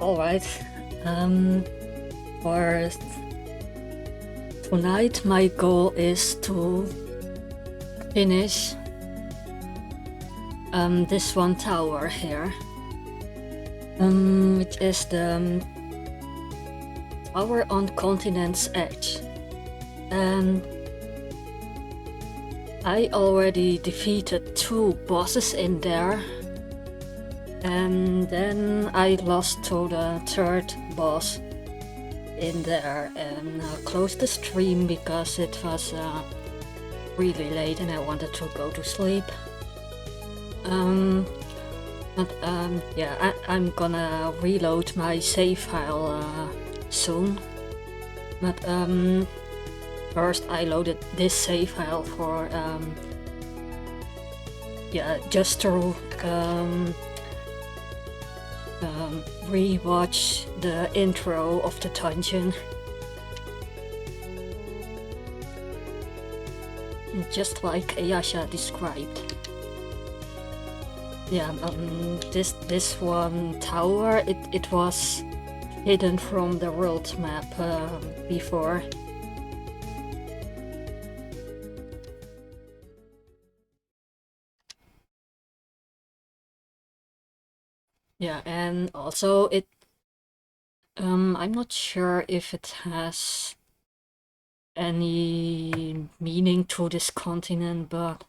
Alright, for tonight my goal is to finish this one tower here, which is the tower on Continent's Edge, and I already defeated 2 bosses in there, and then I lost to the 3rd boss in there and closed the stream because it was really late and I wanted to go to sleep. Yeah, I'm gonna reload my save file soon, but first I loaded this save file for yeah, just to rewatch the intro of the dungeon, just like Ayasha described. Yeah, this one tower, it was hidden from the world map before. Yeah, and also I'm not sure if it has any meaning to this continent, but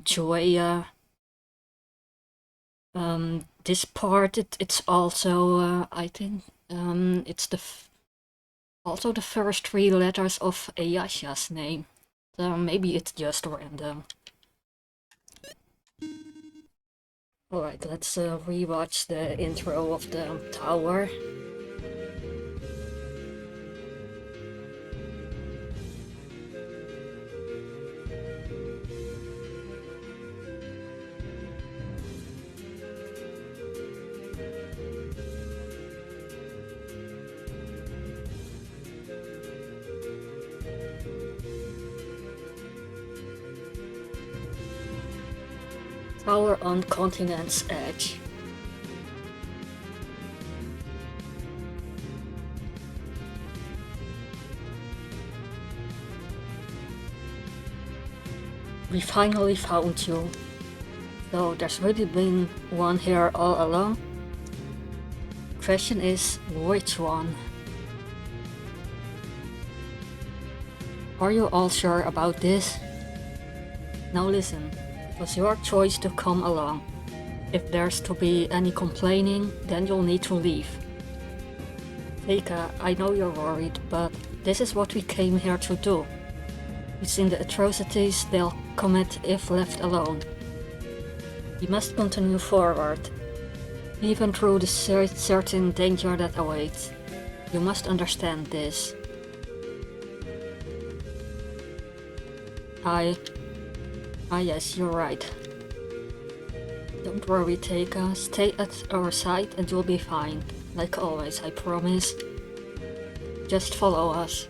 Joya, this part, it's also I think it's also the first 3 letters of Ayasha's name, so maybe it's just random. Alright, let's rewatch the intro of the tower. Tower on Continent's Edge. We finally found you. So there's really been one here all along. Question is, which one? Are you all sure about this? Now listen. It was your choice to come along. If there's to be any complaining, then you'll need to leave. Teika, I know you're worried, but this is what we came here to do. We've seen the atrocities they'll commit if left alone. We must continue forward, even through the certain danger that awaits. You must understand this. Yes, you're right. Don't worry, Teika. Stay at our side and you'll be fine. Like always, I promise. Just follow us.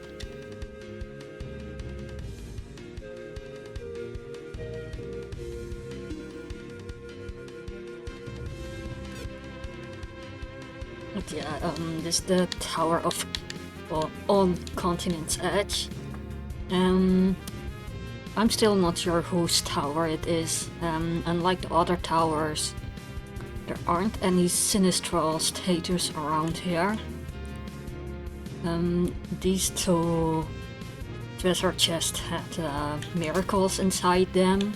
But yeah, this is the tower of on Continent's Edge. I'm still not sure whose tower it is. Unlike the other towers, there aren't any Sinistral statues around here. These 2 treasure chests had miracles inside them.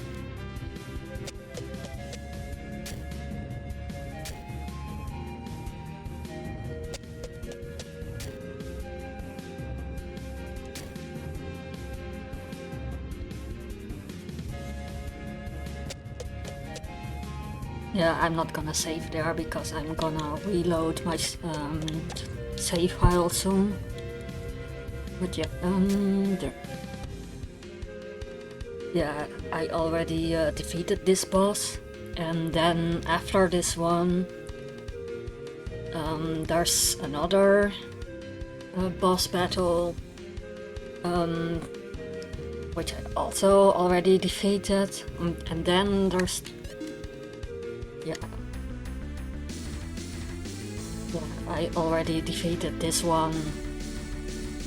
Yeah, I'm not gonna save there because I'm gonna reload my save file soon. But yeah, yeah, I already defeated this boss, and then after this one, there's another boss battle, which I also already defeated, and then there's yeah. Yeah, I already defeated this one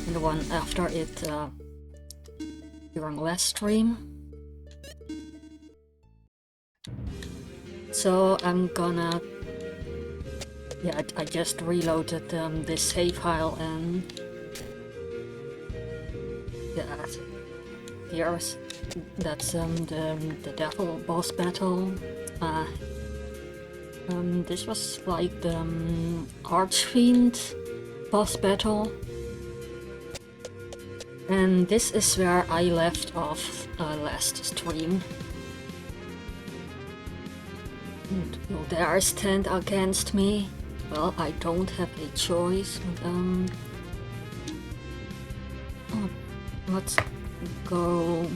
and the one after it during last stream. So I'm gonna... Yeah, I just reloaded this save file and... Yeah, here's... That's the devil boss battle. This was like the Archfiend boss battle. And this is where I left off last stream. And will they stand against me? Well, I don't have a choice. Let's go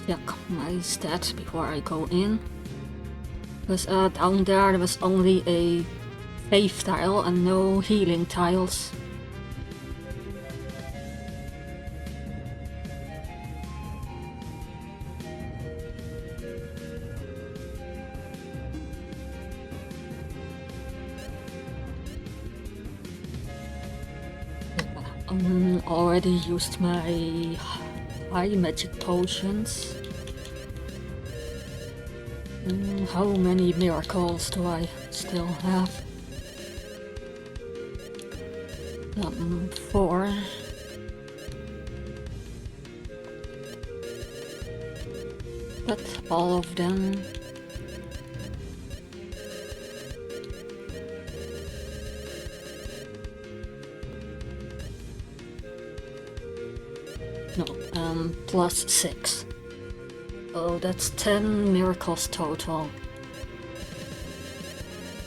check my stats before I go in. Because down there was only a save tile and no healing tiles. Already used my high magic potions. How many miracles do I still have? 4. But all of them... No, plus 6. Oh, that's 10 miracles total.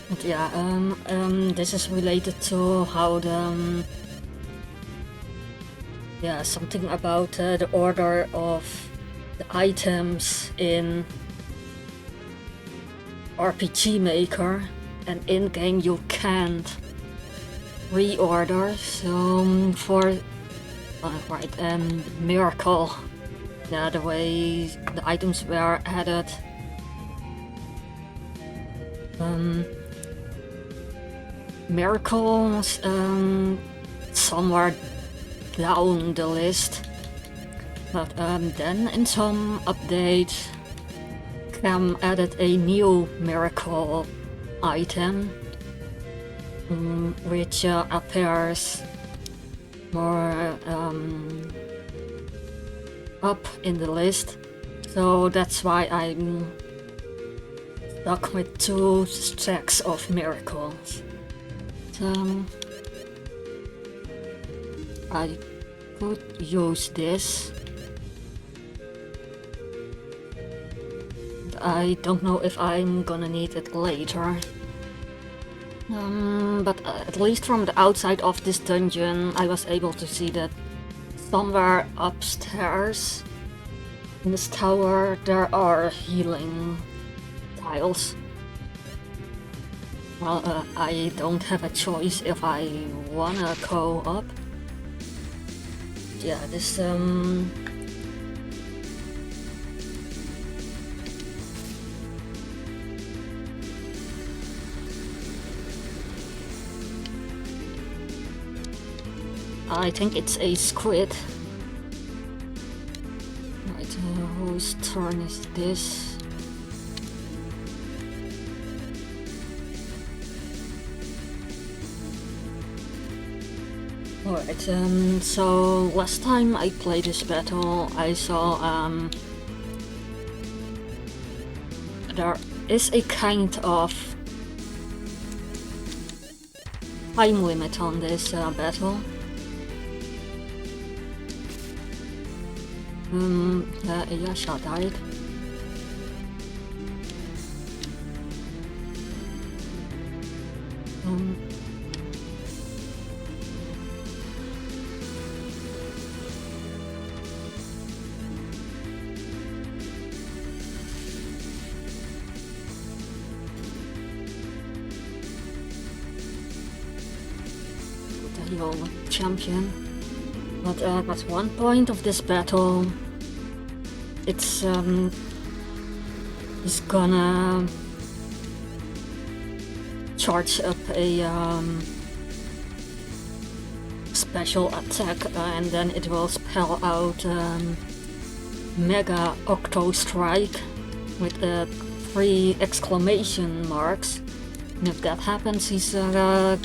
But yeah, this is related to how the... yeah, something about the order of the items in RPG Maker, and in-game you can't reorder, so for... right, miracle. Yeah, the way the items were added. Miracles somewhere down the list. But then in some update, Cam added a new miracle item, which appears more up in the list, so that's why I'm stuck with 2 stacks of miracles. So I could use this. I don't know if I'm gonna need it later. But at least from the outside of this dungeon I was able to see that somewhere upstairs in this tower there are healing tiles. Well, I don't have a choice if I wanna go up. Yeah, this I think it's a squid. Right, whose turn is this? Alright, so last time I played this battle, I saw there is a kind of time limit on this battle. Yasha died. The heal champion. But at one point of this battle, it's gonna charge up a special attack, and then it will spell out Mega Octo Strike with 3 exclamation marks. And if that happens, he's yeah,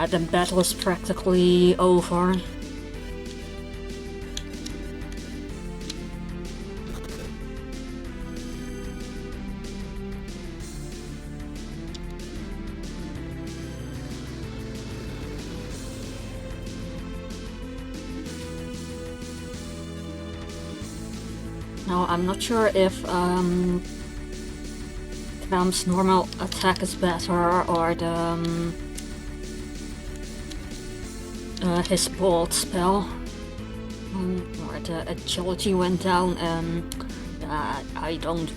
the battle is practically over. Now, I'm not sure if Cam's normal attack is better or the his bolt spell, or the agility went down, and I don't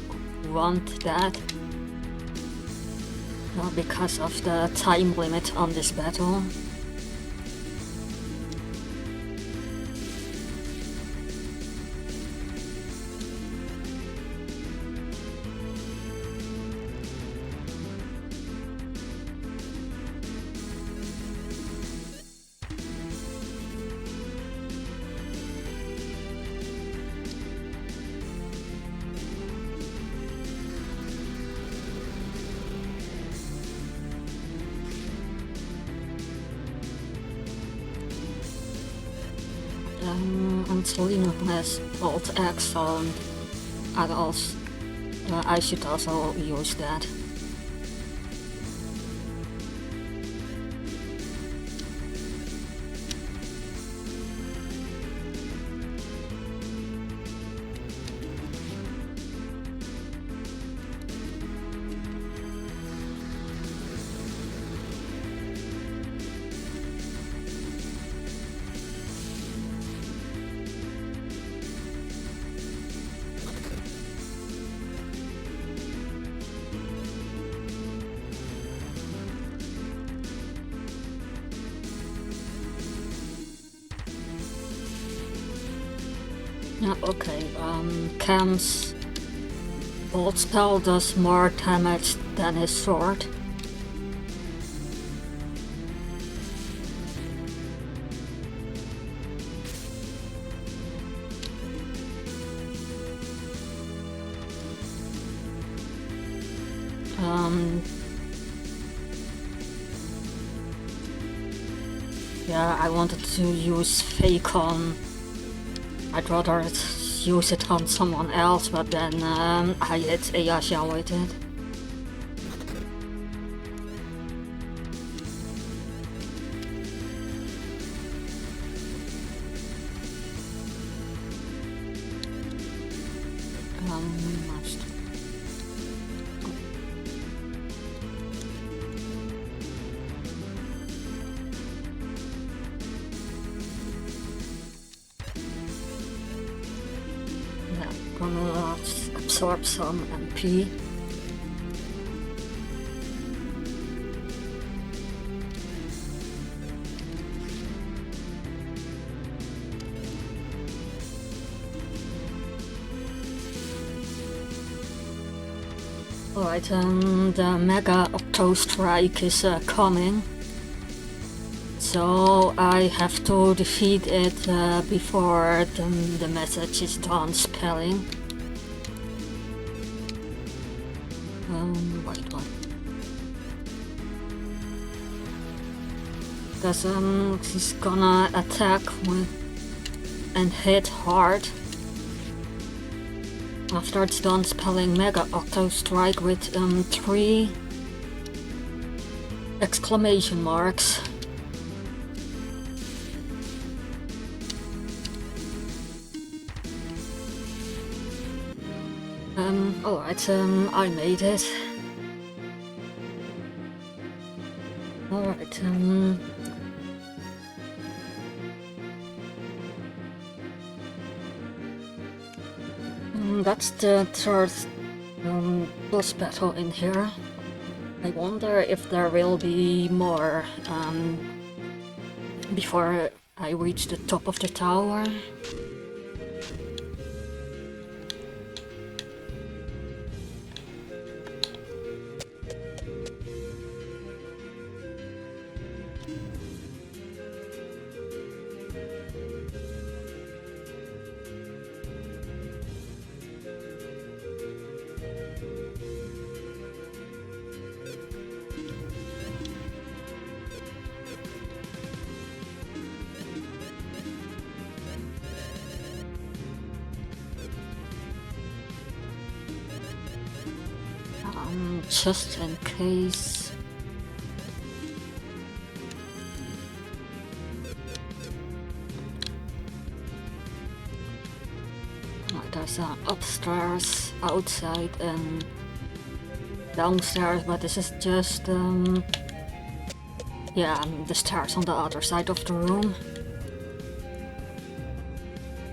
want that because of the time limit on this battle. And Selena has Bolt X on adults. I should also use that. Yeah, okay, Cam's Bolt spell does more damage than his sword. Yeah, I wanted to use Fake on. I'd rather use it on someone else, but then I hit Ayasha with it. Gonna absorb some MP. Alright, the Mega Octo Strike is coming. So I have to defeat it before the message is done spelling. Wait, what? Because he's gonna attack with and hit hard. After it's done spelling Mega Octo Strike with 3 exclamation marks. Alright, I made it. Alright, that's the third boss battle in here. I wonder if there will be more before I reach the top of the tower. just in case. There's upstairs, outside, and downstairs, but this is just yeah, the stairs on the other side of the room.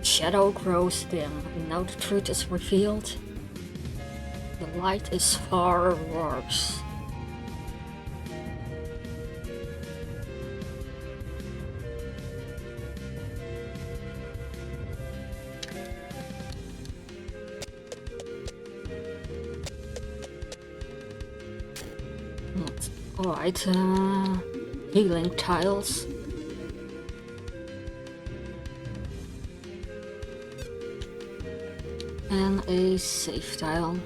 Shadow grows dim, and now the truth is revealed. The light is far worse. Alright, healing tiles. And a save tile.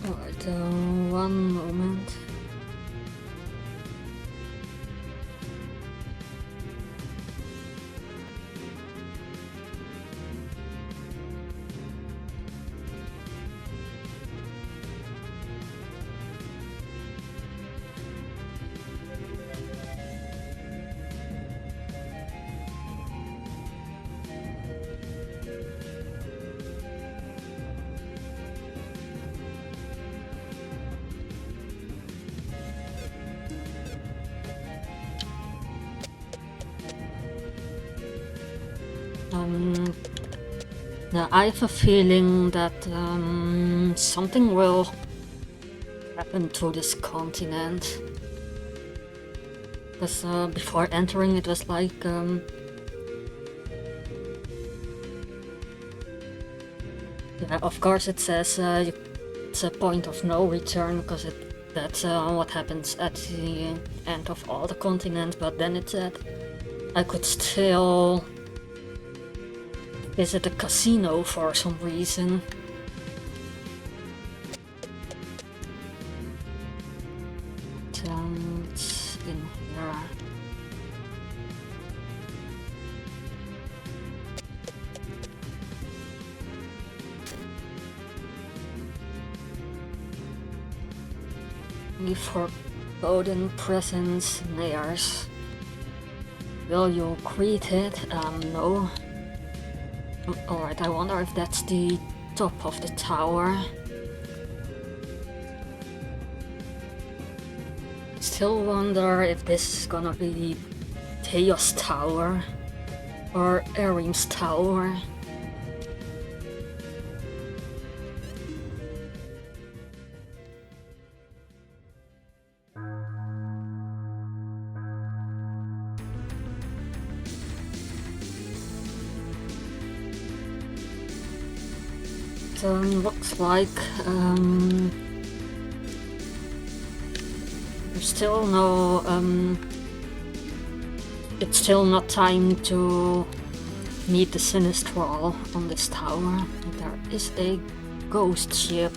Alright, one moment. Now I have a feeling that something will happen to this continent. Because before entering it was like yeah, of course it says it's a point of no return, because that's what happens at the end of all the continents, but then it said I could still visit a casino for some reason. And it's in here. The foreboding presence nears. Will you greet it? No. Alright, I wonder if that's the top of the tower. Still wonder if this is gonna be Theos Tower or Arim's Tower. Looks like there's still no it's still not time to meet the Sinistral on this tower. There is a ghost ship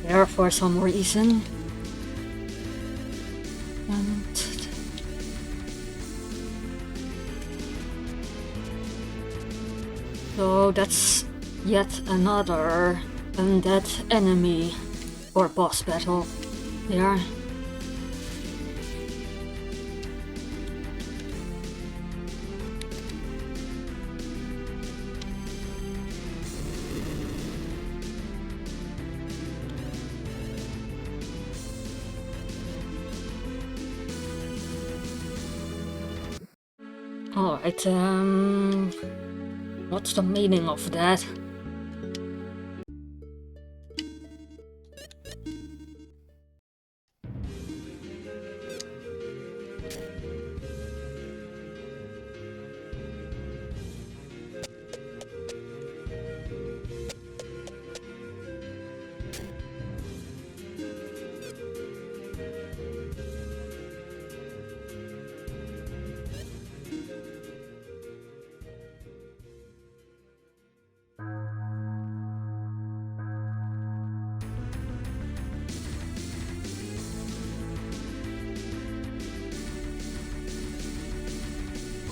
there for some reason. And so that's yet another undead enemy or boss battle there. Alright, what's the meaning of that?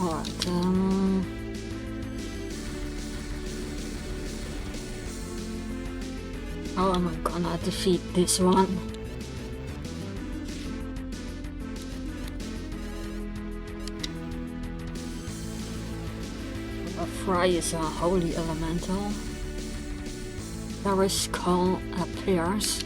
Alright, how am I gonna defeat this one? Fry is a holy elemental. Paris Call appears.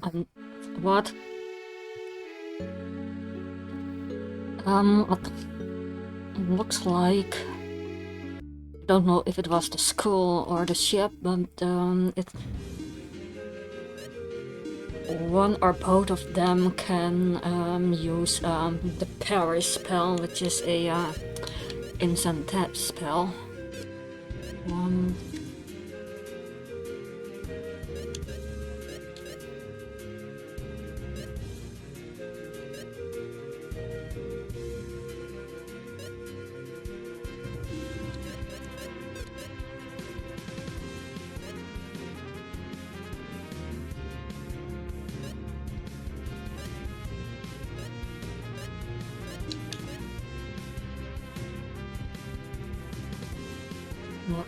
Alright, what? It looks like, I don't know if it was the skull or the ship, but it, one or both of them can use the parry spell, which is a instant tap spell.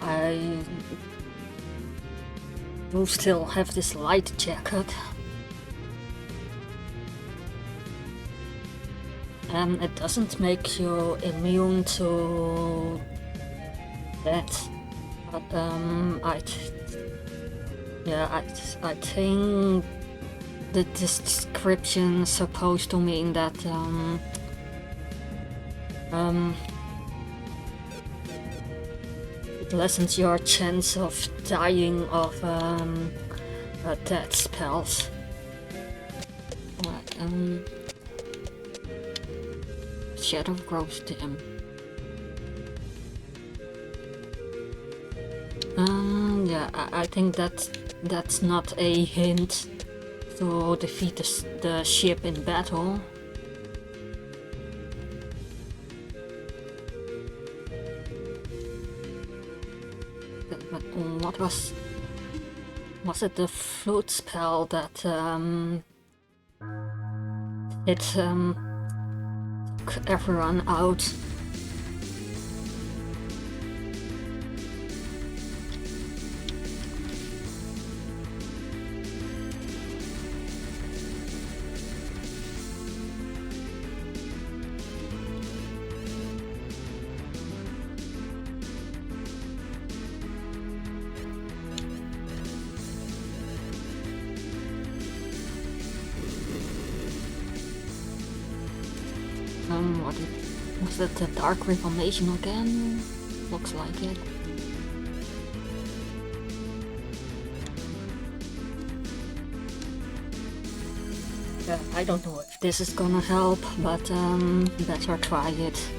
I do still have this light jacket, and it doesn't make you immune to that. But I think that this description is supposed to mean that it lessens your chance of dying of death spells. Right, shadow grows dim. Yeah, I think that's not a hint to defeat the ship in battle. But what was it the flute spell that it took everyone out? Was it the Dark Reformation again? Looks like it. Yeah, I don't know if this is gonna help, but better try it.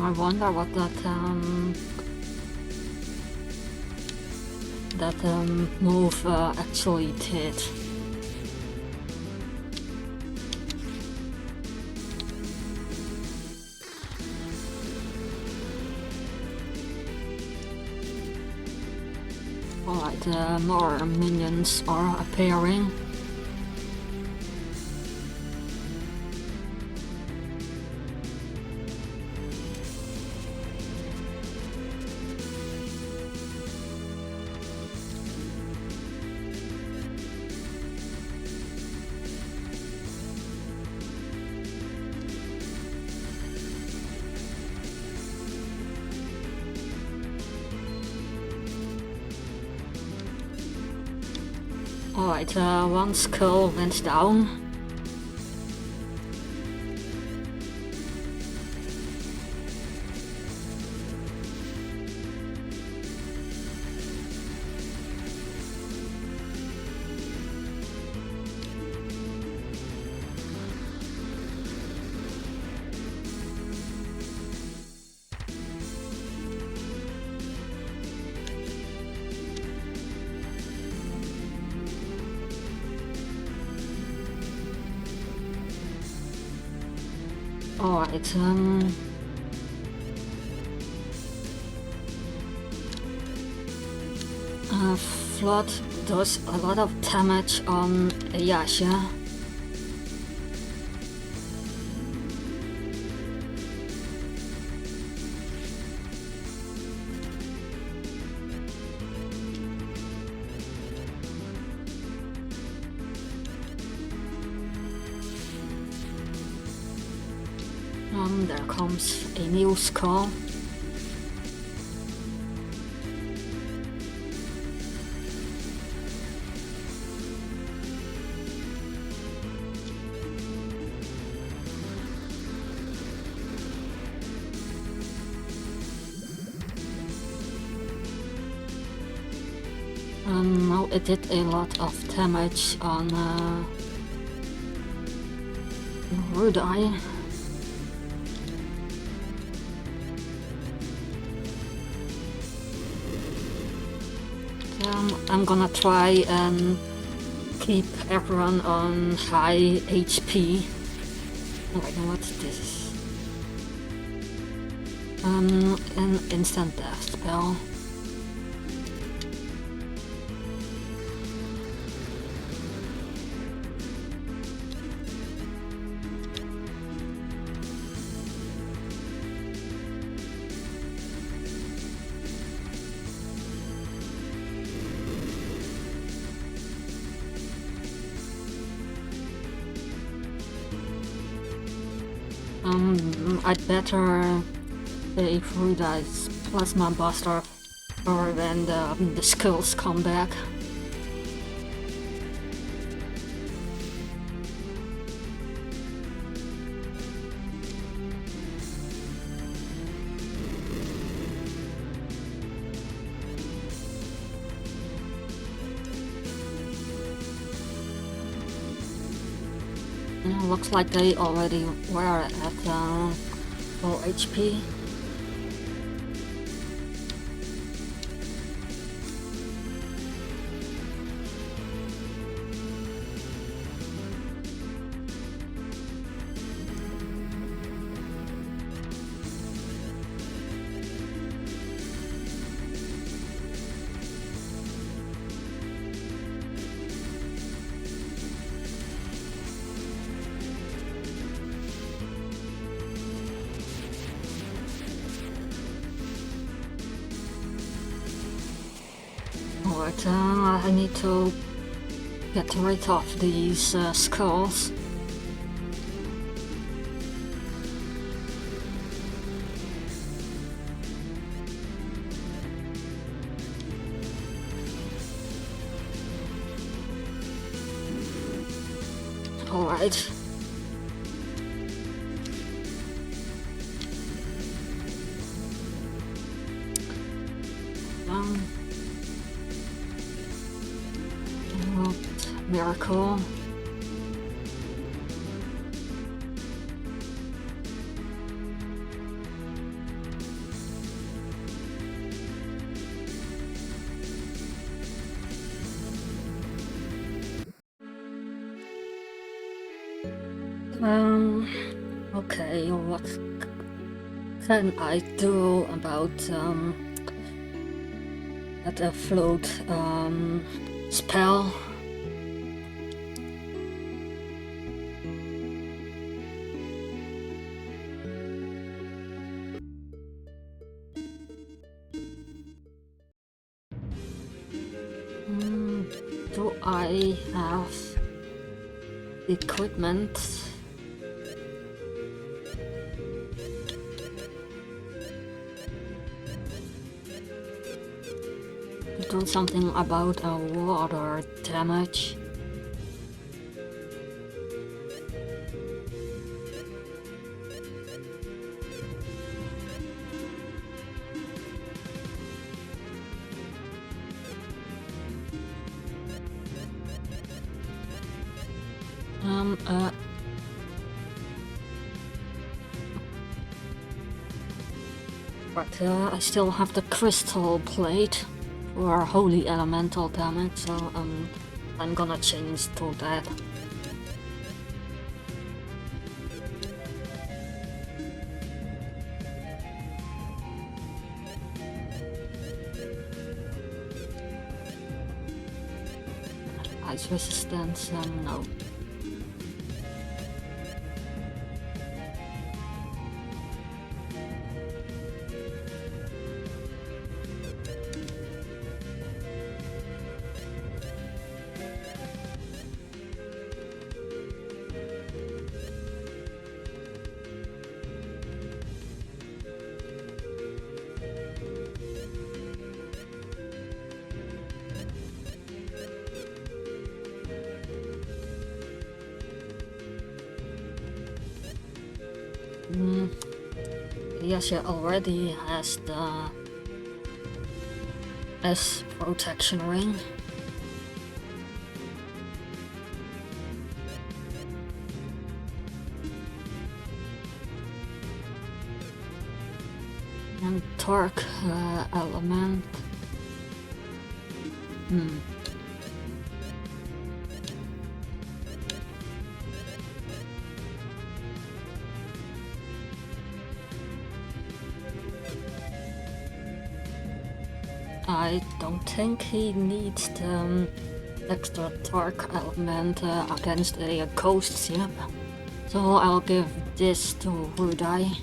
I wonder what that move actually did. Alright, more minions are appearing. Alright, one skull went down. Alright, Flood does a lot of damage on Yasha. There comes a new skull. Now it did a lot of damage on Rudai. I'm gonna try and keep everyone on high HP. Oh, I know what this is. An instant death spell. I'd better save Rudai's Plasma Buster for when the skills come back. Looks like they already were at full HP. Alright, I need to get rid of these skulls. Alright. Miracle. Okay, what can I do about At a float spell. Do I have equipment? Do something about water damage. But I still have the crystal plate for holy elemental damage, so I'm gonna change to that. Ice resistance, no. Yasha already has the S protection ring. And Torque element. I don't think he needs the extra Torque element against a ghost ship. So I'll give this to Rudai.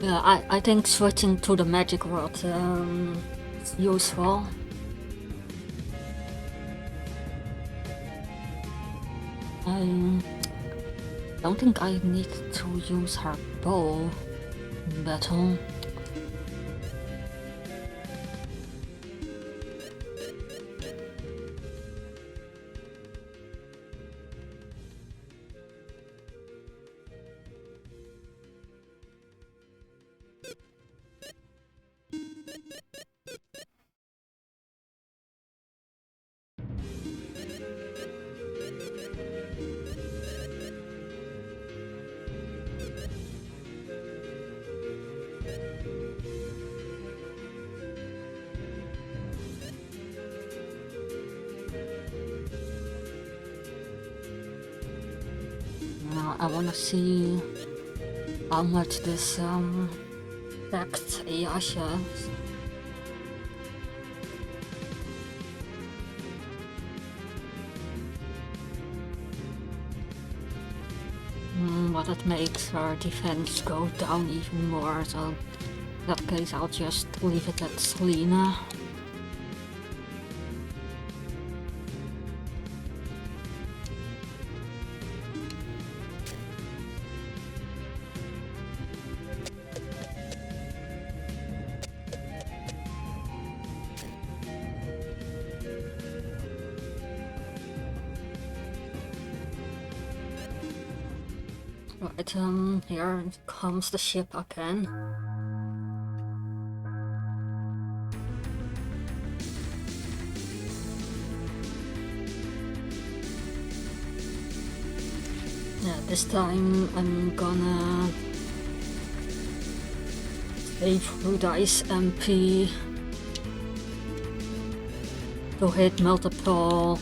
Yeah, I think switching to the magic rod is useful. I don't think I need to use her bow in battle. I wanna see how much this affects Ayasha. but it makes our defense go down even more, so in that case I'll just leave it at Selena. Right, here comes the ship again. Yeah, this time I'm gonna stay through Dice MP to hit multiple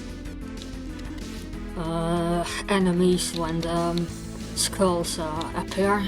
enemies when the skulls appear.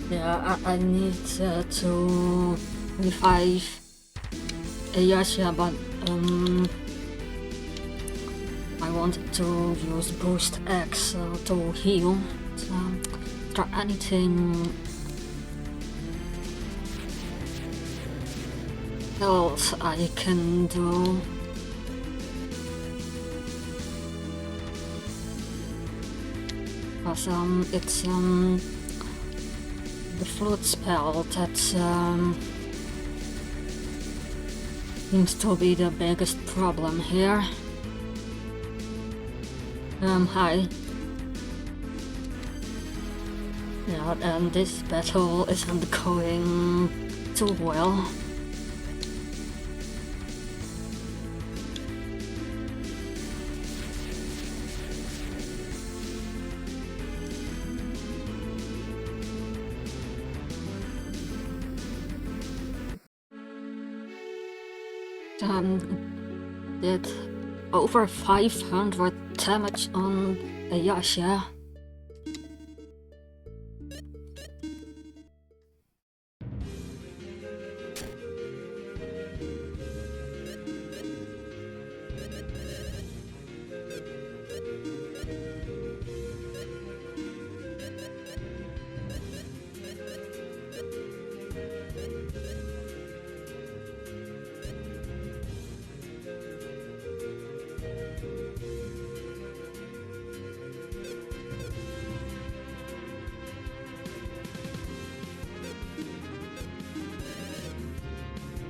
Yeah, I need to revive Ayasha, but I wanted to use Boost X to heal. So, is there anything else I can do? Because it's the fluid spell that seems to be the biggest problem here. Hi. Yeah, and this battle isn't going too well. Did over 500 damage on Ayasha.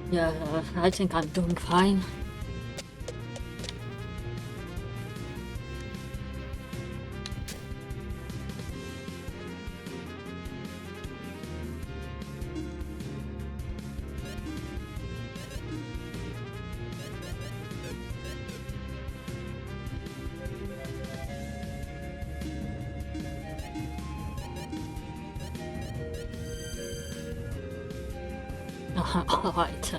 Yeah, I think I'm doing fine. Alright,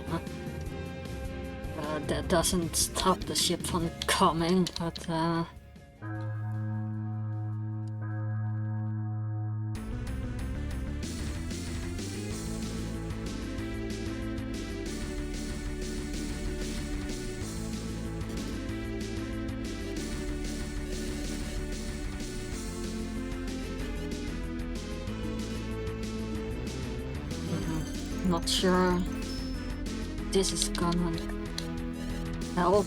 that doesn't stop the ship from coming, but Not sure this is gonna help.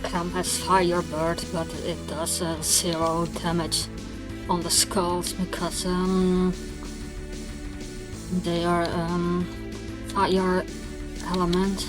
Cam has Firebird, but it does 0 damage on the skulls because they are fire element.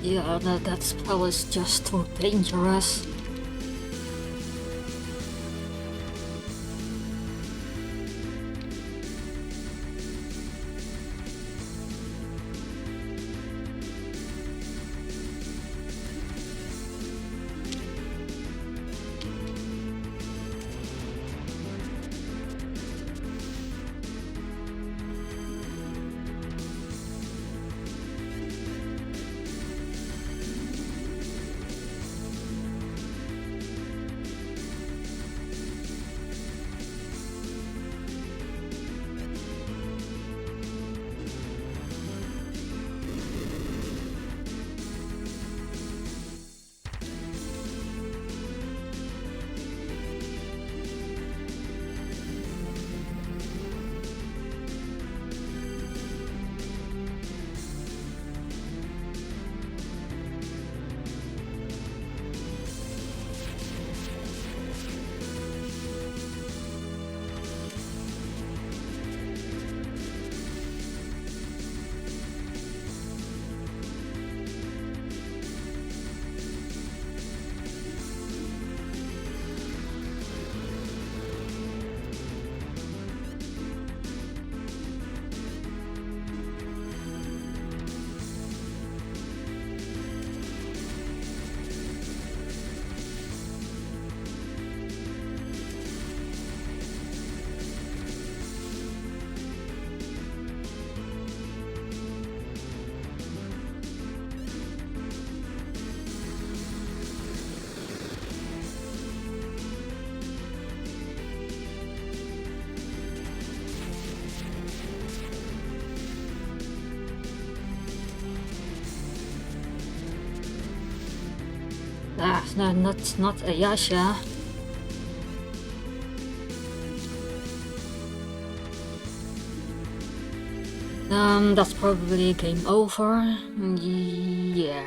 Yeah, that spell is just too dangerous. No, not Ayasha. That's probably game over. Yeah.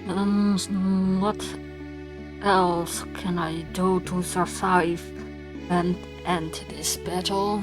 What else can I do to survive and end this battle?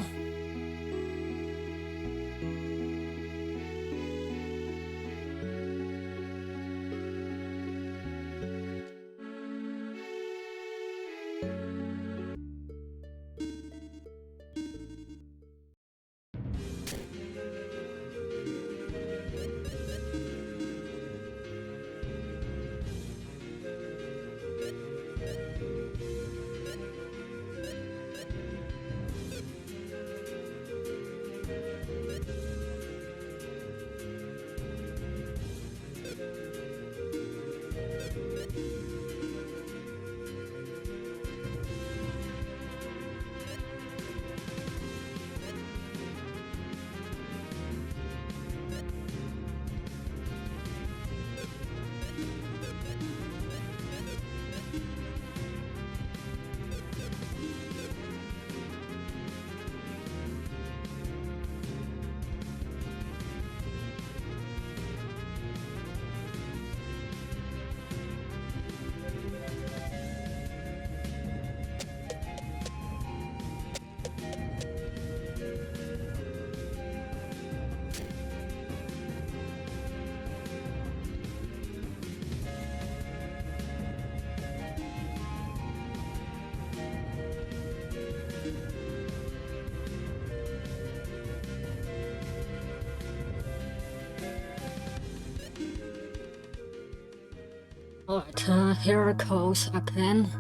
Alright, here it goes again.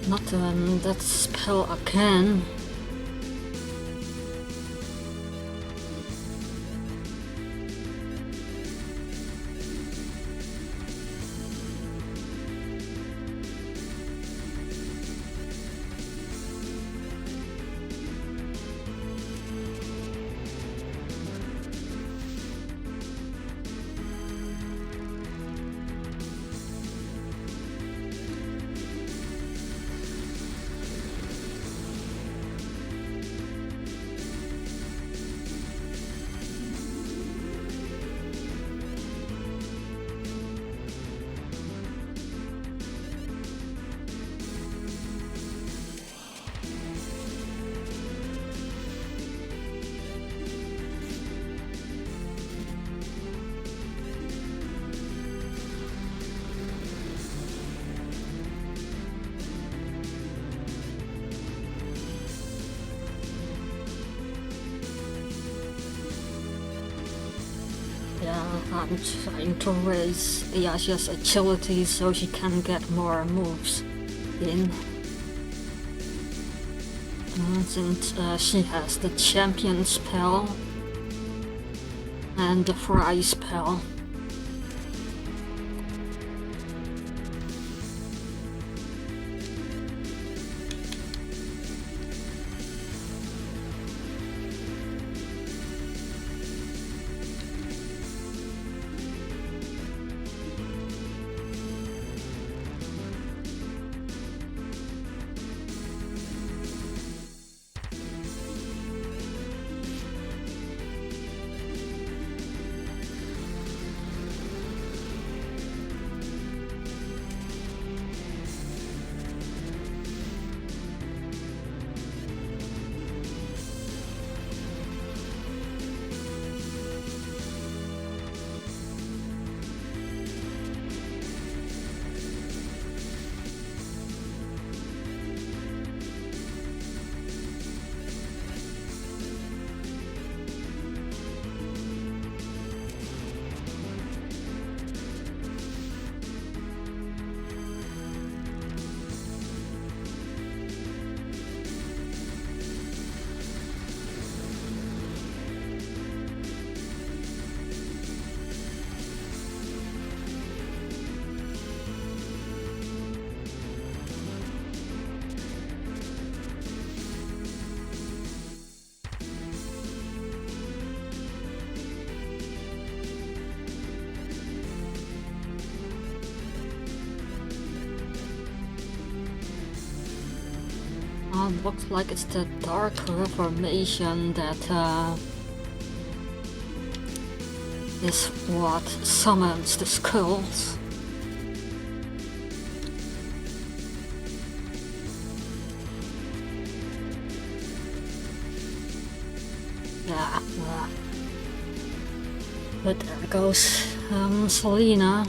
Not that spell again. Yeah, I'm trying to raise Yasha's agility so she can get more moves in. Since she has the champion spell and the fry spell. Looks like it's the Dark Reformation that is what summons the skulls. Yeah, but there goes Selena.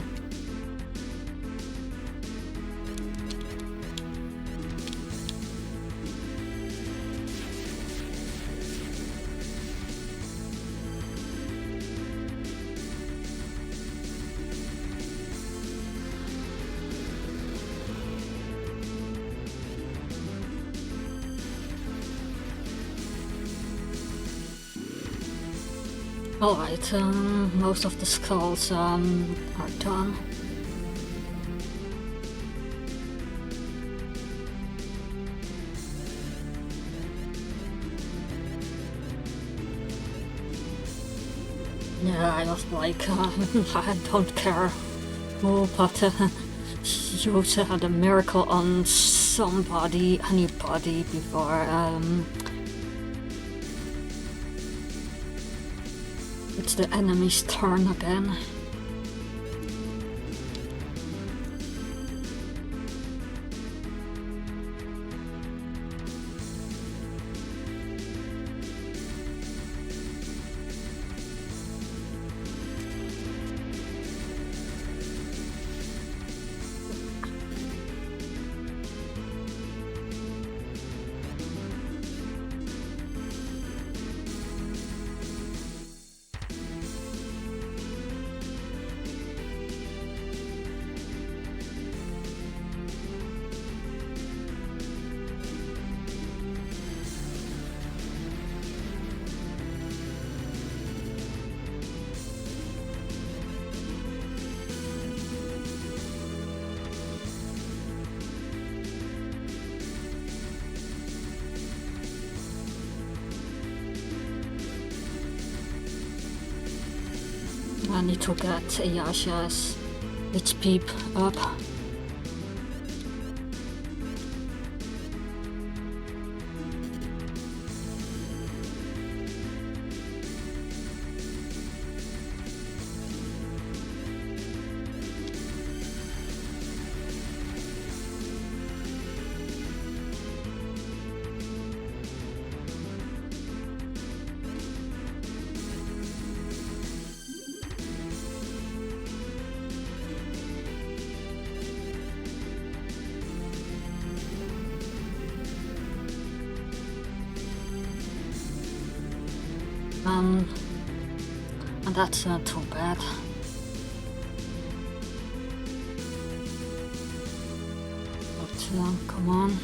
Alright, most of the skulls are done. Yeah, I was like, I don't care who, but use the miracle on somebody, anybody before it's the enemy's turn again. I need to get Ayasha's HP up. And that's not too bad. But come on.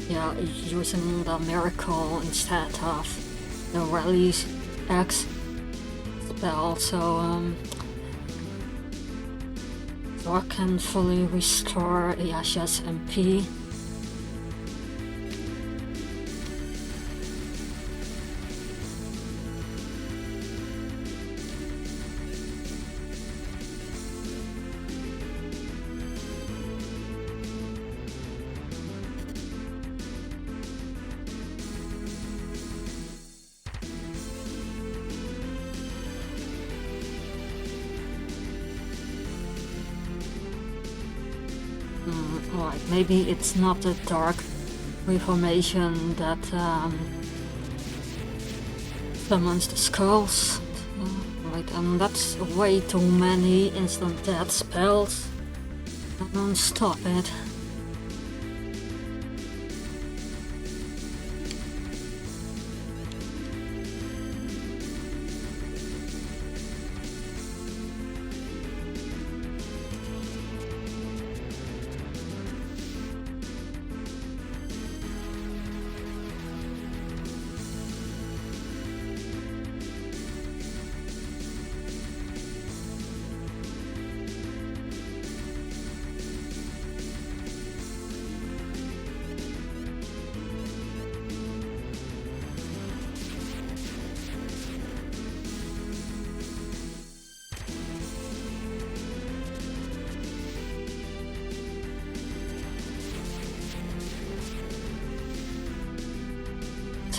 Yeah, using the miracle instead of the release X spell, so I can fully restore Ayasha's MP. Right, maybe it's not the Dark Reformation that summons the skulls. Right, that's way too many instant death spells. Stop it.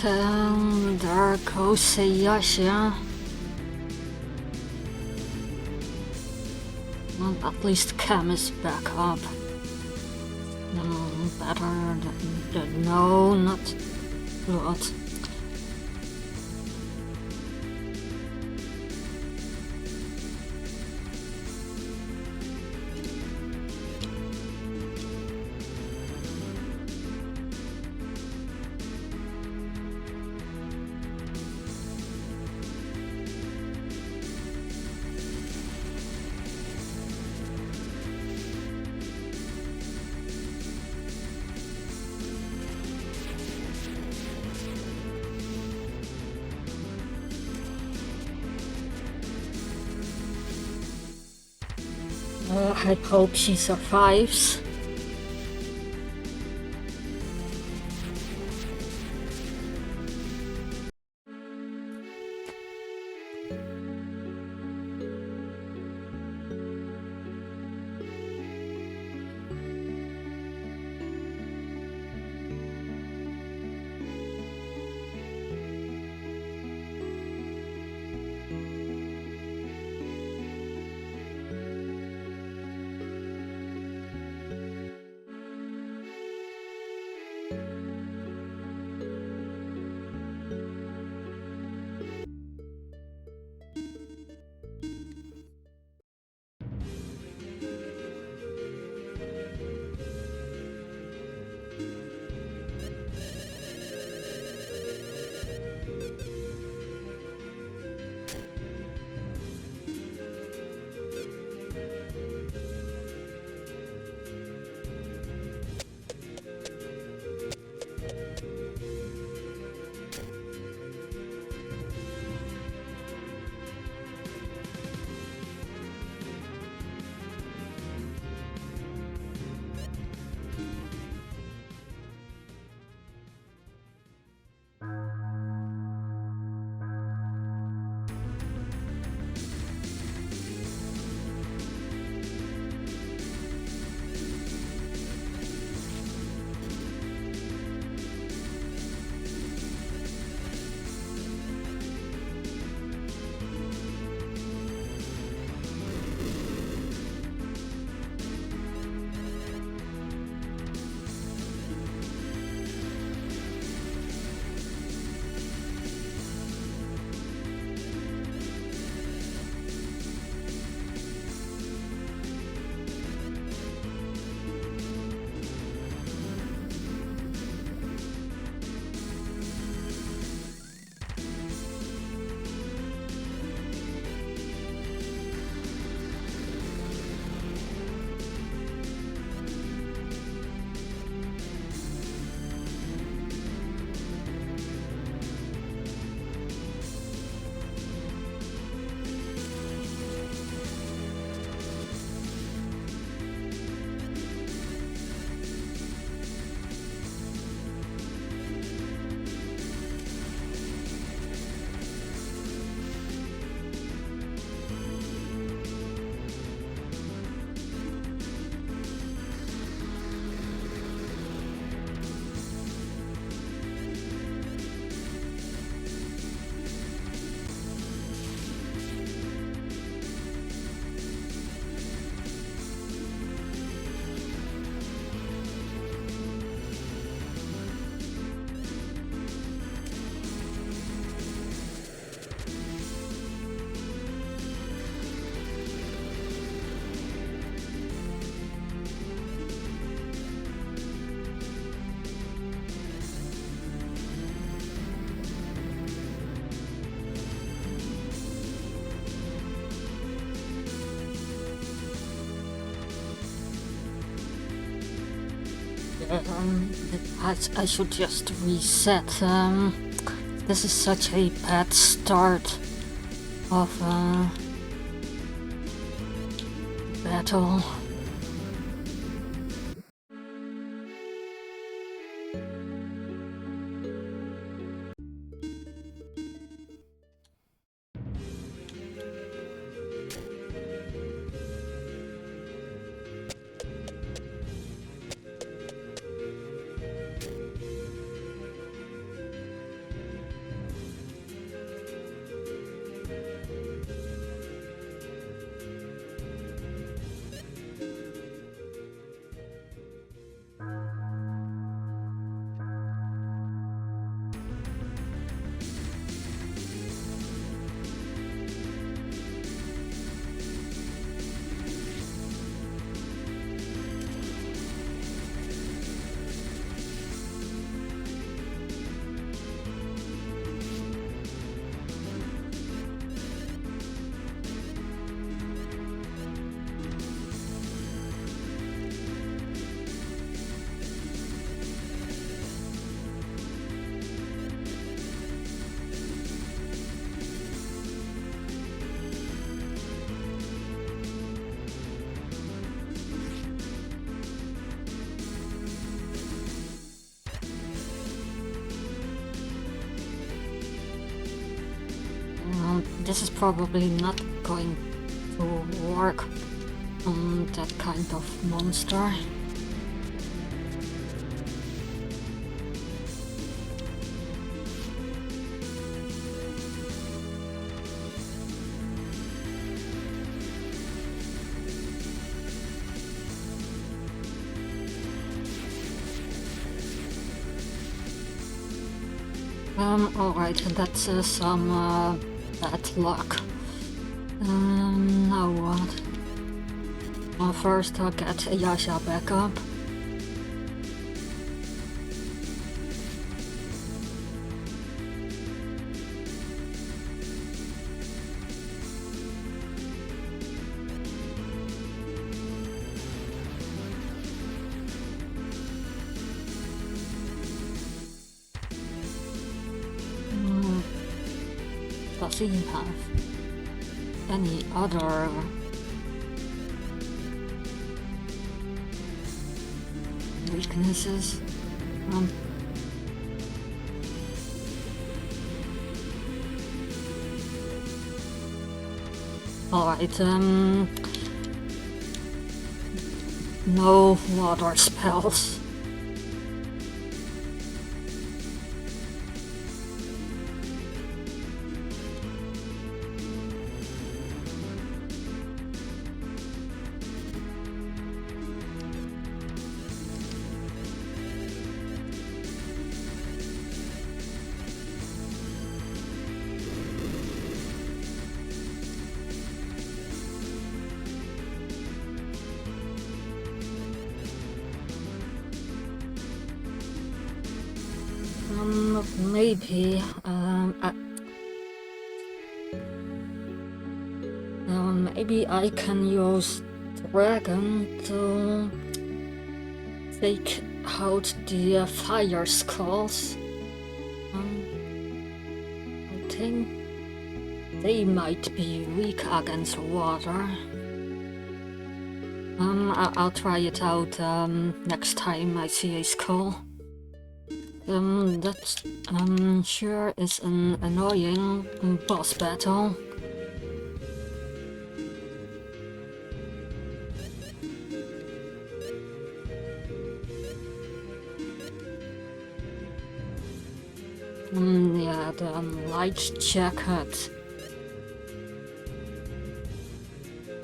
there goes Seyasha. Well, at least Cam is back up. Better than no, not blood. I hope she survives. I should just reset. This is such a bad start of battle. This is probably not going to work on that kind of monster. Alright, that's some bad luck. Now what? Well, first I'll get Yasha back up. Does he have any other weaknesses? Alright, no water spells. Maybe, maybe I can use Dragon to take out the fire skulls. I think they might be weak against water. I'll try it out next time I see a skull. That sure is an annoying boss battle. Yeah, the light jacket.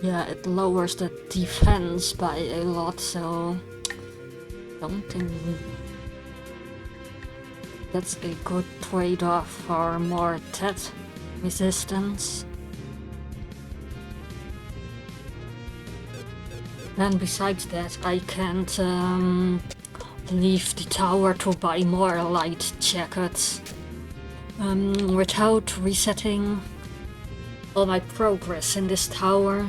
Yeah, it lowers the defense by a lot, so don't think that's a good trade-off for more attack resistance. And besides that, I can't leave the tower to buy more light jackets without resetting all my progress in this tower.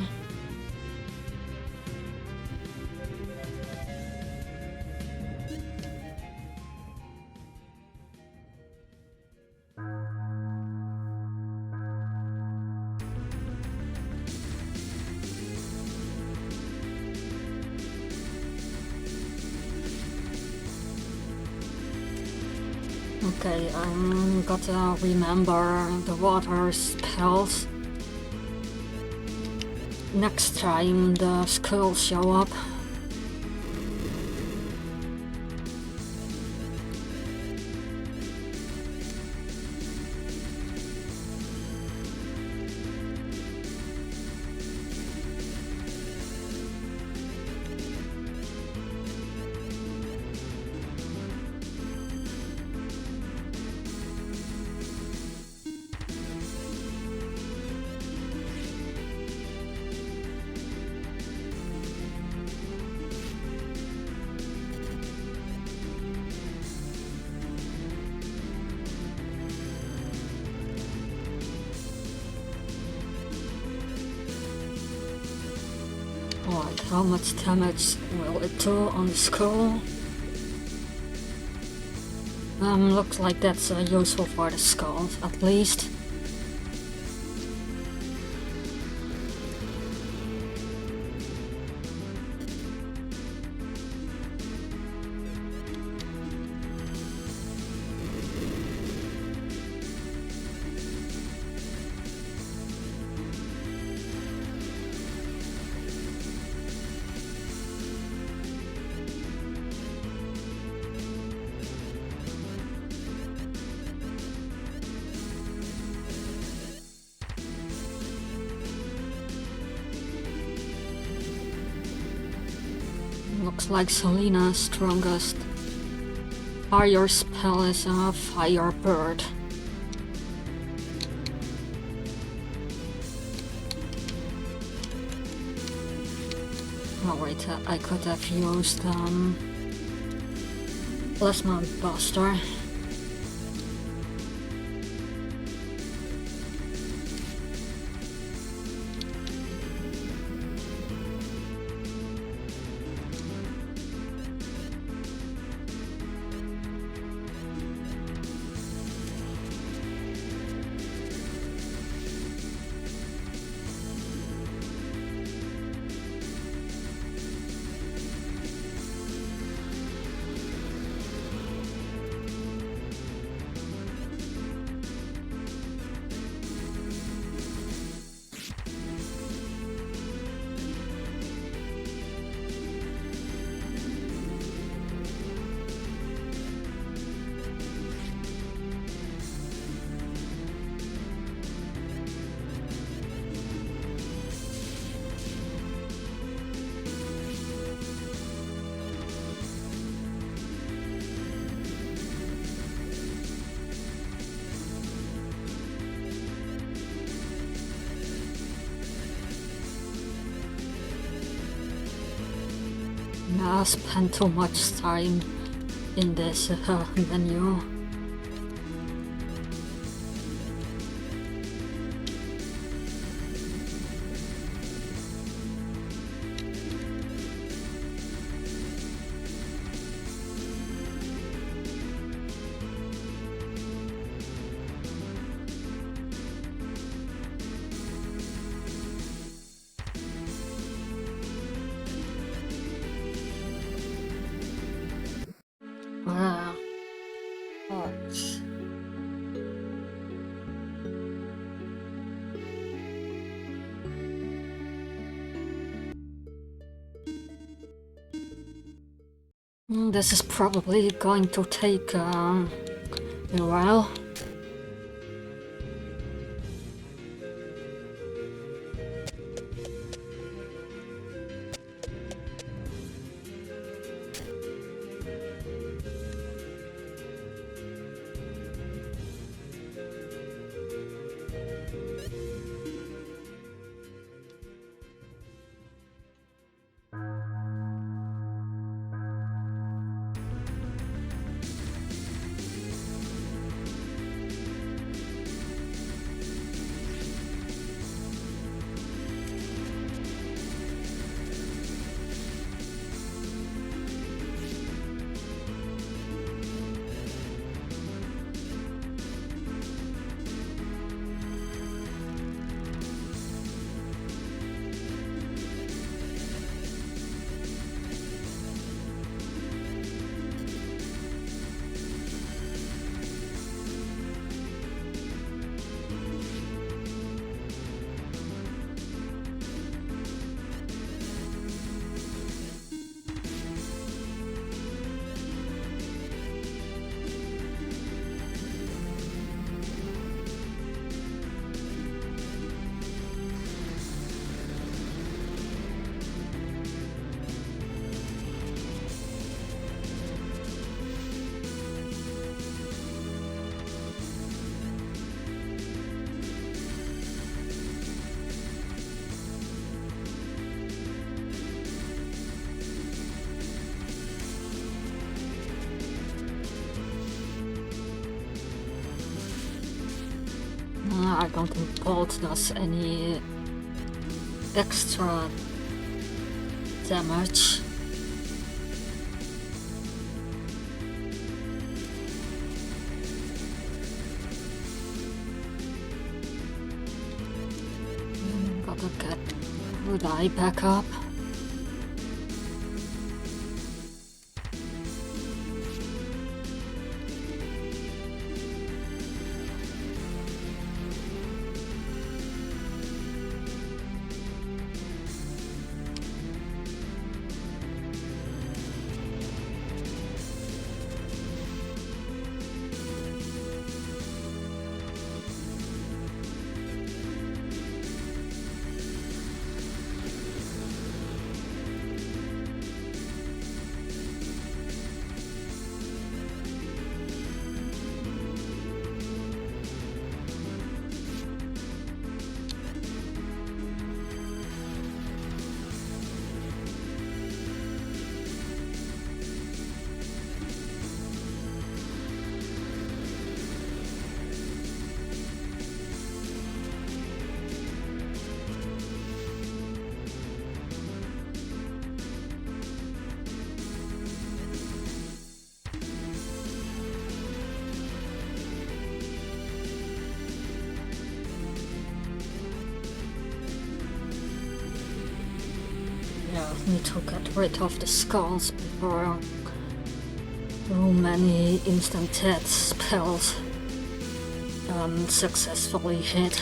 Okay, I'm gotta remember the water spells next time the skulls show up. Like, how much damage will it do on the skull? Looks like that's useful for the skulls, at least. Looks like Selena's strongest fire spell is a fire bird. Oh wait, I could have used Plasma Buster. I spent too much time in this menu. This is probably going to take a while. I don't think Bolt does any extra damage. Gotta get Good Eye back up. need to get rid of the skulls before too many instant death spells successfully hit.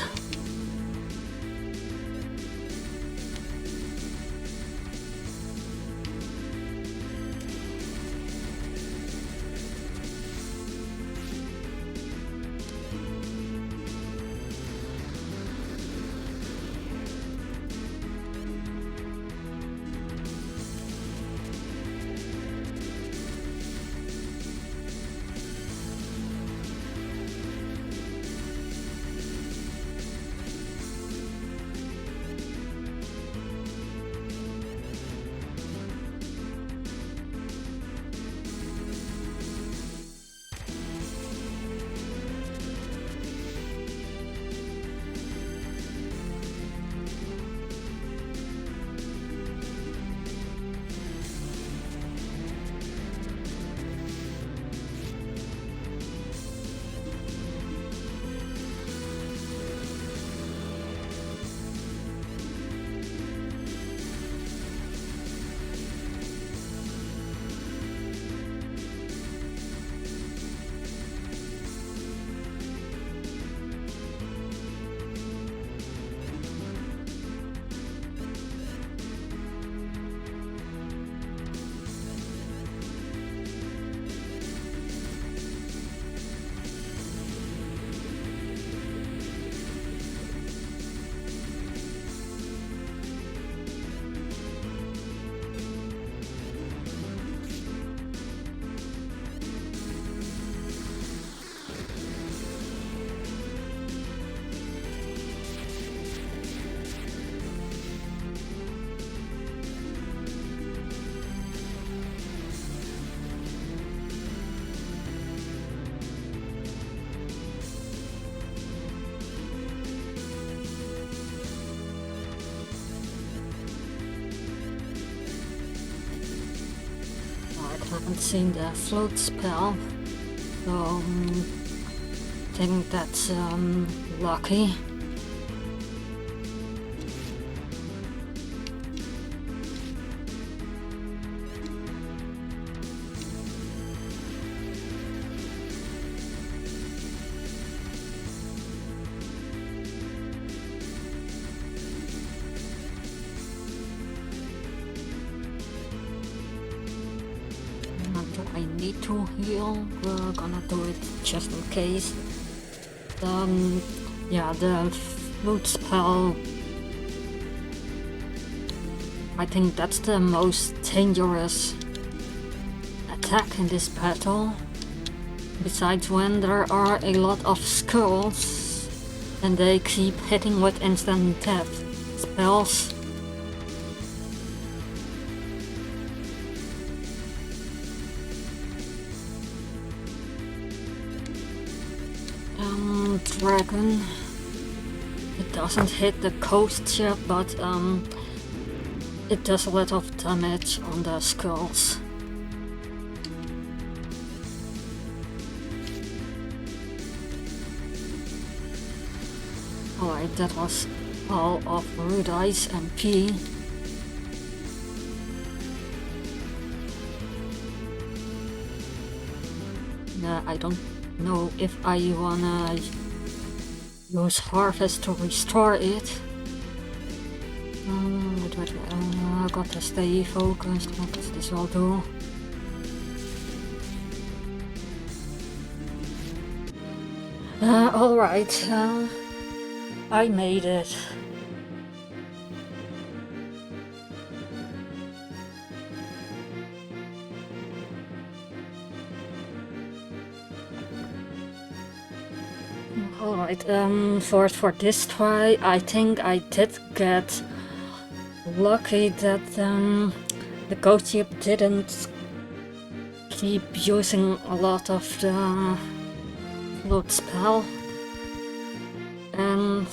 I haven't seen the float spell, so I think that's lucky. I need to heal, we're gonna do it just in case. Yeah, the flute spell, I think that's the most dangerous attack in this battle. Besides when there are a lot of skulls and they keep hitting with instant death spells. Dragon. It doesn't hit the coast yet, but it does a lot of damage on the skulls. Alright, that was all of Rudi's MP. I don't know if I wanna use Harvest to restore it. I gotta stay focused, what does this all do? Alright, I made it. Alright, for this try, I think I did get lucky that the ghost ship didn't keep using a lot of the float spell. And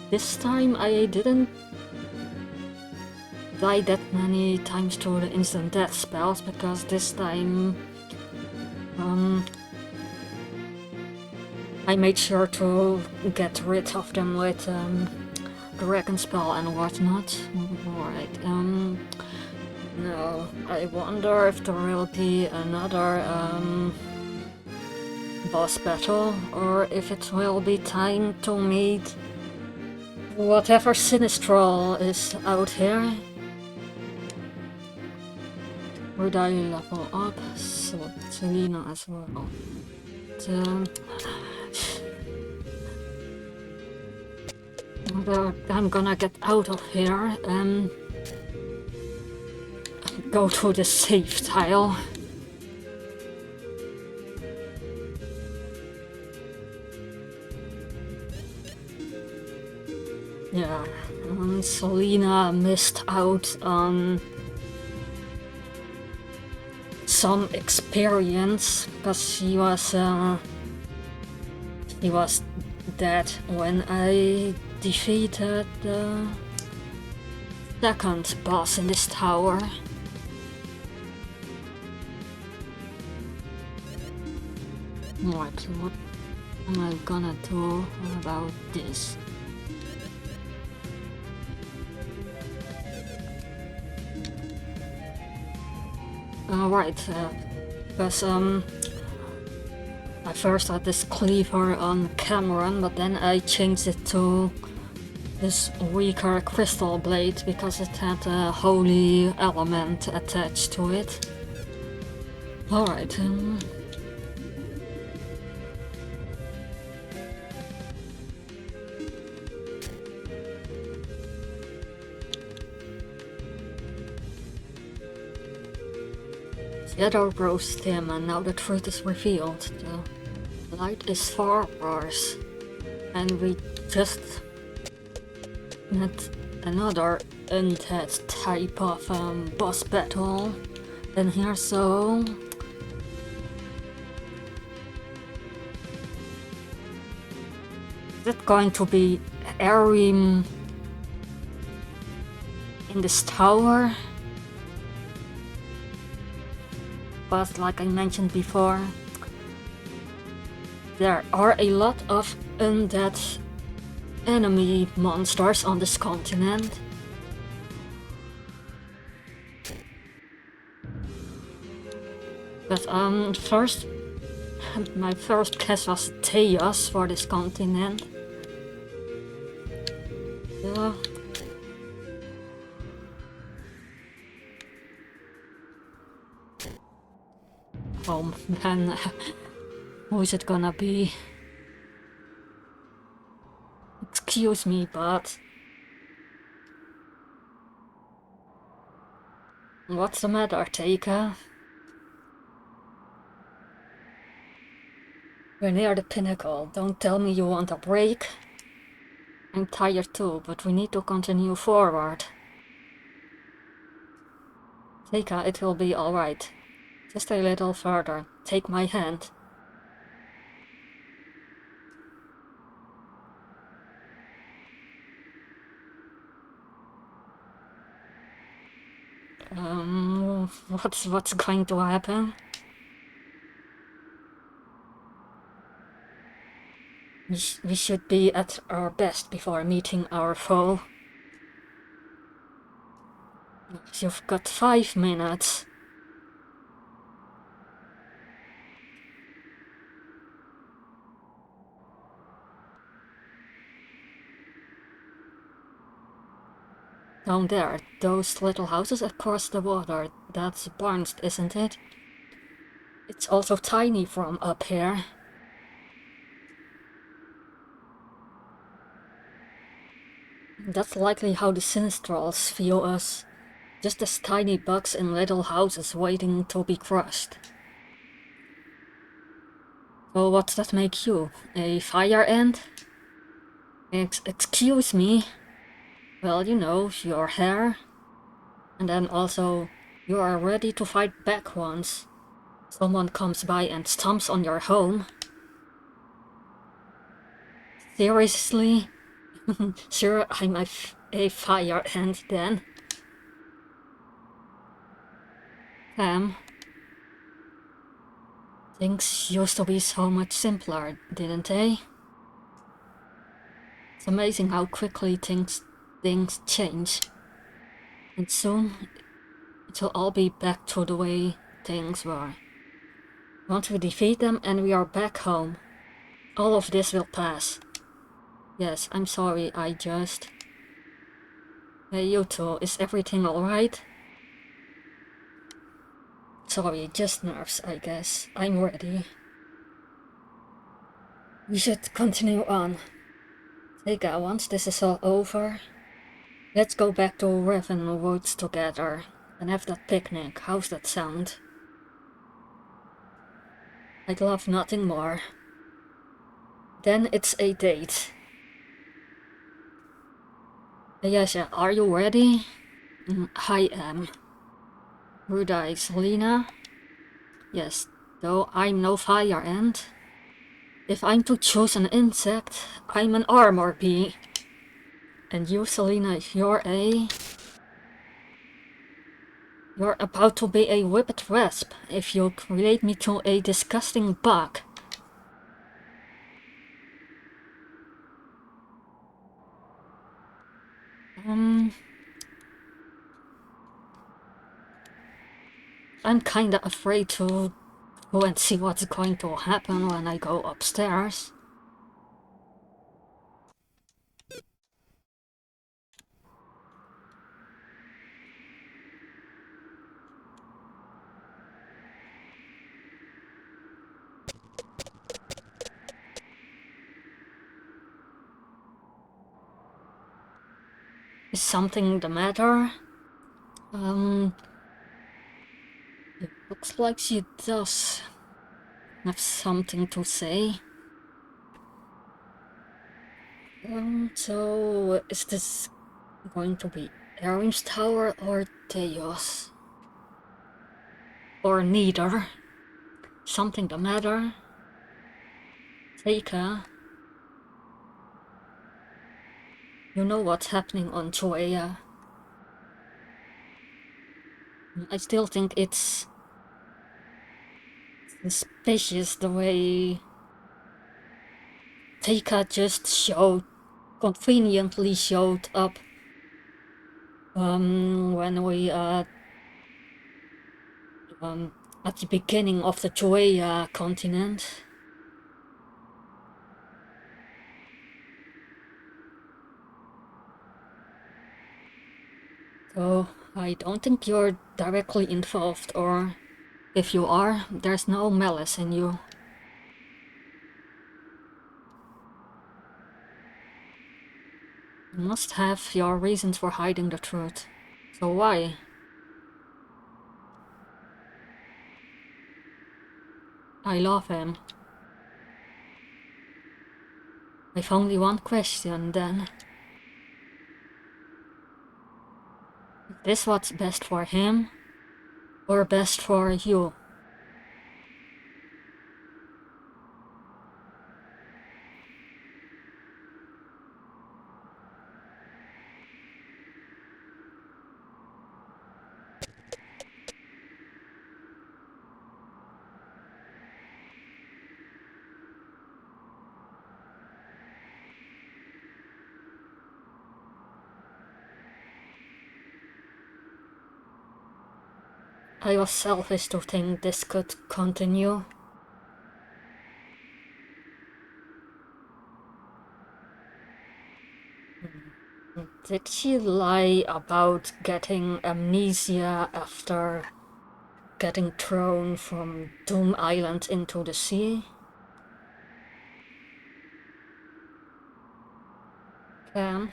this time I didn't die that many times to the instant death spells, because this time I made sure to get rid of them with dragon spell and whatnot. Alright, no, I wonder if there will be another, boss battle, or if it will be time to meet whatever Sinistral is out here. Would I level up? So, Selena as well. I'm gonna get out of here and go to the save tile. Yeah, Selena missed out on some experience because she was dead when I defeated the second boss in this tower. Right, what am I gonna do about this? Right, because I first had this cleaver on Cameron, but then I changed it to this weaker crystal blade because it had a holy element attached to it. Alright, Shadow roast him, and now the truth is revealed. The light is far worse. And we just met another undead type of boss battle in here, so... Is it going to be Arim in this tower? But like I mentioned before, there are a lot of undead enemy monsters on this continent. But first, my first guess was Theos for this continent. Yeah. Oh man, who is it gonna be? Excuse me, but... What's the matter, Taika? We're near the pinnacle. Don't tell me you want a break. I'm tired too, but we need to continue forward. Taika, it will be alright. Just a little further. Take my hand. What's going to happen? We should be at our best before meeting our foe. You've got 5 minutes. Down there, those little houses across the water, that's Barnes, isn't it? It's also tiny from up here. That's likely how the Sinistrals view us. Just as tiny bugs in little houses waiting to be crushed. So what's that make you? A fire ant? Excuse me? Well, you know, your hair. And then also, you are ready to fight back once someone comes by and stomps on your home. Seriously? Sure, I'm a fire ant then. Things used to be so much simpler, didn't they? It's amazing how quickly things change. And soon it'll all be back to the way things were. Once we defeat them and we are back home, all of this will pass. Yes, I'm sorry, I just... Hey, you two, is everything alright? Sorry, just nerves, I guess. I'm ready. We should continue on. Vega, once this is all over, let's go back to Raven Woods together and have that picnic. How's that sound? I'd love nothing more. Then it's a date. Yes, are you ready? I am. Rude eyes, Lena? Yes, though I'm no fire ant. If I'm to choose an insect, I'm an armor bee. And you, Selena, if you're about to be a whipped wasp if you relate me to a disgusting bug. I'm kinda afraid to go and see what's going to happen when I go upstairs. Is something the matter? It looks like she does have something to say. So is this going to be Arim's tower or Teos? Or neither? Something the matter? Seika, you know what's happening on Choea. I still think it's suspicious the way Seika just conveniently showed up when we at the beginning of the Choea continent. So I don't think you're directly involved, or if you are, there's no malice in you. You must have your reasons for hiding the truth. So why? I love him. I've only one question then. Is this what's best for him? Or best for you? I was selfish to think this could continue. Did she lie about getting amnesia after getting thrown from Doom Island into the sea? Cam?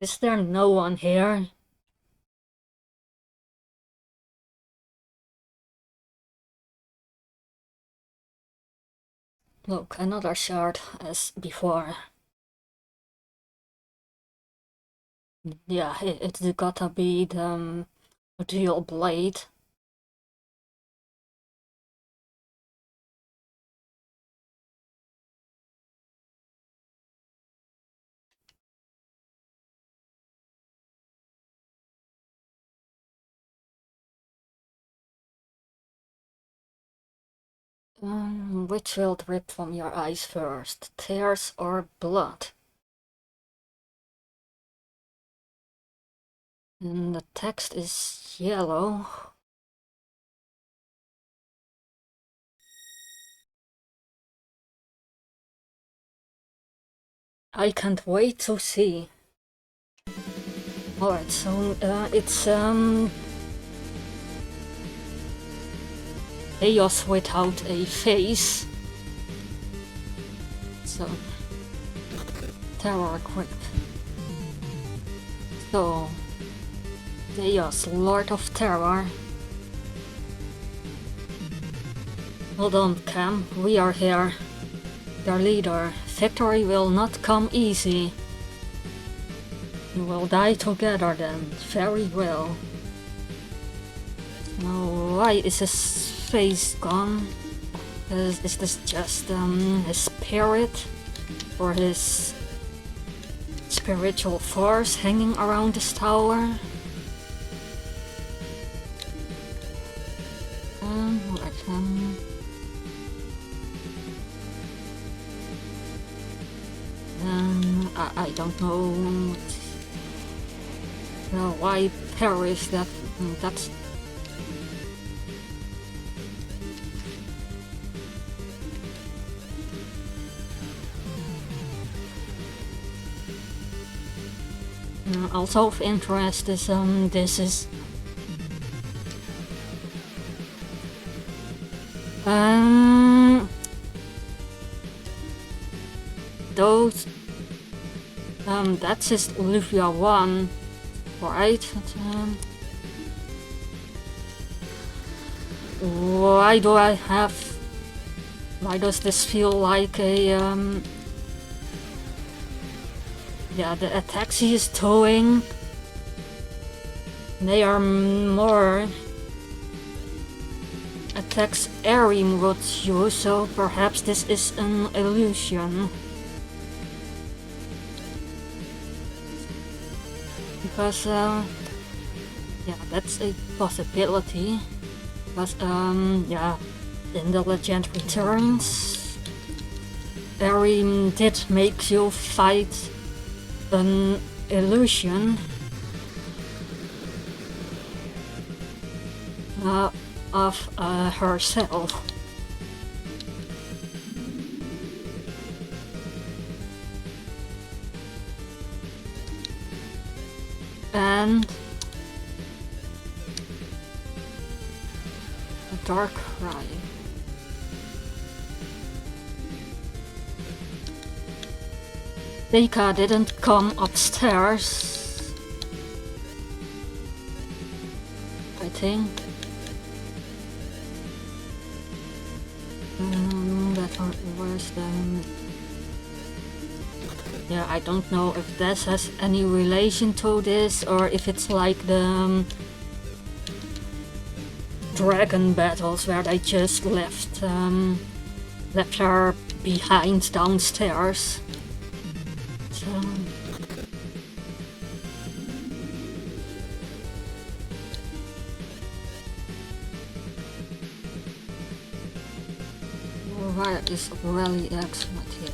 Is there no one here? Look, another shard as before. Yeah, it's gotta be the real blade. Which will drip from your eyes first, tears or blood? And the text is yellow. I can't wait to see. Alright, so it's chaos without a face. So terror grip. So Chaos, Lord of Terror. Hold on, Cam, we are here. Your leader. Victory will not come easy. We will die together then. Very well. Now, why is his face gone? Is this just his spirit? Or his spiritual force hanging around this tower? I don't know. Why perish that? That's. Also of interest is this is those that's just Lufia 1, right? Why do I have? Why does this feel like a yeah, the attacks he is doing, they are more attacks Erin would use, so perhaps this is an illusion. Because, yeah, that's a possibility. Because, yeah, in The Legend Returns, Erin did make you fight an illusion of herself. And a dark cry. Deka didn't come upstairs, I think. That was then. Yeah, I don't know if this has any relation to this or if it's like the dragon battles where they just left her behind downstairs. So. Where is really excellent here?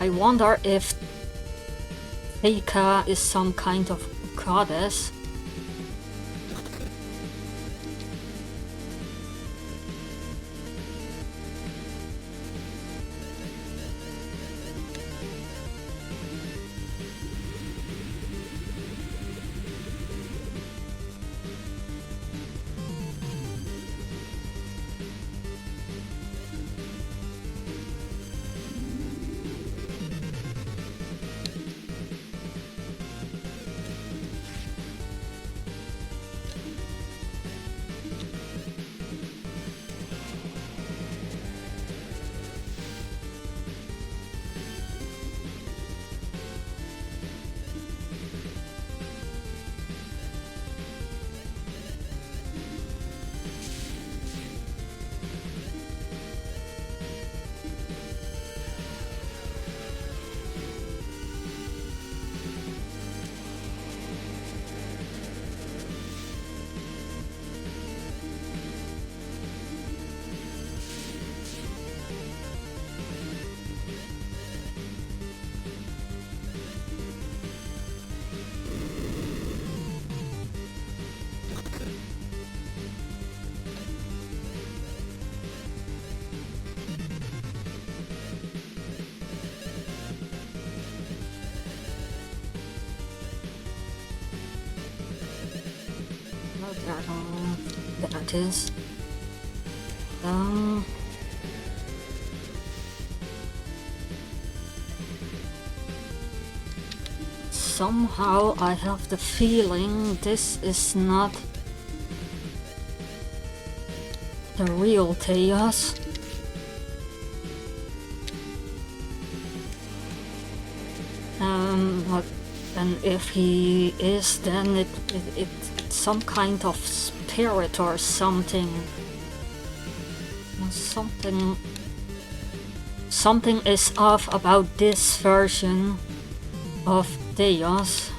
I wonder if Deka is some kind of goddess. That is. Somehow I have the feeling this is not the real Theos. And if he is, then it's some kind of spirit or something. Something is off about this version of Theos.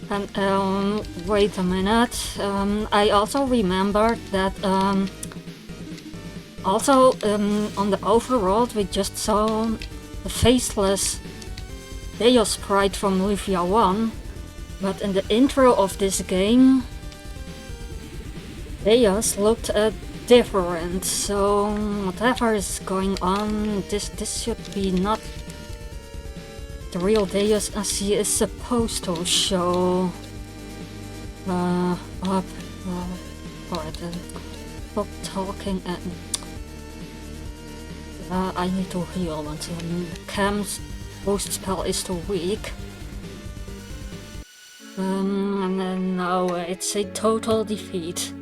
And wait a minute. I also remembered that also on the overworld we just saw the faceless Theos sprite from Lufia 1, but in the intro of this game Theos looked different, so whatever is going on, this should be not the real Theos as he is supposed to show up. Alright, stop talking and I need to heal until the camp's boost spell is too weak. And then now it's a total defeat.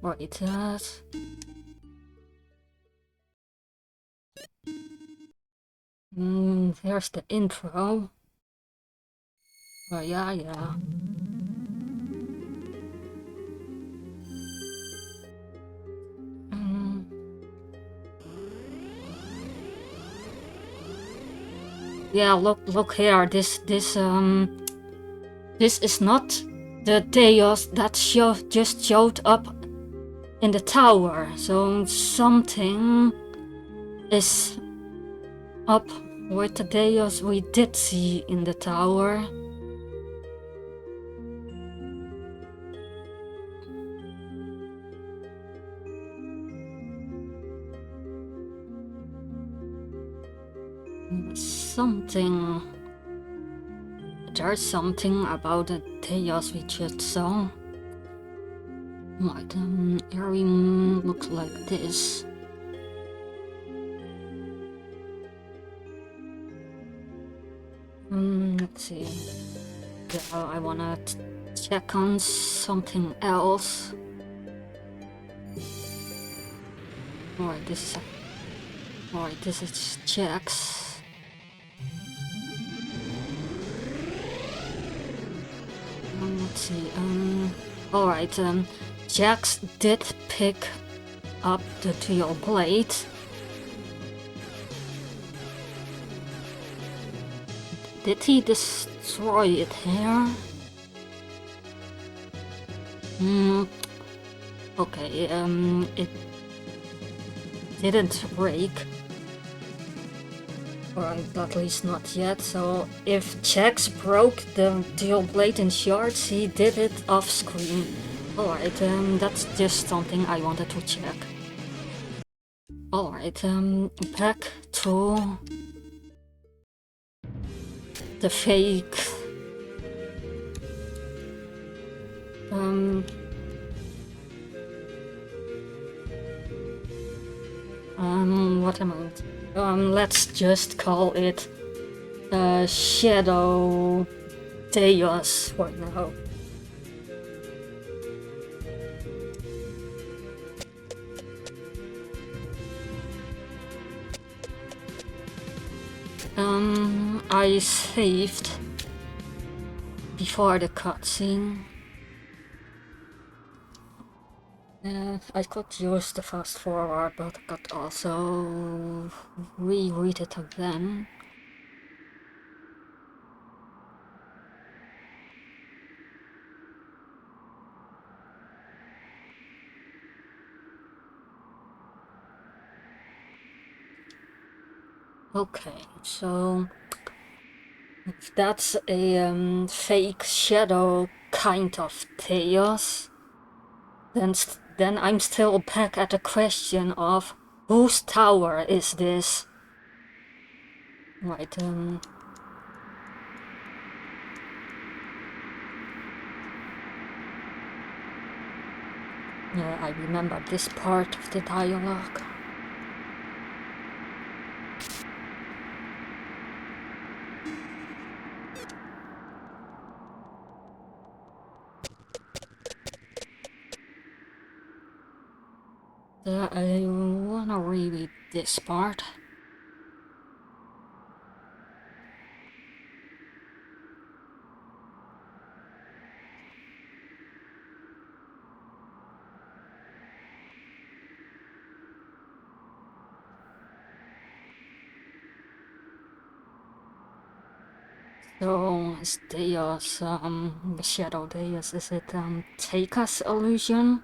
Right, there's the intro. Oh, yeah. Yeah, look here. This is not the Theos that just showed up in the tower. So something is up with the Theos we did see in the tower. There's something about the Theos we just saw. Might area looks like this. Let's see. Yeah, I wanna check on something else. Alright, this is checks. Let's see. Alright. Jax did pick up the dual blade. Did he destroy it here? Okay, it didn't break. Or at least not yet, so if Jax broke the dual blade in shards, he did it off screen. Alright, that's just something I wanted to check. Alright, back to the fake. What am I? Let's just call it Shadow Theos for now. I saved before the cutscene. I could use the fast forward, but I could also reread it again. Okay, so if that's a fake Shadow kind of chaos, then I'm still back at the question of whose tower is this? Right, yeah, I remember this part of the dialogue. I wanna reread this part. So, is Deus, the Shadow Deus, is it, Teika's illusion?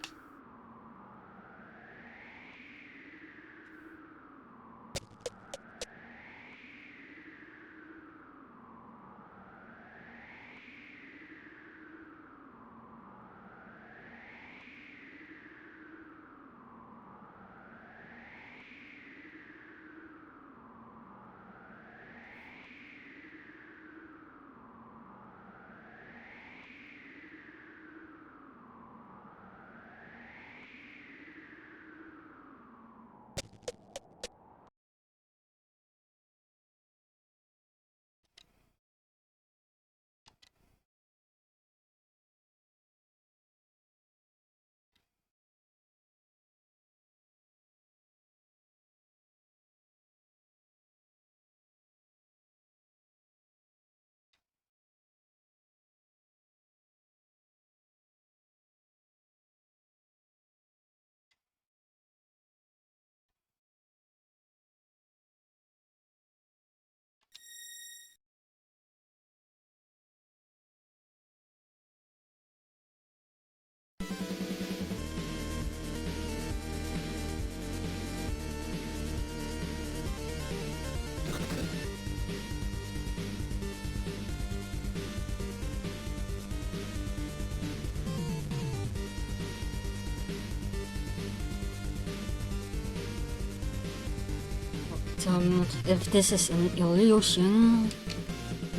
If this is an illusion,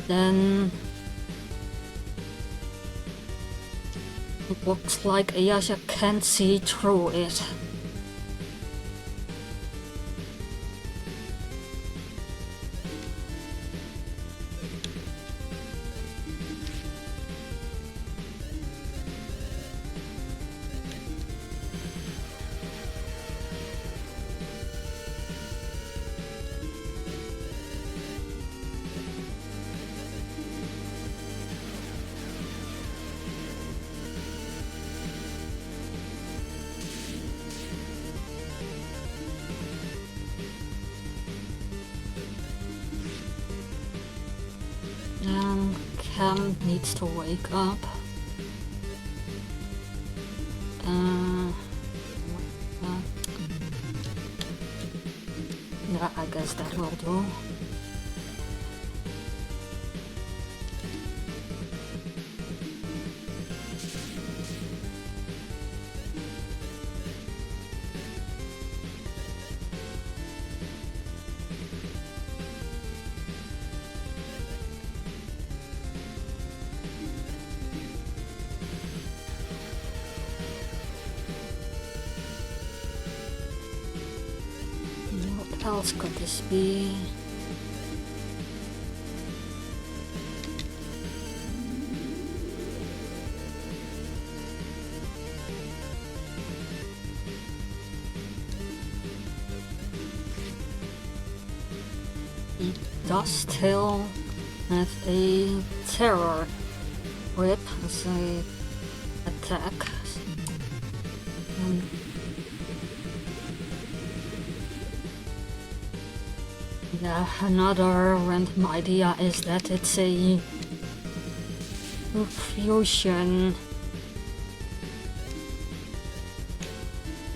then it looks like Ayasha can't see through it. Cam needs to wake up. Yeah, I guess that will do. What else could this be? He does still have a terror whip as a attack. Yeah, another random idea is that it's a fusion,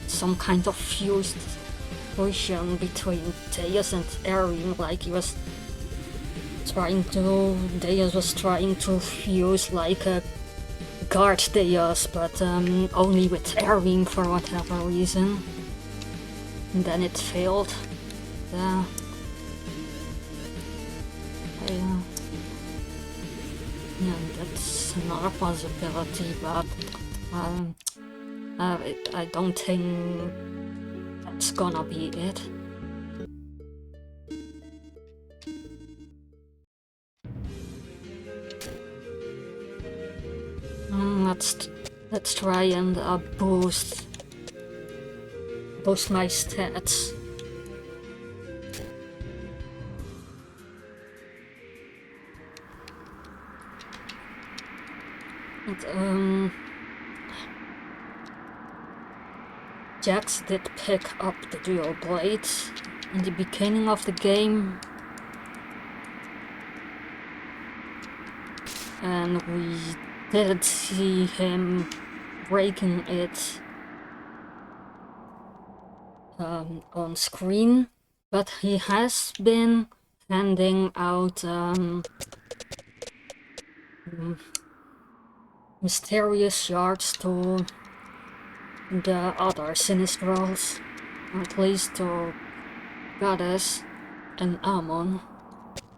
some kind of fusion between Deus and Erin, like Deus was trying to fuse like a guard Deus, but only with airbeam for whatever reason. And then it failed. Yeah, that's another possibility, but I don't think that's gonna be it. Let's try and boost my stats. And, Jax did pick up the dual blades in the beginning of the game, and we didn't see him breaking it on screen, but he has been handing out mysterious shards to the other Sinistrals, at least to Goddess and Amon.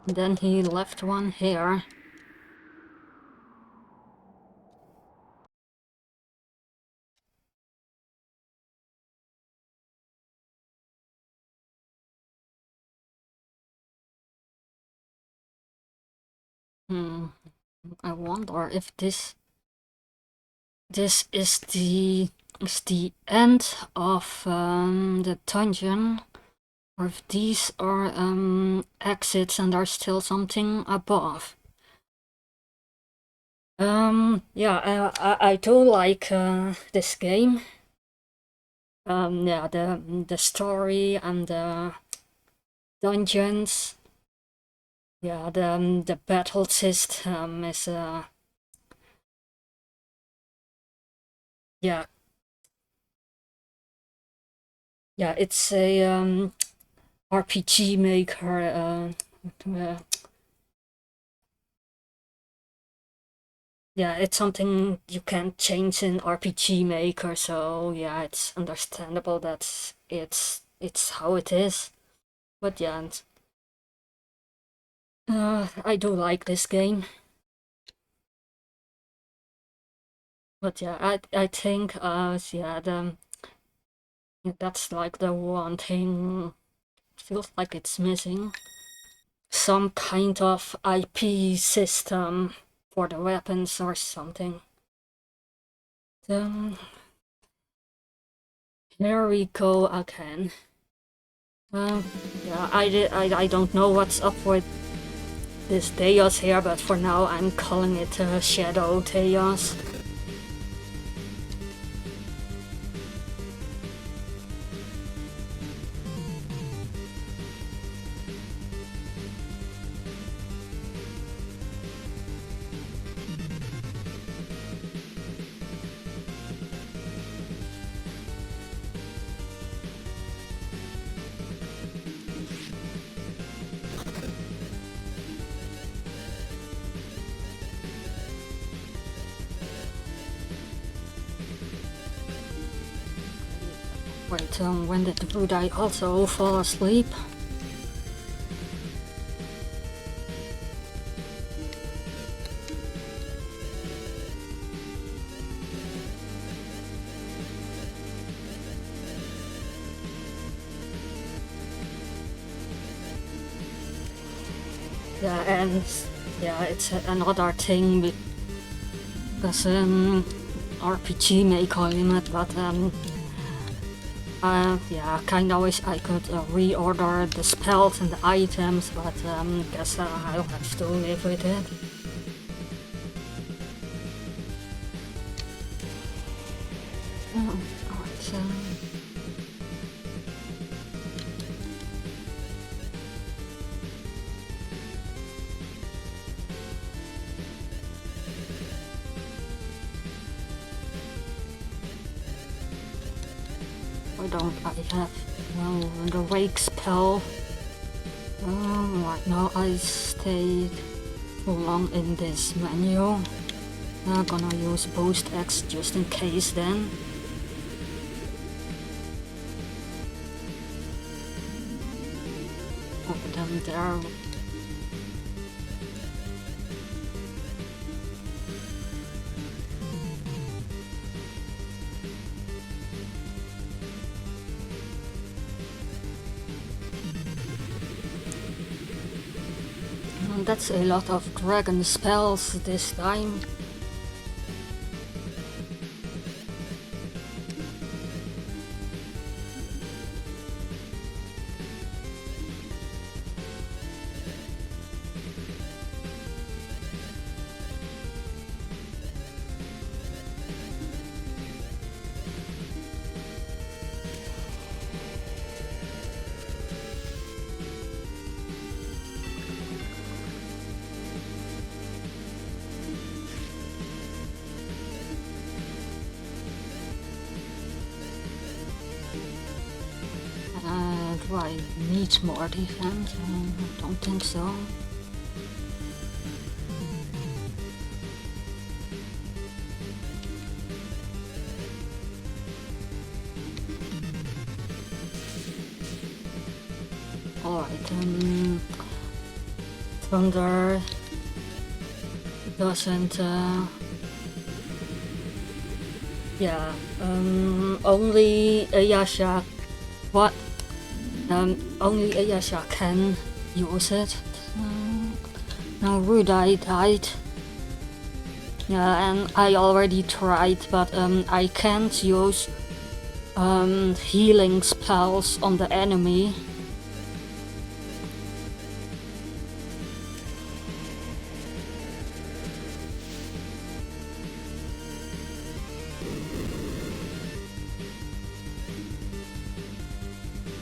And then he left one here. I wonder if this is the end of the dungeon, or if these are exits and there's still something above. Yeah, I do like this game. Yeah, the story and the dungeons. Yeah, the battle system is yeah, it's a RPG maker. Yeah, it's something you can't change in RPG Maker, so yeah, it's understandable that it's how it is. But yeah, I do like this game. But yeah, I think yeah, that's like the one thing feels like it's missing. Some kind of IP system for the weapons or something. Here we go again. Yeah, I don't know what's up with this Deus here, but for now I'm calling it Shadow Deus. Wait, when did the Buddha also fall asleep? Yeah, and yeah, it's another thing because RPG Maker limit, but yeah, kinda wish I could reorder the spells and the items, but guess I'll have to live with it. Alright, why don't I have the wake spell? Right now I stayed too long in this menu. Gonna use Boost X just in case then. Put them there. That's a lot of dragon spells this time. Do I need more defense? I don't think so. Alright, Thunder doesn't, yeah, only Ayasha, what? Only Ayasha can use it. Now Rudai died. Yeah, and I already tried, but I can't use healing spells on the enemy.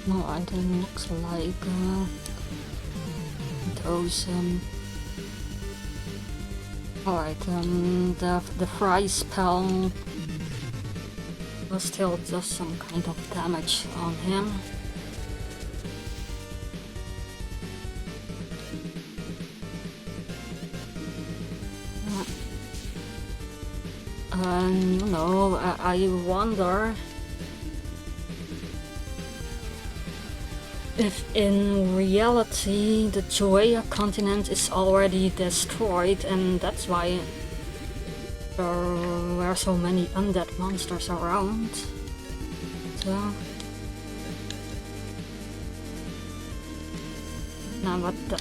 No, I think looks like those. Alright, the fry spell still does some kind of damage on him. You know, I wonder if in reality the Joya continent is already destroyed and that's why there were so many undead monsters around. So now what the...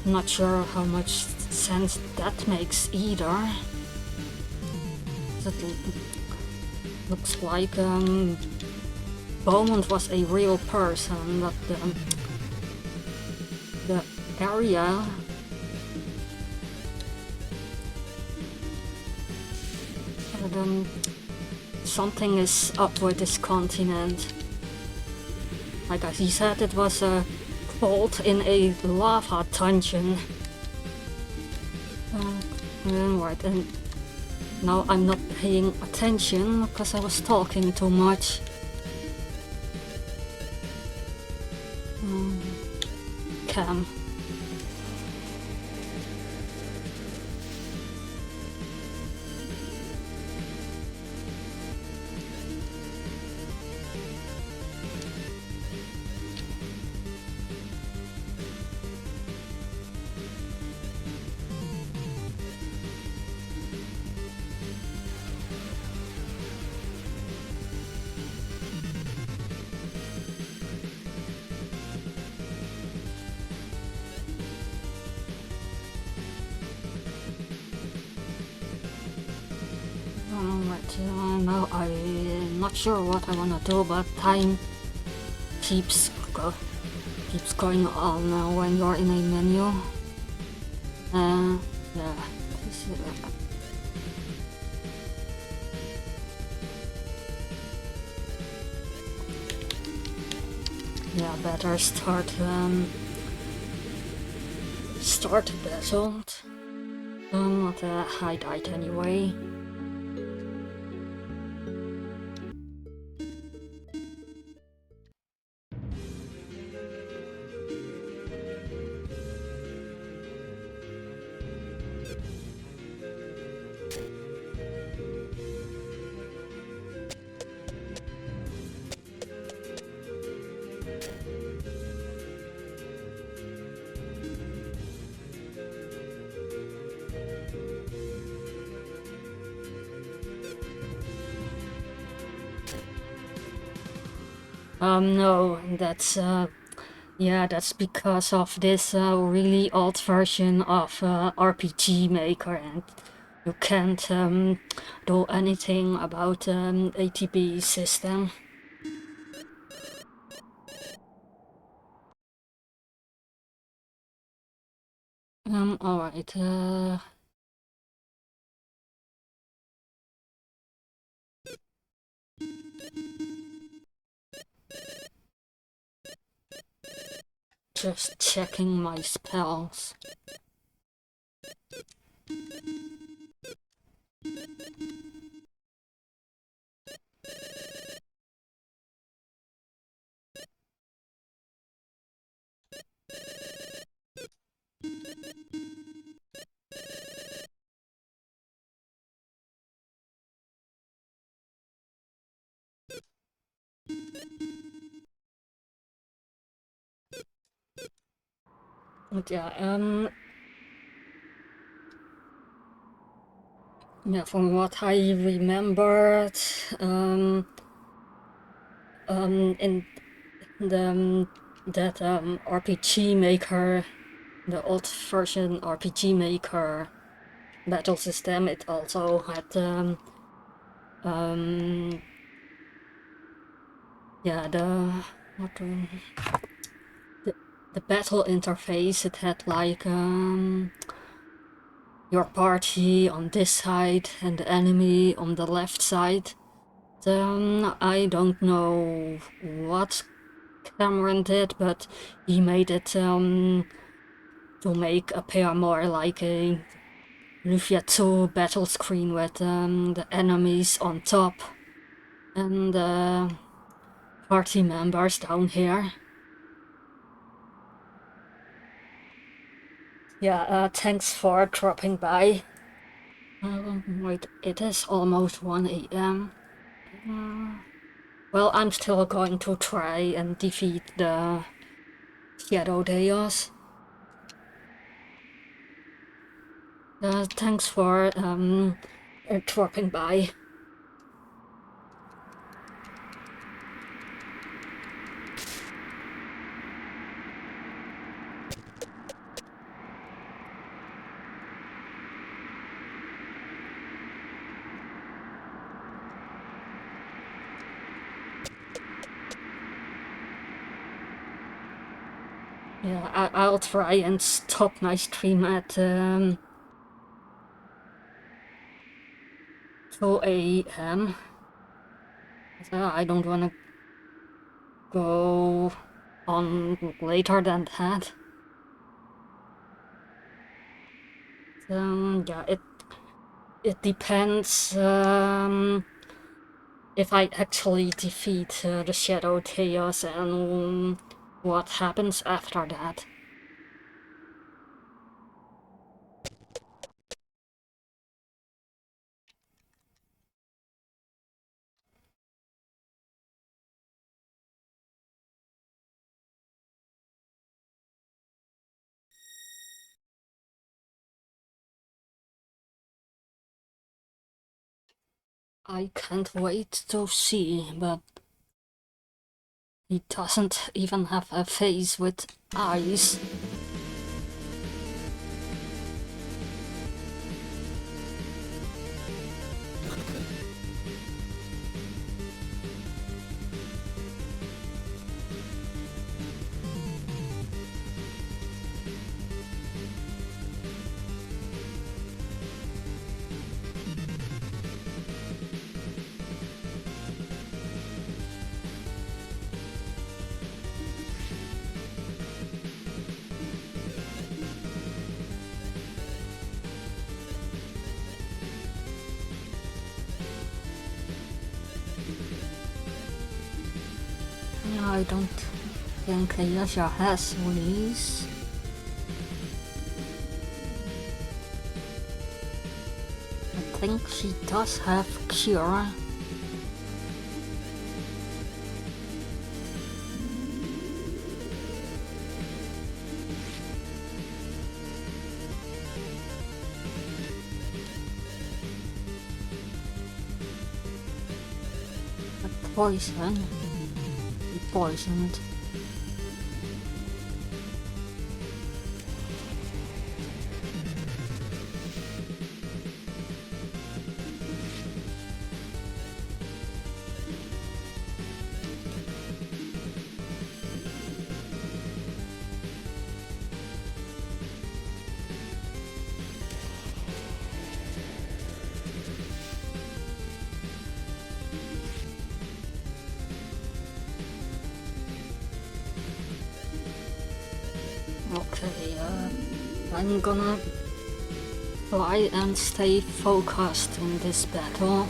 Not sure how much sense that makes either. That looks like Beaumont was a real person, but the area something is up with this continent. Like he said, it was a vault in a lava dungeon. Right, and now I'm not paying attention because I was talking too much. Cam. Now I'm not sure what I wanna do, but time keeps going on when you're in a menu. Yeah. Yeah, better start the battle. But I died anyway. No, that's because of this really old version of RPG Maker, and you can't do anything about ATB system. Alright, just checking my spells. But from what I remembered, in the that RPG Maker, the old version RPG Maker battle system, it also had yeah, the battle interface. It had like your party on this side and the enemy on the left side. I don't know what Cameron did, but he made it to make appear more like a Lufia 2 battle screen with the enemies on top and party members down here. Yeah, thanks for dropping by. Wait, it is almost 1 a.m. Well, I'm still going to try and defeat the Shadow Deos. Thanks for dropping by. Yeah, I'll try and stop my stream at 2 a.m. I don't want to go on later than that. Yeah, it depends if I actually defeat the Shadow Chaos and what happens after that. I can't wait to see, but he doesn't even have a face with eyes. I don't think Ayasha has wings. I think she does have cure. Poison. poisoned. Okay, I'm gonna try and stay focused in this battle.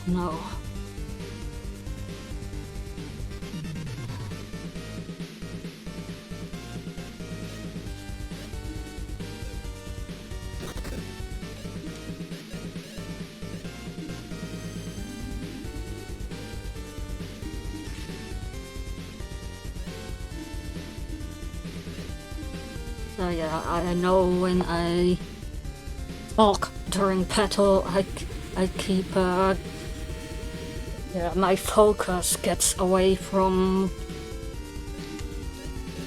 No. So yeah, I know when I talk during battle, I keep my focus gets away from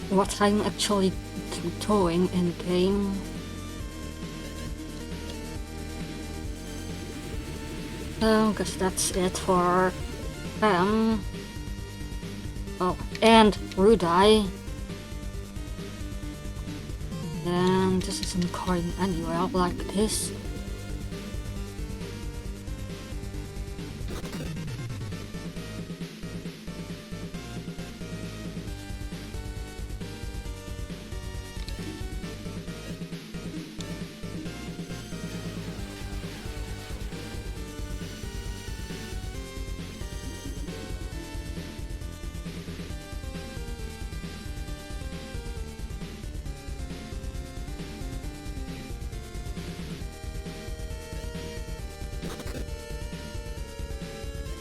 what I'm actually doing in game. So, guess that's it for them. Oh, and Rudai. And this isn't going anywhere like this.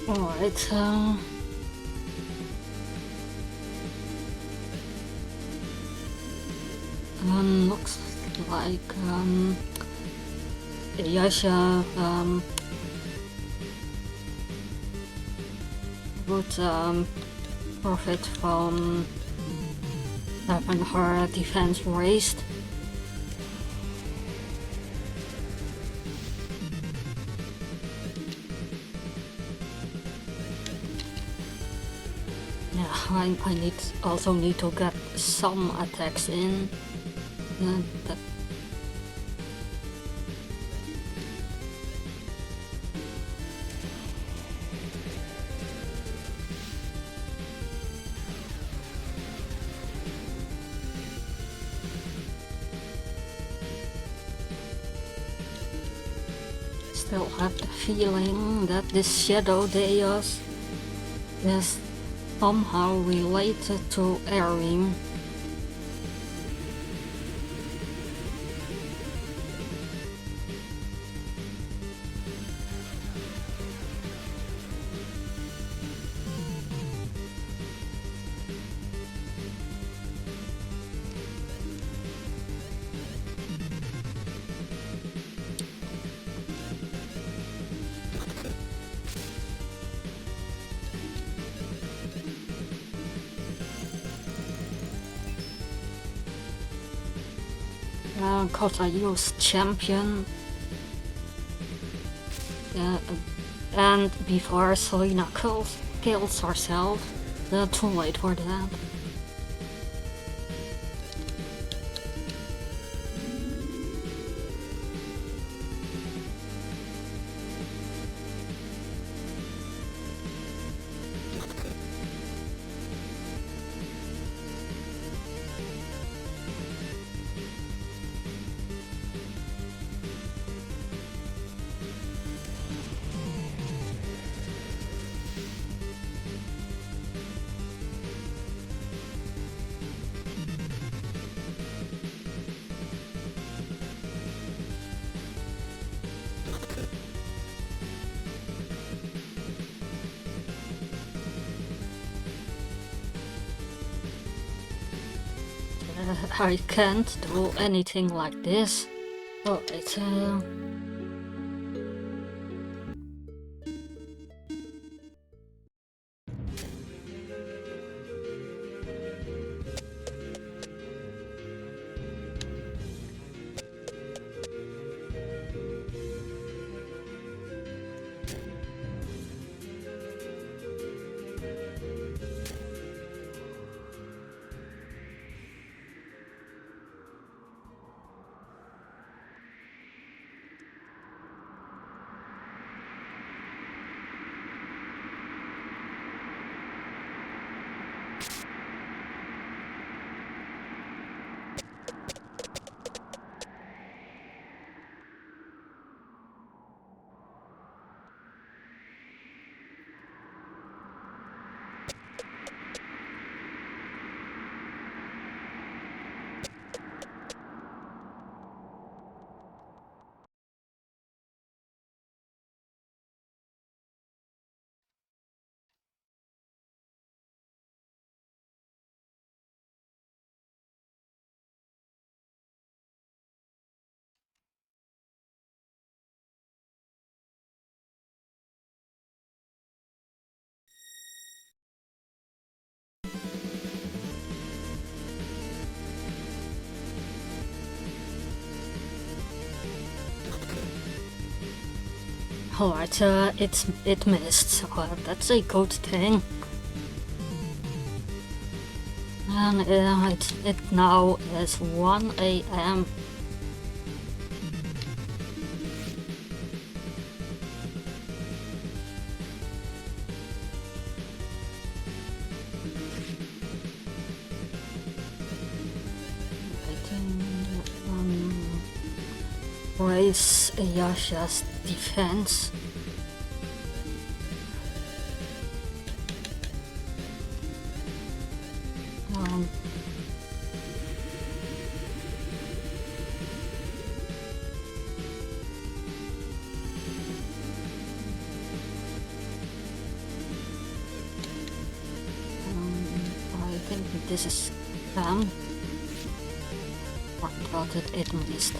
Alright, looks like, Yasha, would, profit from having her defense raised. Yeah, I also need to get some attacks in. That still have the feeling that this Shadow Deus is somehow related to Erim. Cause I use champion. And before Selena kills herself, too late for that. I can't do anything like this. Oh, it's alright. It missed. So that's a good thing. And it now is 1 AM. Raise Yasha's defense. I think this is spam. I thought it missed.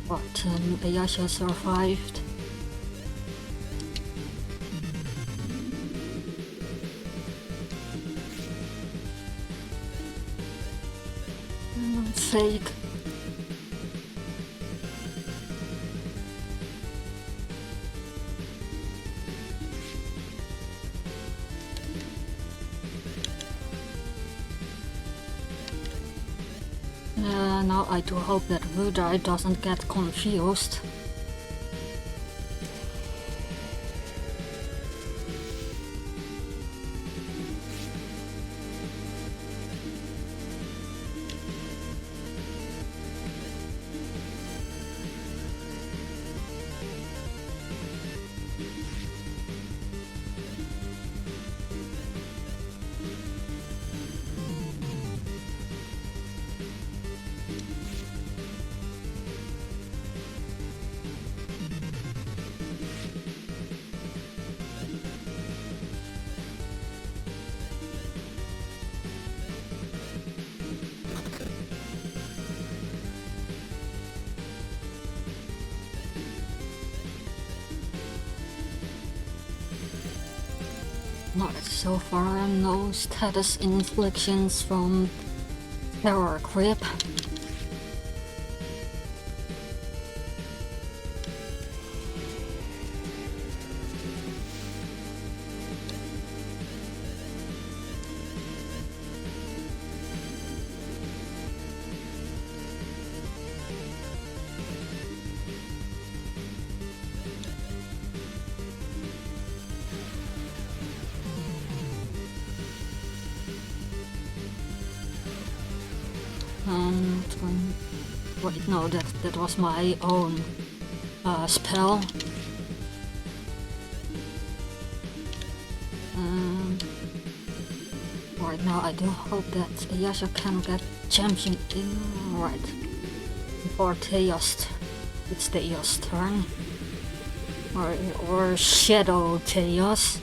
But Ayasha survived. Fake. Now I do hope that Rudai doesn't get confused. Not so far, no status inflictions from Terror Grip. Wait, no, that was my own spell. Right now I do hope that Yasha can get champion in right before Theost. It's Theost's turn. or Shadow Chaos.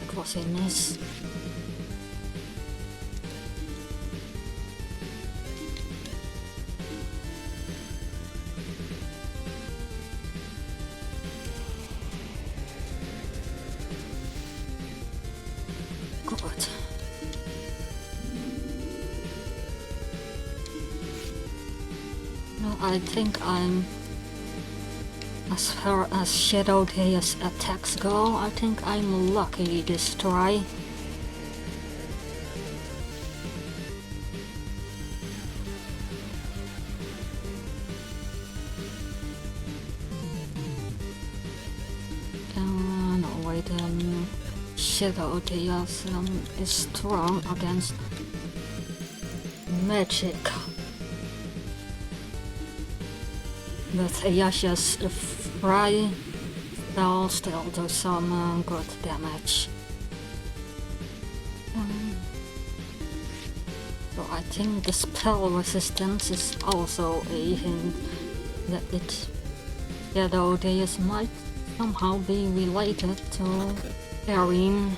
Crossing this. Good. No, I think I'm, as far as Shadow Chaos attacks go, I think I'm lucky this try. No, wait, Shadow Chaos is strong against magic. But Ayasha's Fry will still do some good damage. So I think the spell resistance is also a hint that it Shadow Chaos might somehow be related to Erin.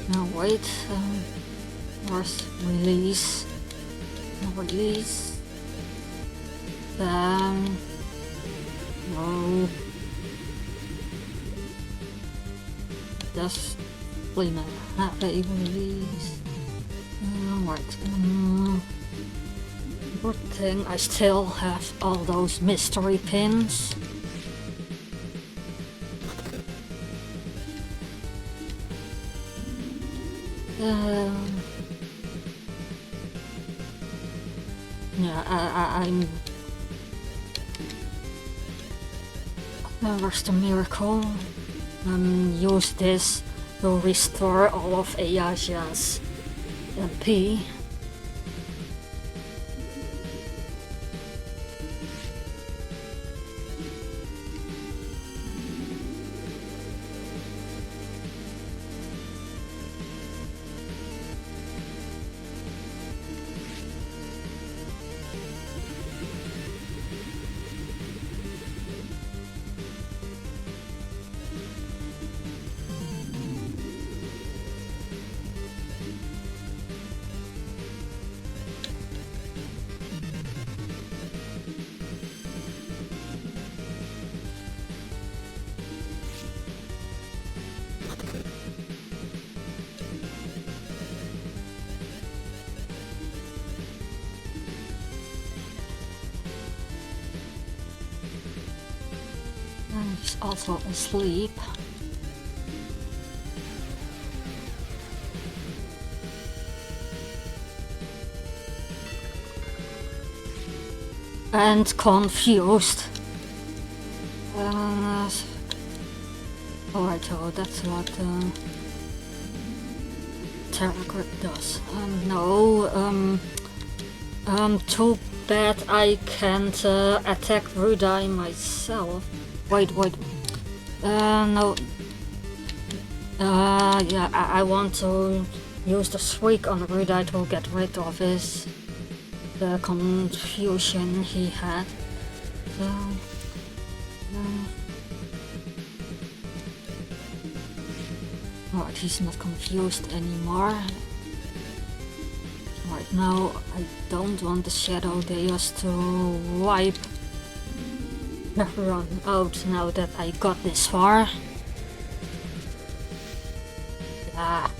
Now wait, where's release? Release. Then no. Just play my happy release. Right. Good thing I still have all those mystery pins. Yeah, I'm. Where's the miracle? Use this to restore all of Ayasha's MP. He's also asleep. And confused. Alright, so that's what Terragrid does. Too bad I can't attack Rudai myself. Wait. No. Yeah, I want to use the Shriek on Rudai to get rid of the confusion he had. Alright, he's not confused anymore. Right now, I don't want the Shadow Chaos to wipe everyone out now that I got this far. Ah.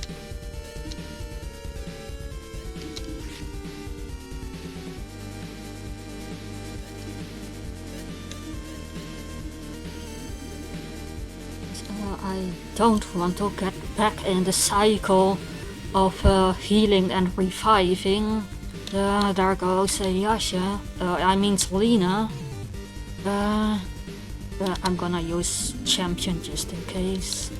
I don't want to get back in the cycle of healing and reviving. There goes Yasha. I mean Selena. I'm gonna use champion just in case.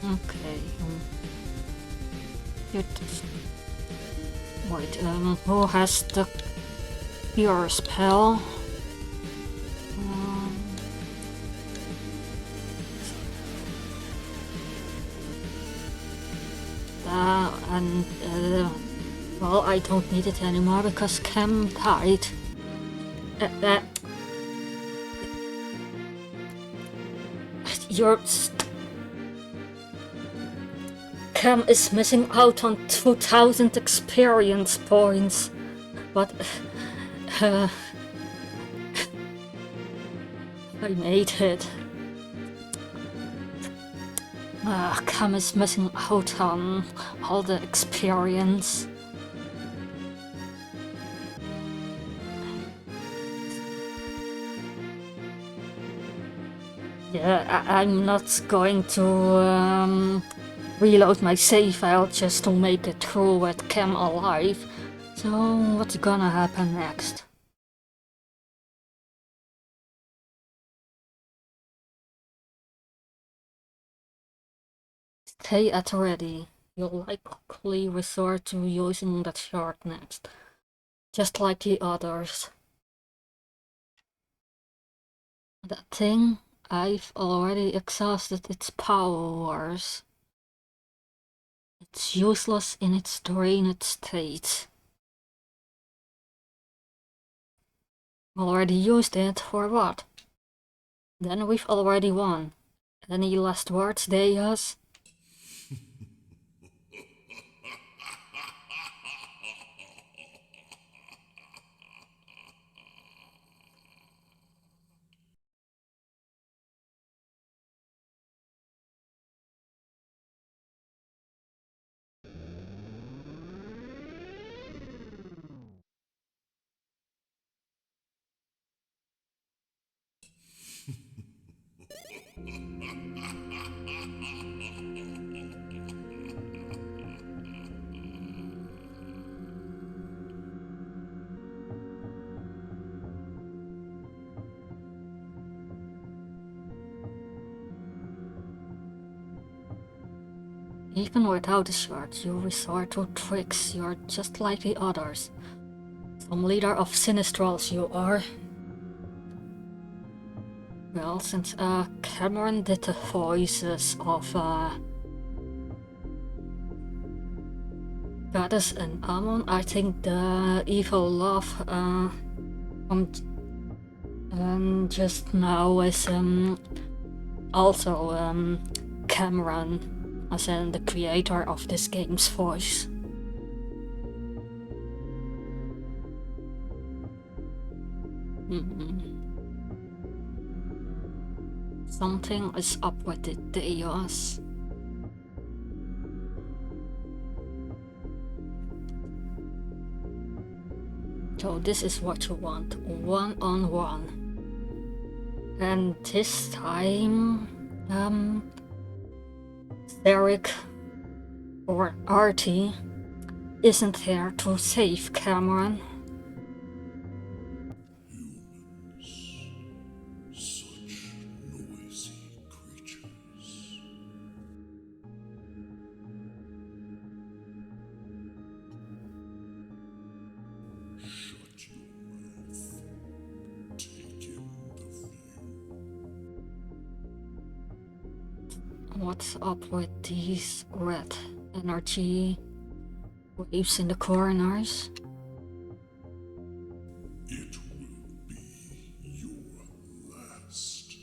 Okay. Wait, who has the cure spell? Well, I don't need it anymore because Cam died. Cam is missing out on 2000 experience points, but I made it. Cam is missing out on all the experience. Yeah, I'm not going to reload my save file just to make it through with Cam alive. So what's gonna happen next? Stay at ready. You'll likely resort to using that shard next, just like the others. That thing, I've already exhausted its powers. It's useless in its drained state. Already used it for what? Then we've already won. Any last words, Deus? Even without a shard, you resort to tricks. You're just like the others. Some leader of Sinistrals you are. Well, since Cameron did the voices of Goddess and Amon, I think the evil love from just now is also Cameron, as in the creator of this game's voice. Something is up with the Deus. So this is what you want, one-on-one. And this time, Derek or Artie isn't there to save Cameron. What's up with these red energy waves in the corners? It will be your last.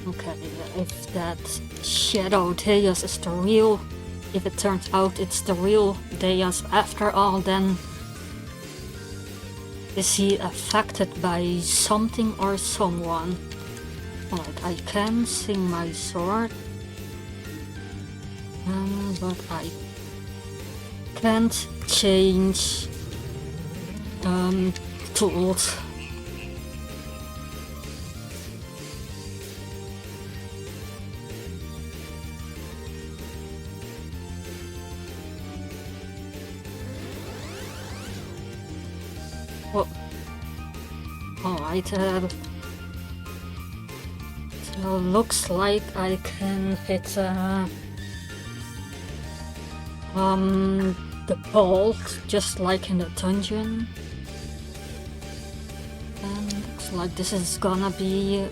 Okay, if that shadow Deus is the real, if it turns out it's the real Deus after all, then is he affected by something or someone? Alright, I can sing my sword, but I can't change tools. Well, alright, so looks like I can hit the bolt just like in the dungeon. And looks like this is gonna be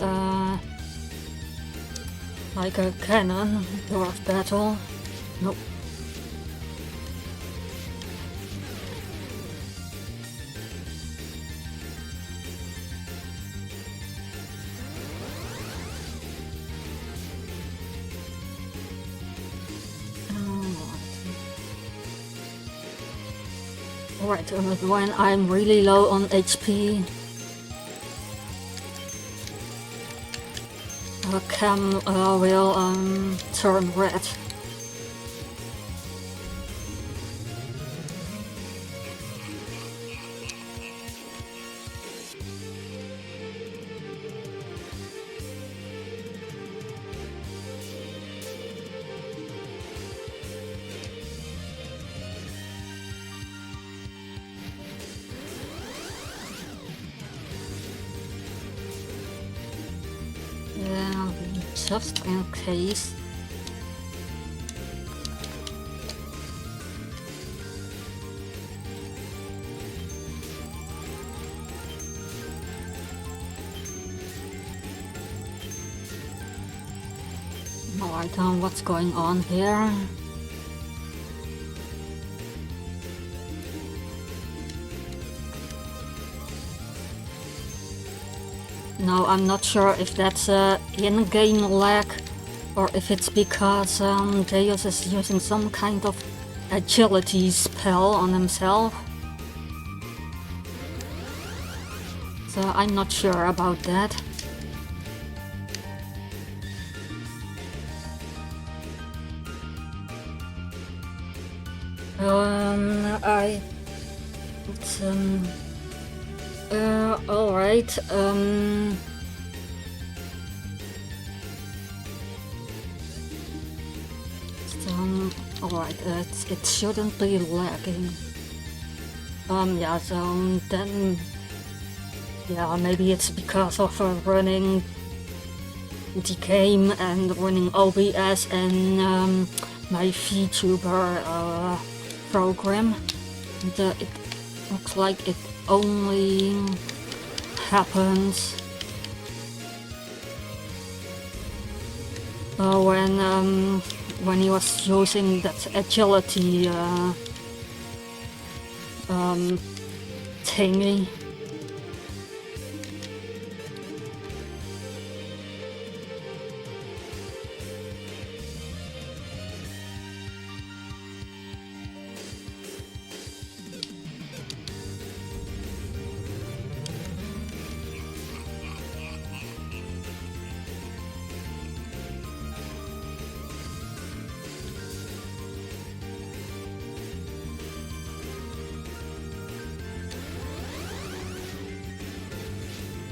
like a cannon dwarf battle. Nope. Alright, when I'm really low on HP, Cam will turn red. Yeah, just in case. Alright, what's going on here? Now I'm not sure if that's in-game lag or if it's because Deus is using some kind of agility spell on himself. So I'm not sure about that. Alright, alright, it shouldn't be lagging. Yeah, so then, yeah, maybe it's because of running the game and running OBS and my VTuber program. It looks like it only happens when he was using that agility thingy.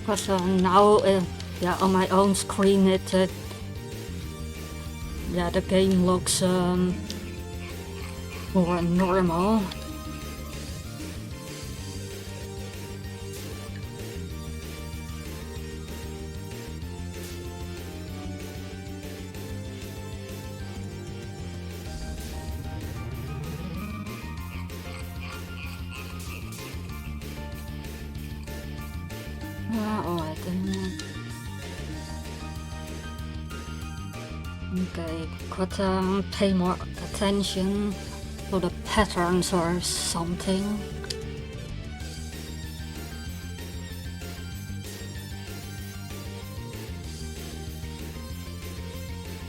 Because now, yeah, on my own screen, yeah, the game looks more normal. Alright then. Okay, could pay more attention to the patterns or something.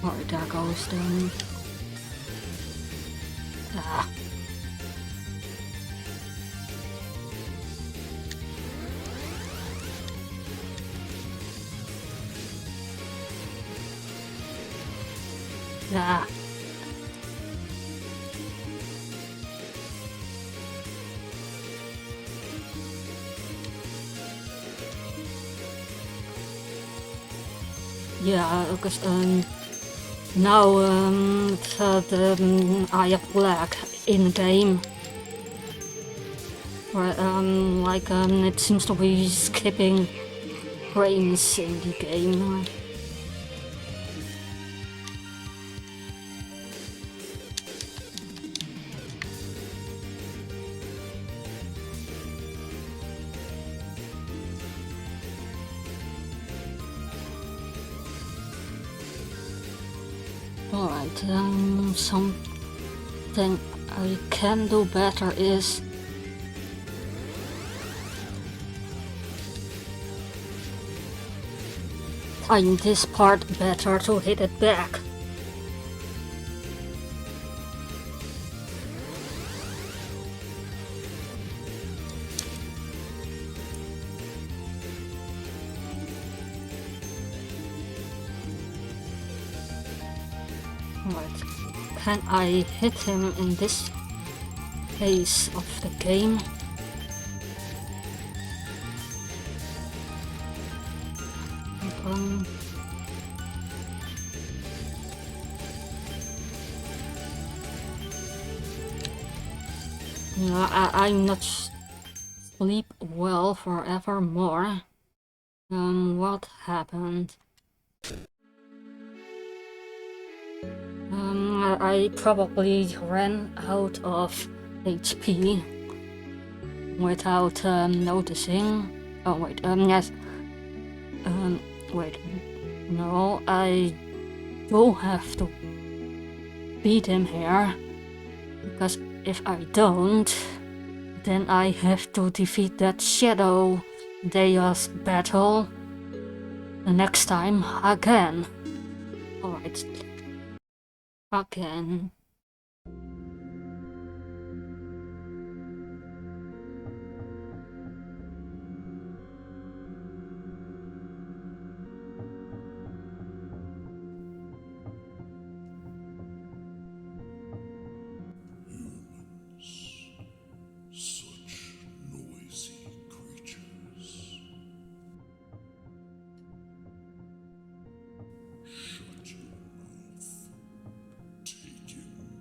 Alright, there goes then. Ah. Ah. Yeah, because now I have lag in game. Where like it seems to be skipping frames in the game. Alright, something I can do better is time this part better to hit it back. Right. Can I hit him in this phase of the game? I'm not sleep well forevermore. What happened? I probably ran out of HP without noticing. Oh wait, yes. Wait. No, I do have to beat him here. Because if I don't, then I have to defeat that Shadow Deus battle the next time again. Alright. Again. Such noisy creatures. Shut your mouth. Take in the view.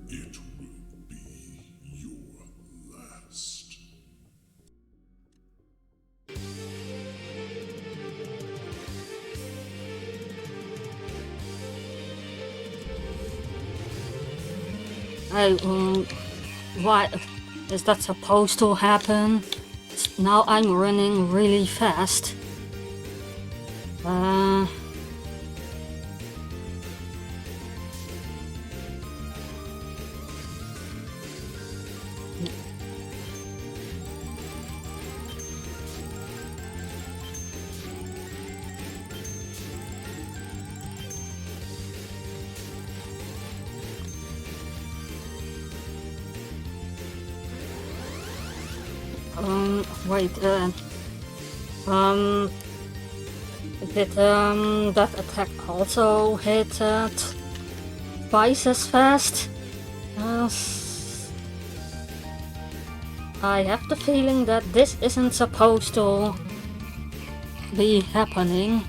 It will be your last. Why is that supposed to happen? Now I'm running really fast. Wait, did that attack also hit twice as fast? I have the feeling that this isn't supposed to be happening.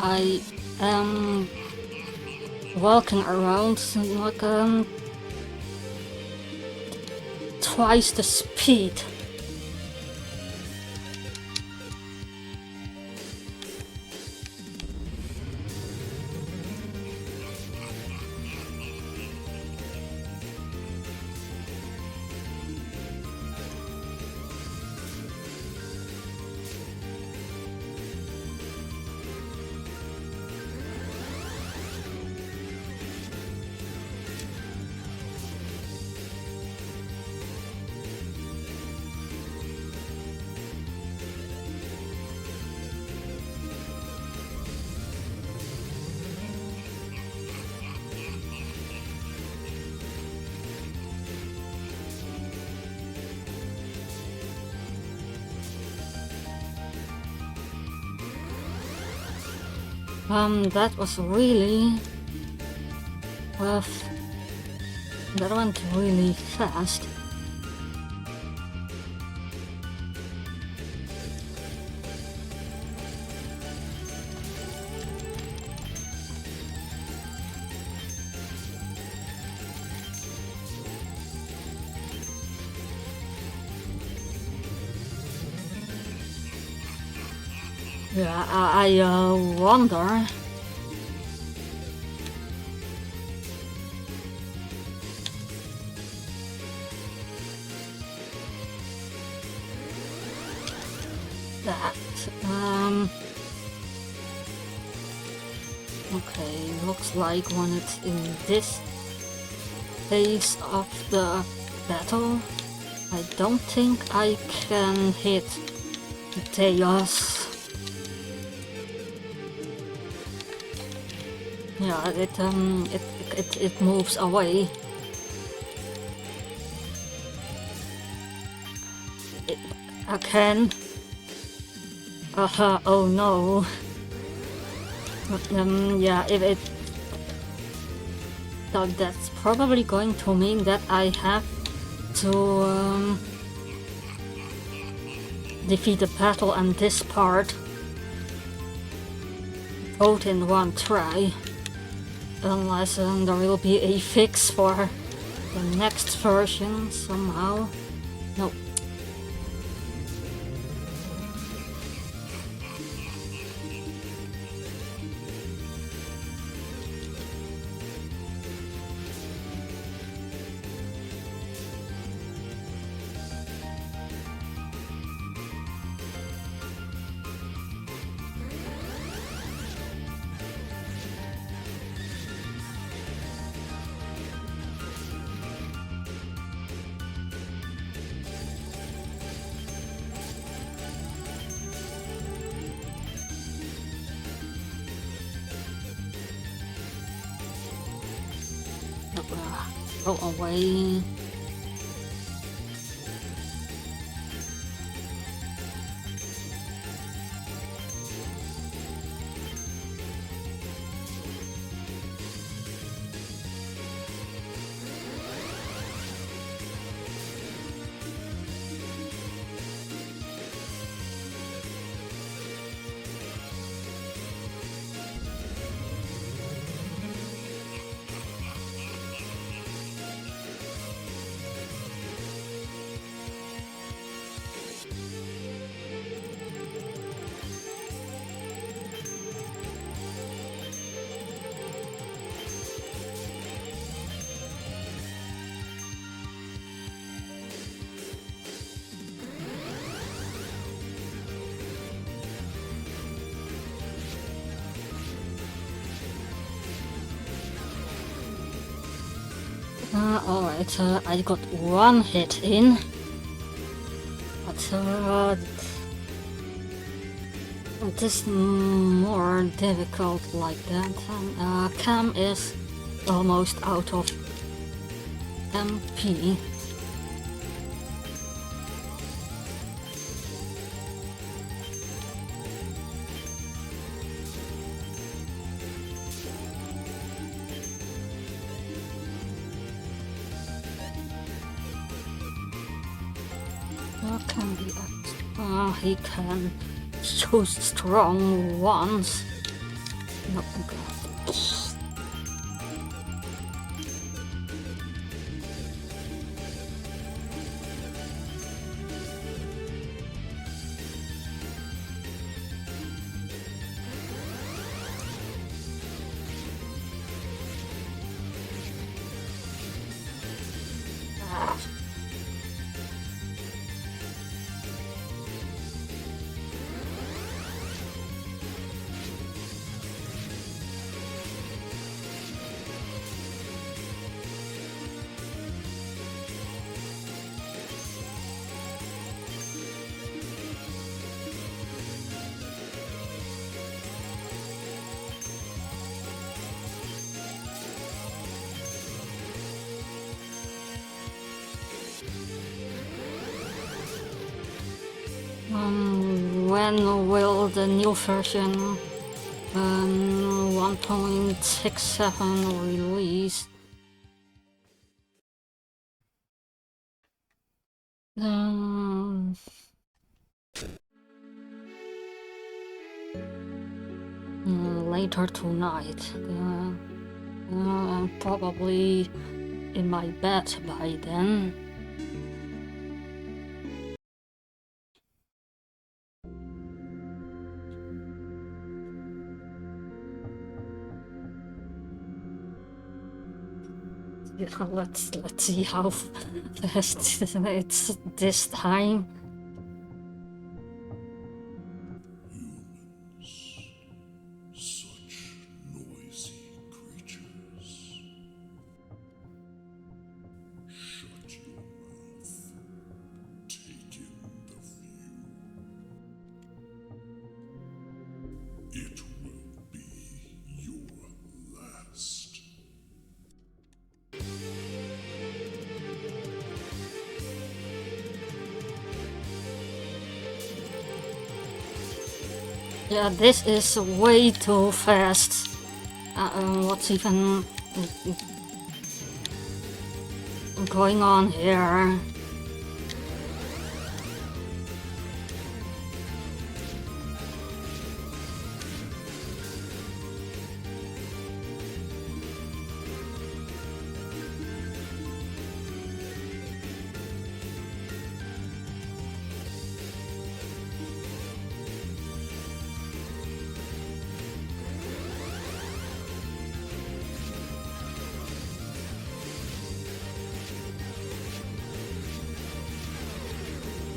I am walking around like twice the speed. That was really rough. That went really fast. Yeah, I wonder. That, okay, looks like when it's in this phase of the battle, I don't think I can hit Chaos. Yeah, it moves away. I can. Oh no. Yeah, if it... So that's probably going to mean that I have to defeat the battle and this part both in one try. Unless there will be a fix for the next version somehow. Nope. Go away. Alright, I got one hit in, but it is more difficult like that. And Cam is almost out of MP. Can be he can choose strong ones. No, okay. When will the new version 1.67 release? Later tonight. I'm probably in my bed by then. Yeah, let's see how fast it's this time. Such noisy creatures. Shut your mouth. Take in the view. It will be your last. Yeah, this is way too fast. What's even going on here?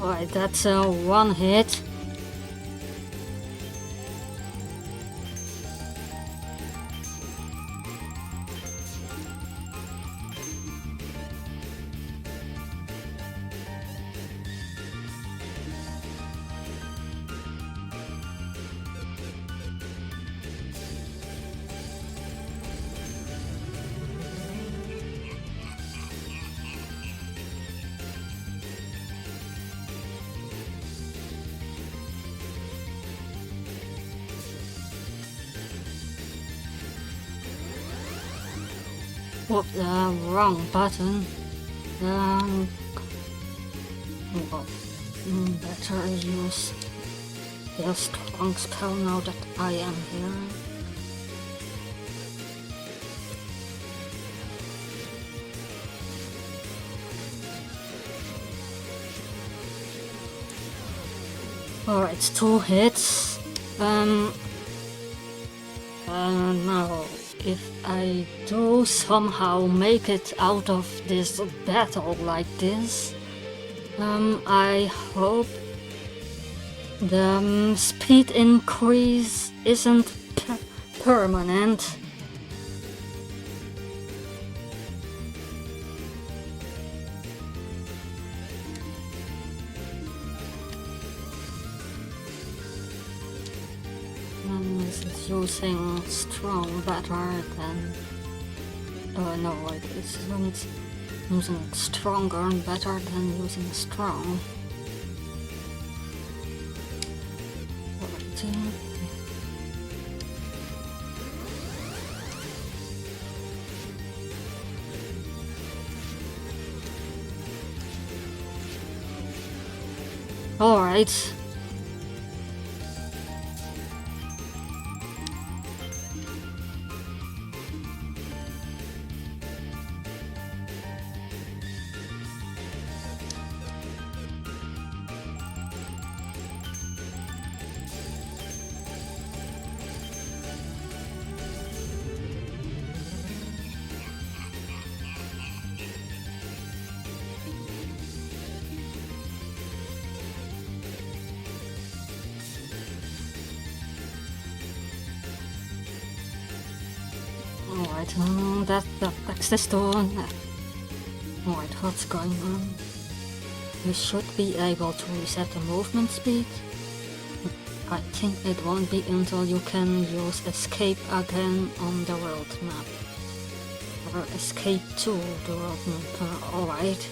Alright, that's a one hit. Whoop, wrong button. Well, better use the strong spell now that I am here. Alright, 2 hits. Now, if I do somehow make it out of this battle like this, I hope the speed increase isn't permanent. This is using strong better than... no, it isn't using stronger and better than using strong. Alright. Alright, that text is done. Alright, what's going on? You should be able to reset the movement speed. I think it won't be until you can use escape again on the world map. Or escape to the world map, alright.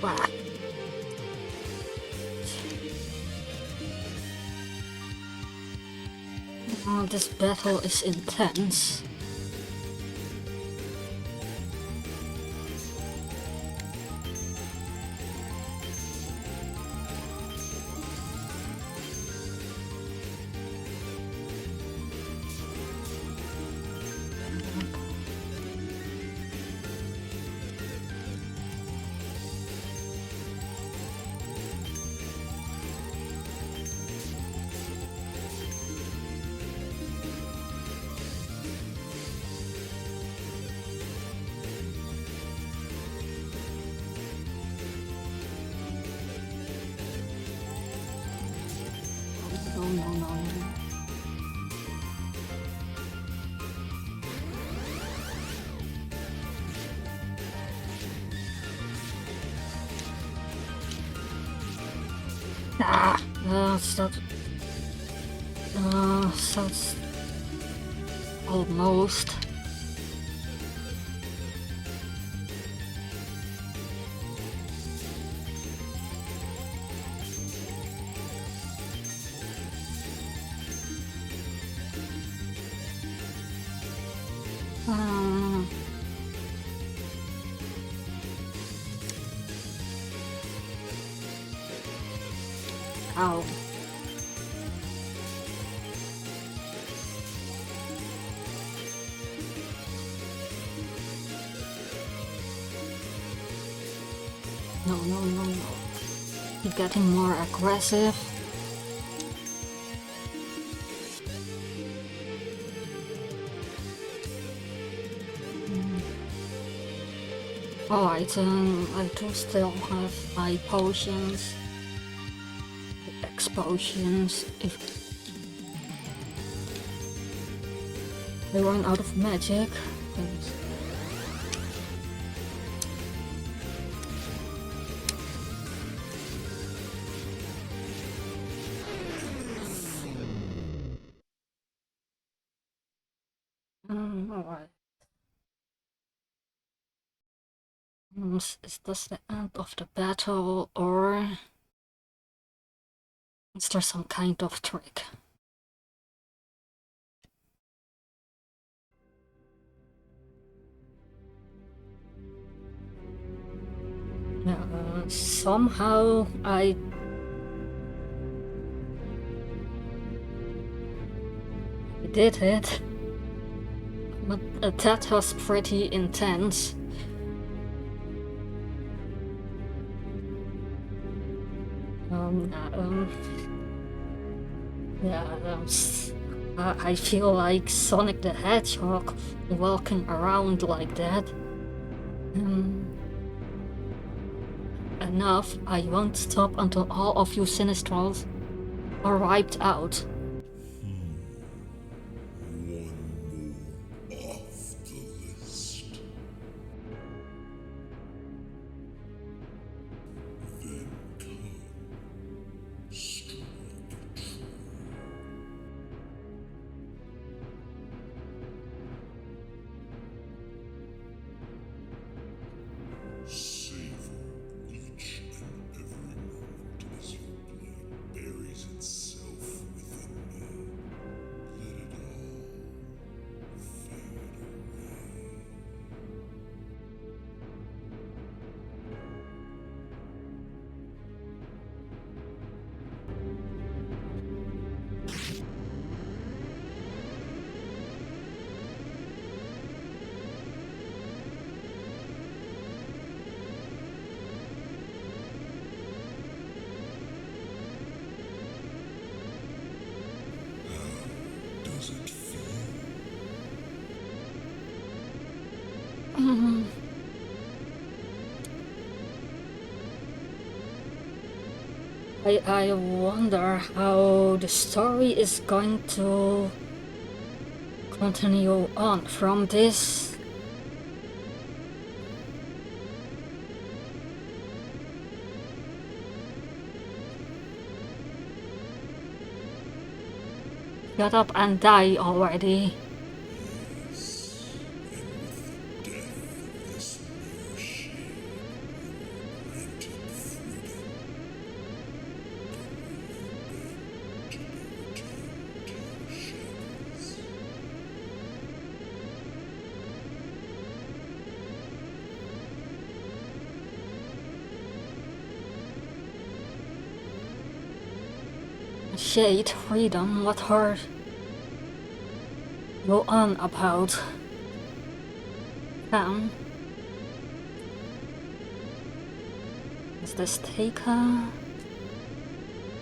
Wow. Oh, this battle is intense. No. That's almost. Ow. No. You're getting more aggressive. Alright, I do still have high potions. Explosions. If they run out of magic, then alright. Is this the end of the battle, or is there some kind of trick? Somehow I did it, but that was pretty intense. I feel like Sonic the Hedgehog walking around like that. Enough, I won't stop until all of you Sinistrals are wiped out. One more off the list. Then come, strike true. Savor each and every moment as your blade buries itself within me. Let it all fade away. How does it feel? I wonder how the story is going to continue on from this. Shut up and die already. Yes, and with the death of this mere shade, you are granted freedom. But will you bend to no return to your shackles? Shade, freedom, what hurt? Go on about. Town. Is this Taker?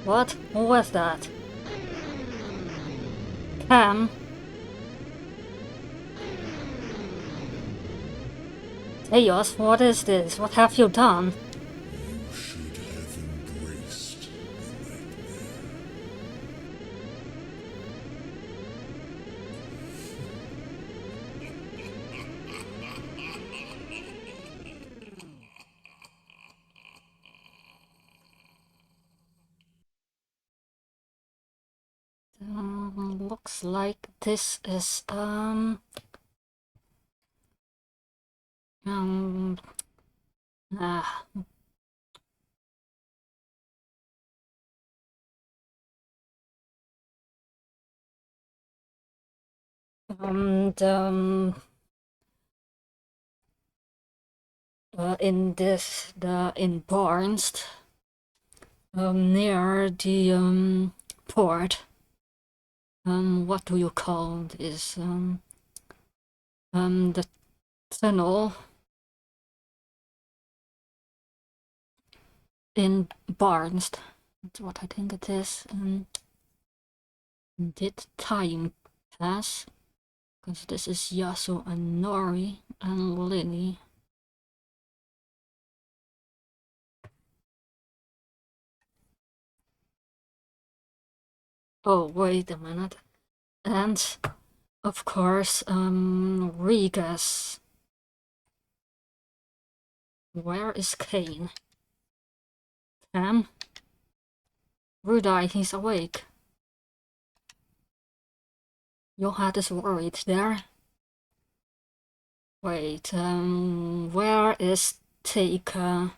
What? Who was that? Cam? Chaos, what is this? What have you done? You should have embraced the nightmare. Looks like this is ah, and in Barnes, near the port. What do you call this? The tunnel in Barnes. That's what I think it is. Did time pass? Because this is Yasu and Nori and Lily. Oh, wait a minute. And, of course, Regas. Where is Kane? Cam? Rudai, he's awake. Your head is worried there. Wait, where is Taker?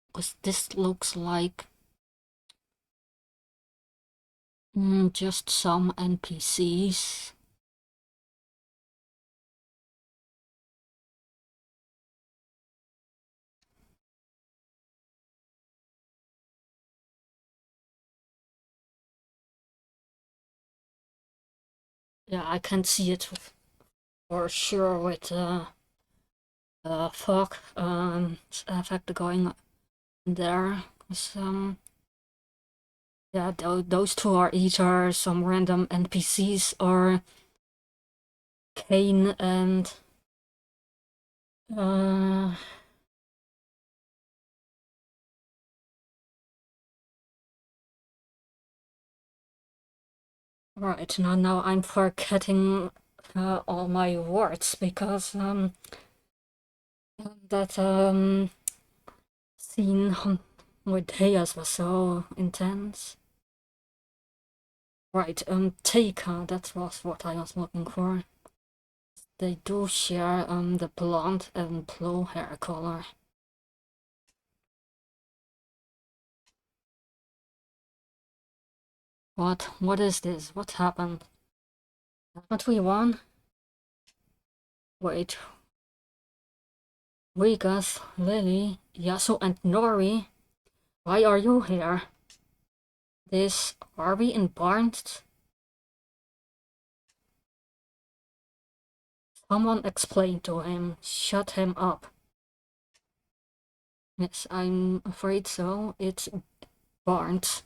Because this looks like just some NPCs. Yeah, I can see it for sure with fog effect going there. Yeah, those two are either some random NPCs or Kane and right, now I'm forgetting all my words because that scene with Hayas was so intense. Right, Taika, that was what I was looking for. They do share the blonde and blue hair color. What is this? What happened? Haven't we won? Wait. Rigas, Lily, Yasu and Nori. Why are you here? Are we in Barnes? Someone explain to him. Shut him up. Yes, I'm afraid so. It's Barnes.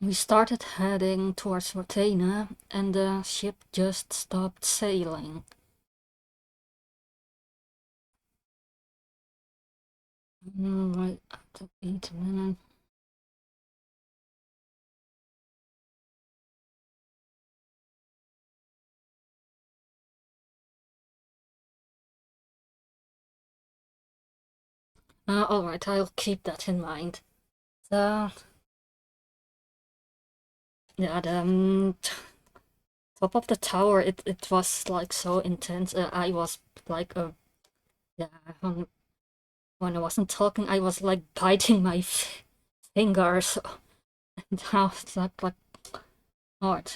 We started heading towards Rotena, and the ship just stopped sailing. Right after 8 minutes. Alright, I'll keep that in mind. So, yeah, the top of the tower, it was like so intense. I was like, yeah, when I wasn't talking, I was like biting my fingers. And now it's like, alright,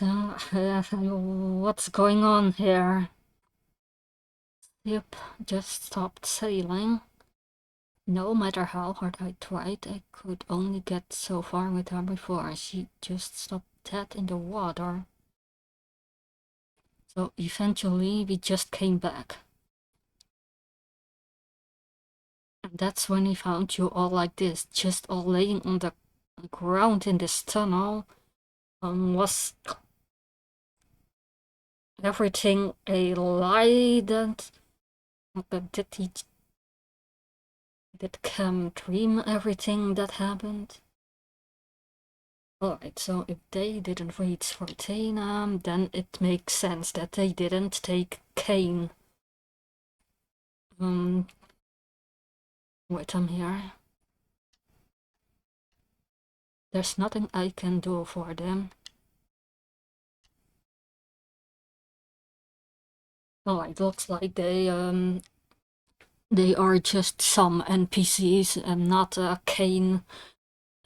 what's going on here? Yep, just stopped sailing. No matter how hard I tried, I could only get so far with her before she just stopped dead in the water. So eventually we just came back. And that's when we found you all like this, just all laying on the ground in this tunnel. Was everything a lie that did Cam dream everything that happened? Alright, so if they didn't reach Fortuna, then it makes sense that they didn't take Kane. Wait, I'm here. There's nothing I can do for them. Alright, looks like they are just some NPCs and not Kane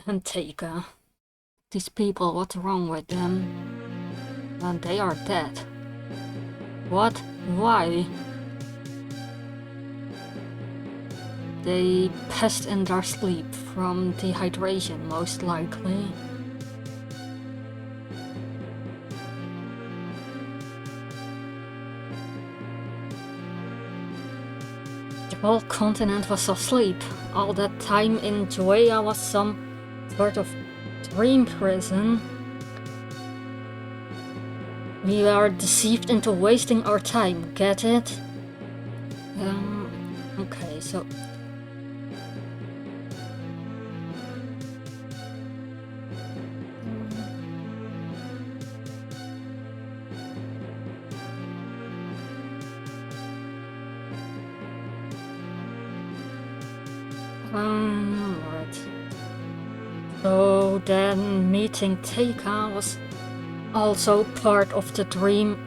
and Taker. These people, what's wrong with them? And they are dead. What? Why? They passed in their sleep from dehydration, most likely. The whole continent was asleep. All that time in Joea was some sort of dream prison. We are deceived into wasting our time, get it? Okay, so... right. So then meeting Teika was also part of the dream.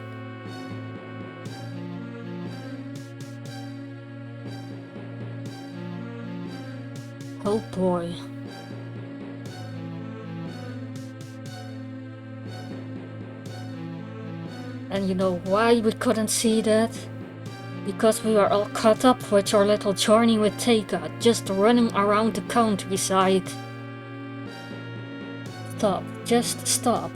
Oh boy. And you know why we couldn't see that? Because we were all caught up with your little journey with Teika, just running around the countryside. Stop, just stop.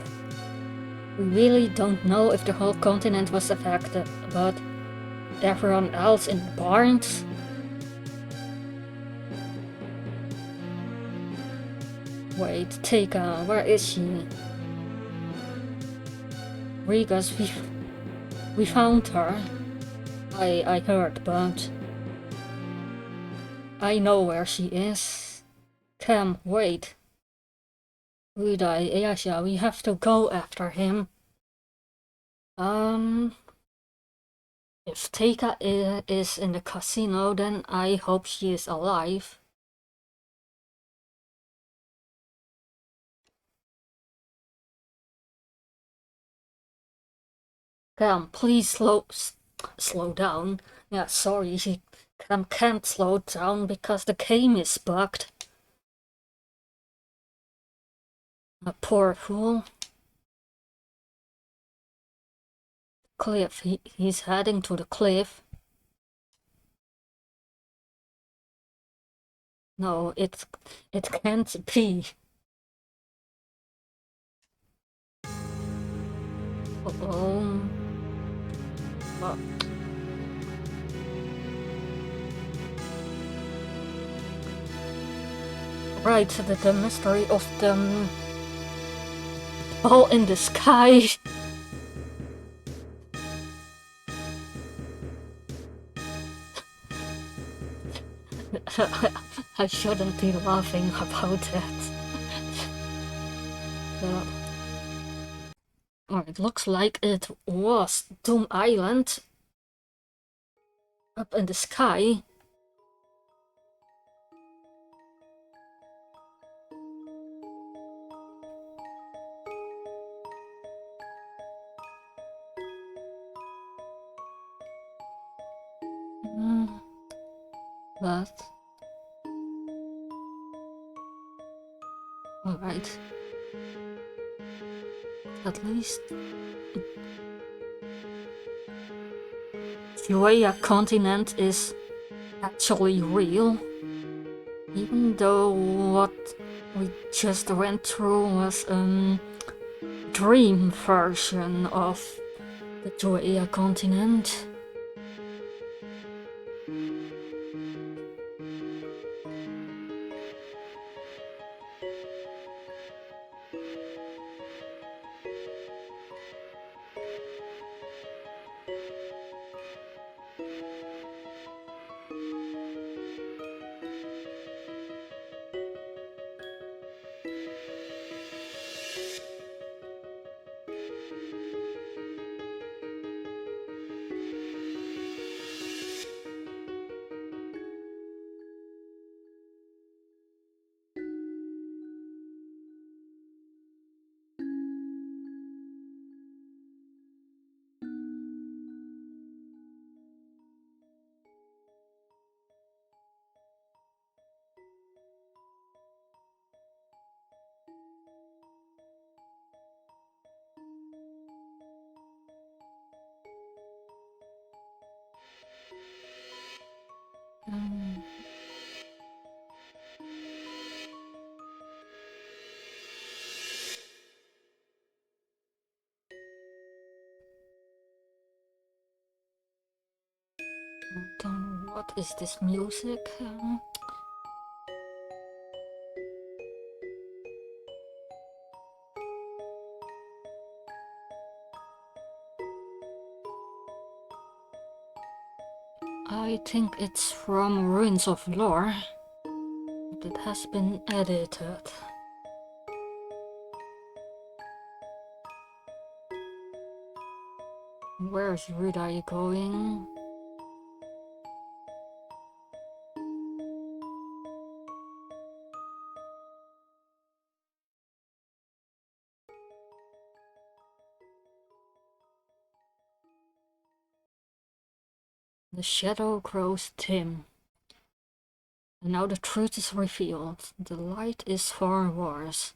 We really don't know if the whole continent was affected, but everyone else in Barnes? Wait, Teika, where is she? Rigas, we found her. I heard, but I know where she is. Cam, wait. Uday, Ayasha, we have to go after him. If Teika is in the casino, then I hope she is alive. Cam, please slow down. Yeah, sorry, Cam can't slow down because the game is bugged. A poor fool. Cliff, he's heading to the cliff. No, it can't be. Uh-oh. Right, the mystery of ball in the sky. I shouldn't be laughing about that. Oh, it looks like it was Doom Island up in the sky. But alright. At least the continent is actually real. Even though what we just went through was a dream version of the Joea continent. What is this music? I think it's from Ruins of Lore. It has been edited. Where's Rudai going? The shadow grows dim. And now the truth is revealed. The light is for wars.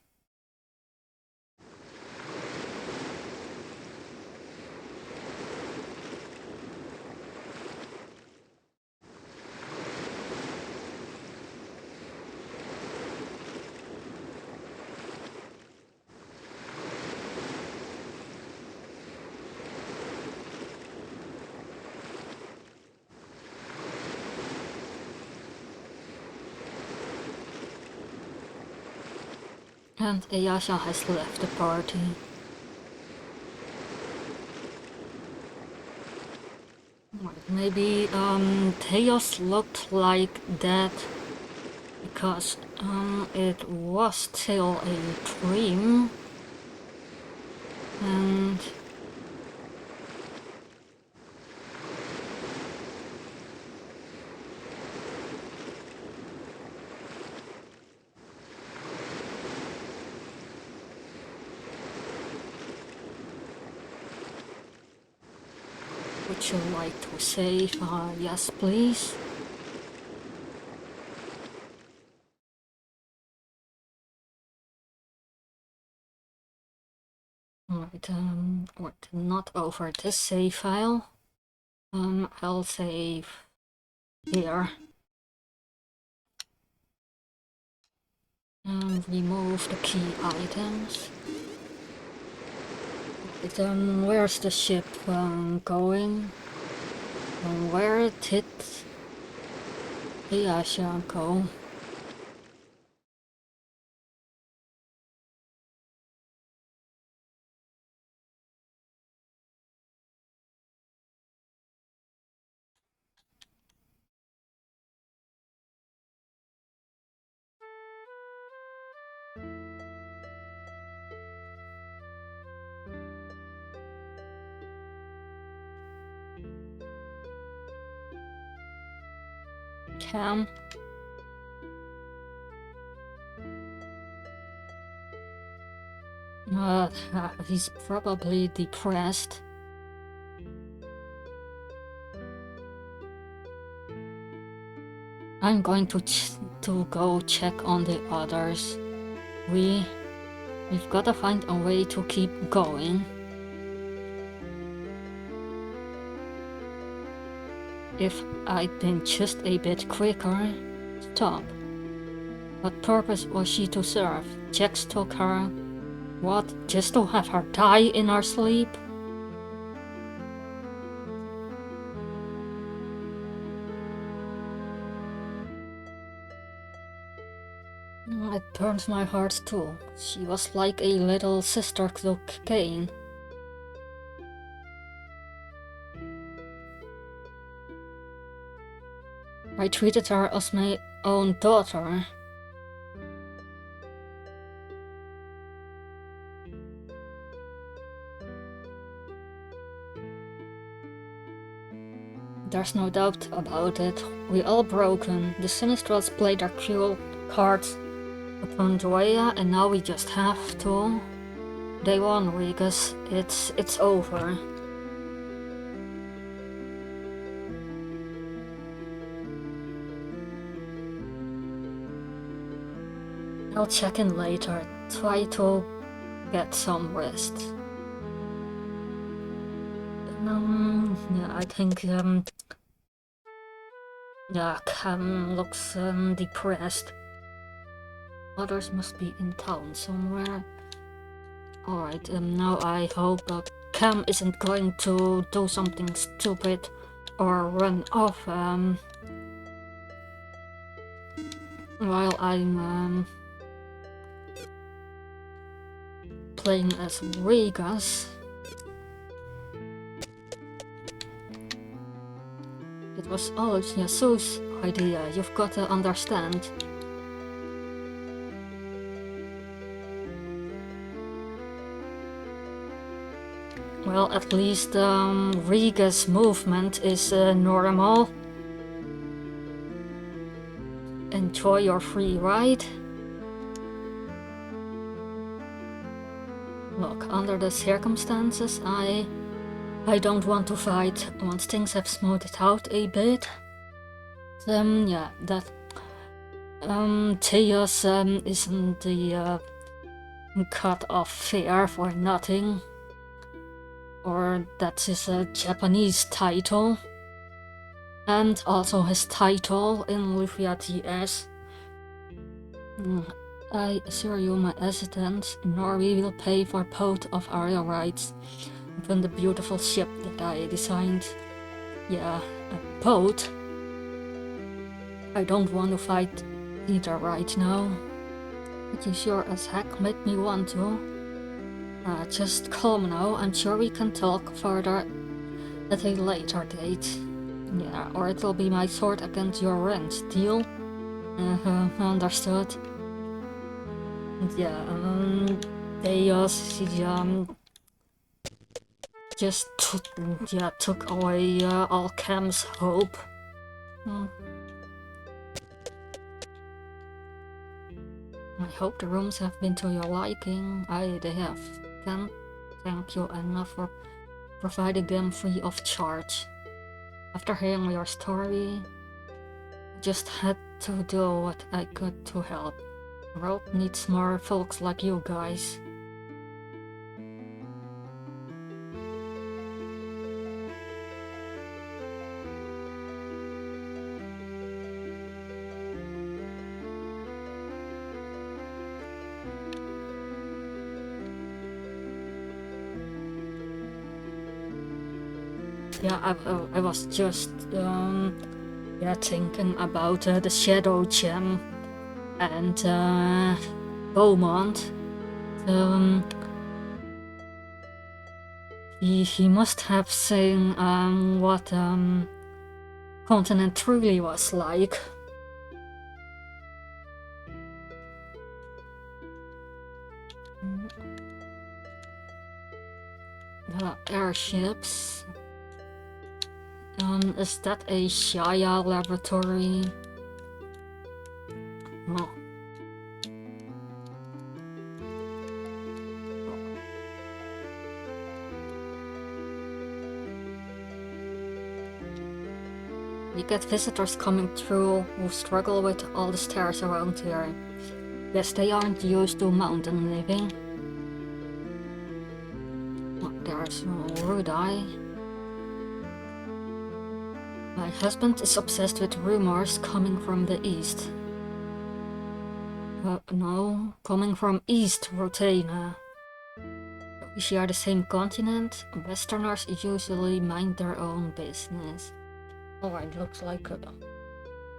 And Ayasha has left the party. Maybe Theos looked like that because it was still a dream. And would you like to save? Yes, please. Right, wait, not over this save file. I'll save here. And remove the key items. Right, where's the ship going? Where did Ayasha go? Cam. He's probably depressed. I'm going to go check on the others. We've gotta find a way to keep going. If I'd been just a bit quicker. Stop. What purpose was she to serve? Jax took her. What? Just to have her die in her sleep? It burns my heart too. She was like a little sister to Kane. I treated her as my own daughter. There's no doubt about it. We all broken. The Sinistrals played their cruel cards upon Drea, and now we just have to. They won, Regus. It's over. I'll check in later. Try to get some rest. Yeah, I think, yeah, Cam looks, depressed. Others must be in town somewhere. Alright, now I hope Cam isn't going to do something stupid or run off, while I'm, playing as Regas. It was all Yasu's idea, you've got to understand. Well, at least Riga's movement is normal. Enjoy your free ride. Look, under the circumstances, I don't want to fight. Once things have smoothed out a bit, yeah, that Chaos isn't the cut off fair for nothing. Or that's his Japanese title. And also his title in Lufia TS. I assure you, my assistants, Norway will pay for both of our rights. Even the beautiful ship that I designed. Yeah, a boat. I don't want to fight either right now. But you sure as heck make me want to. Just calm now, I'm sure we can talk further at a later date. Yeah, or it'll be my sword against your rent, deal? Understood. Yeah, they just took away all Cam's hope. I hope the rooms have been to your liking. They have. Can't thank you enough for providing them free of charge. After hearing your story, I just had to do what I could to help. The world needs more folks like you guys. Yeah, I was just thinking about the Shadow Gem and Beaumont. He must have seen what Continent truly was like. The airships. Is that a Shaya laboratory? Oh. We get visitors coming through who struggle with all the stairs around here. Guess they aren't used to mountain living. Oh, there's Rudai. My husband is obsessed with rumors coming from the east. No, coming from East Rotana. We share the same continent. Westerners usually mind their own business. Alright, looks like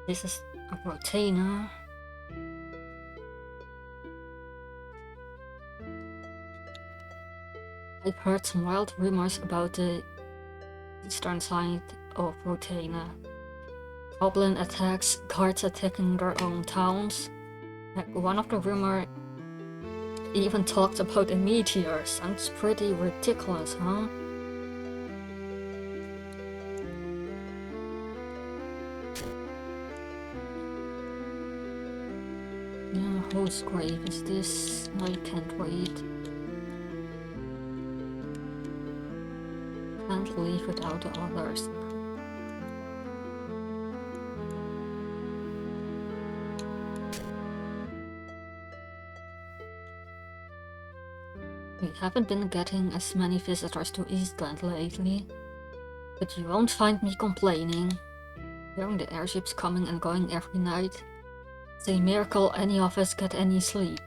this is a Rotana. I've heard some wild rumors about the eastern side of Rotana. Goblin attacks, guards attacking their own towns. One of the rumors even talked about a meteor. Sounds pretty ridiculous, huh? Yeah, whose grave is this? I can't read. Can't leave without the others. We haven't been getting as many visitors to Eastland lately, but you won't find me complaining. Hearing the airships coming and going every night, it's a miracle any of us get any sleep.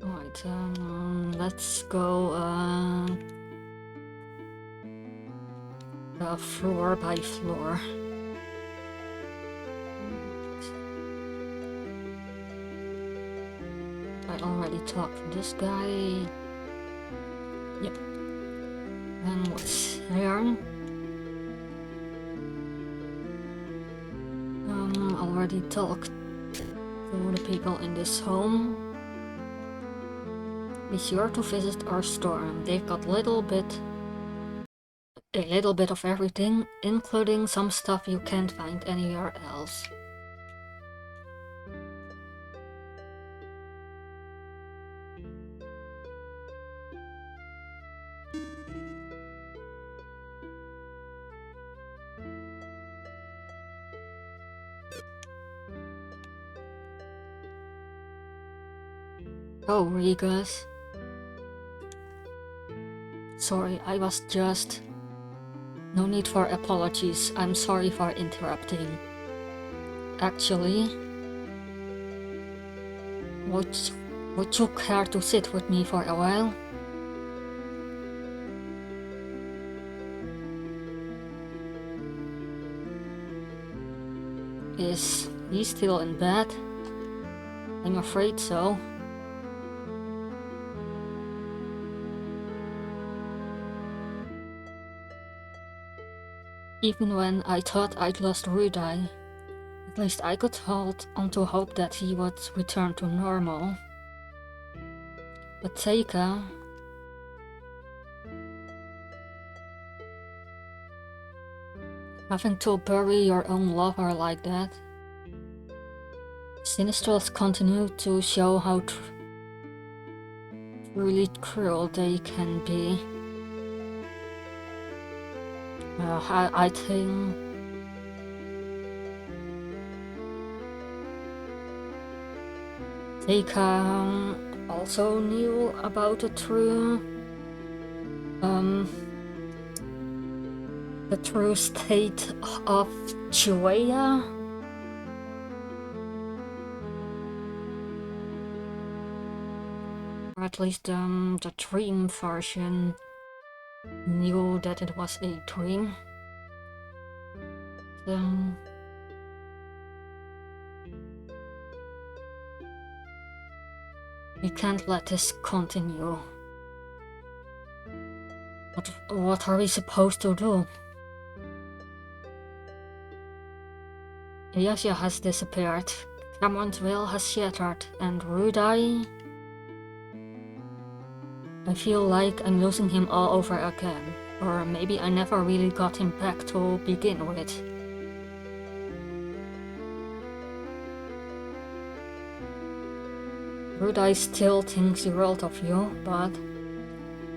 Alright, let's go floor by floor. I already talked to this guy. Yep. And what's here? Already talked to the people in this home. Be sure to visit our store. They've got a little bit of everything, including some stuff you can't find anywhere else. Oh, Regas. Sorry, I was just... No need for apologies, I'm sorry for interrupting. Actually... Would you care to sit with me for a while? Is he still in bed? I'm afraid so. Even when I thought I'd lost Rudai, at least I could hold on to hope that he would return to normal. But Seika... Having to bury your own lover like that... Sinistrals continue to show how truly cruel they can be. I think... Seika also knew about the true state of Chuea. Or at least the dream version knew that it was a dream. We can't let this continue. What are we supposed to do? Yasia has disappeared, Cameron's will has shattered, and Rudai... I feel like I'm losing him all over again. Or maybe I never really got him back to begin with. Rudai still thinks the world of you, but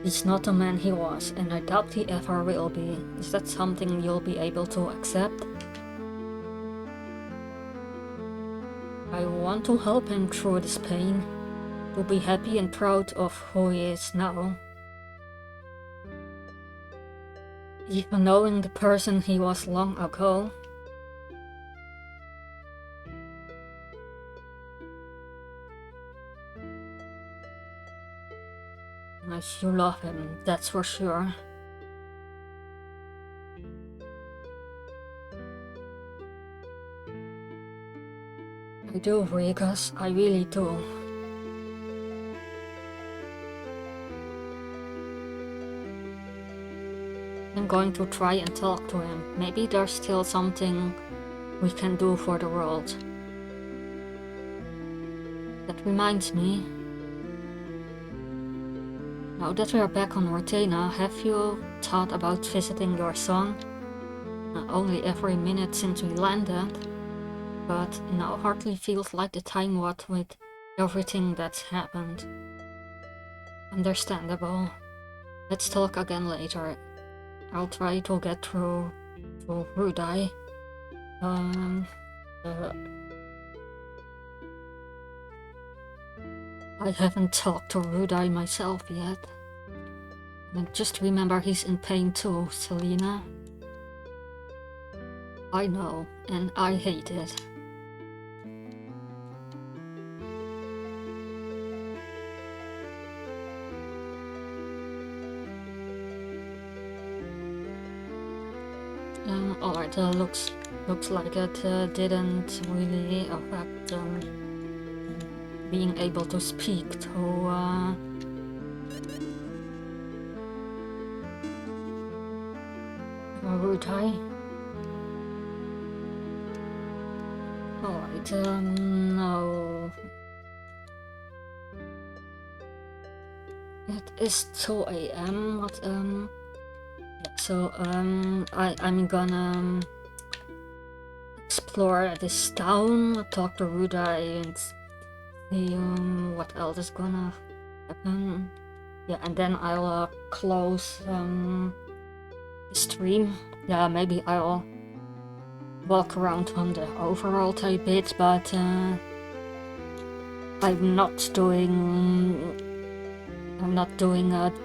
he's not the man he was, and I doubt he ever will be. Is that something you'll be able to accept? I want to help him through this pain, to be happy and proud of who he is now. Even knowing the person he was long ago. You love him, that's for sure. I do, Vegas, I really do. I'm going to try and talk to him. Maybe there's still something we can do for the world. That reminds me. Now that we're back on Rotena, have you thought about visiting your son? Only every minute since we landed, but now hardly feels like the time what with everything that's happened. Understandable. Let's talk again later. I'll try to get through to Rudai. I haven't talked to Rudai myself yet. And just remember he's in pain too, Selena. I know, and I hate it. Alright, looks like it didn't really affect being able to speak to Rudai. Alright, no. It is 2 AM, but yeah, so I'm gonna explore this town, talk to Rudai and see what else is gonna happen. Yeah, and then I'll close the stream. Yeah, maybe I'll walk around on the overworld a bit, but I'm not doing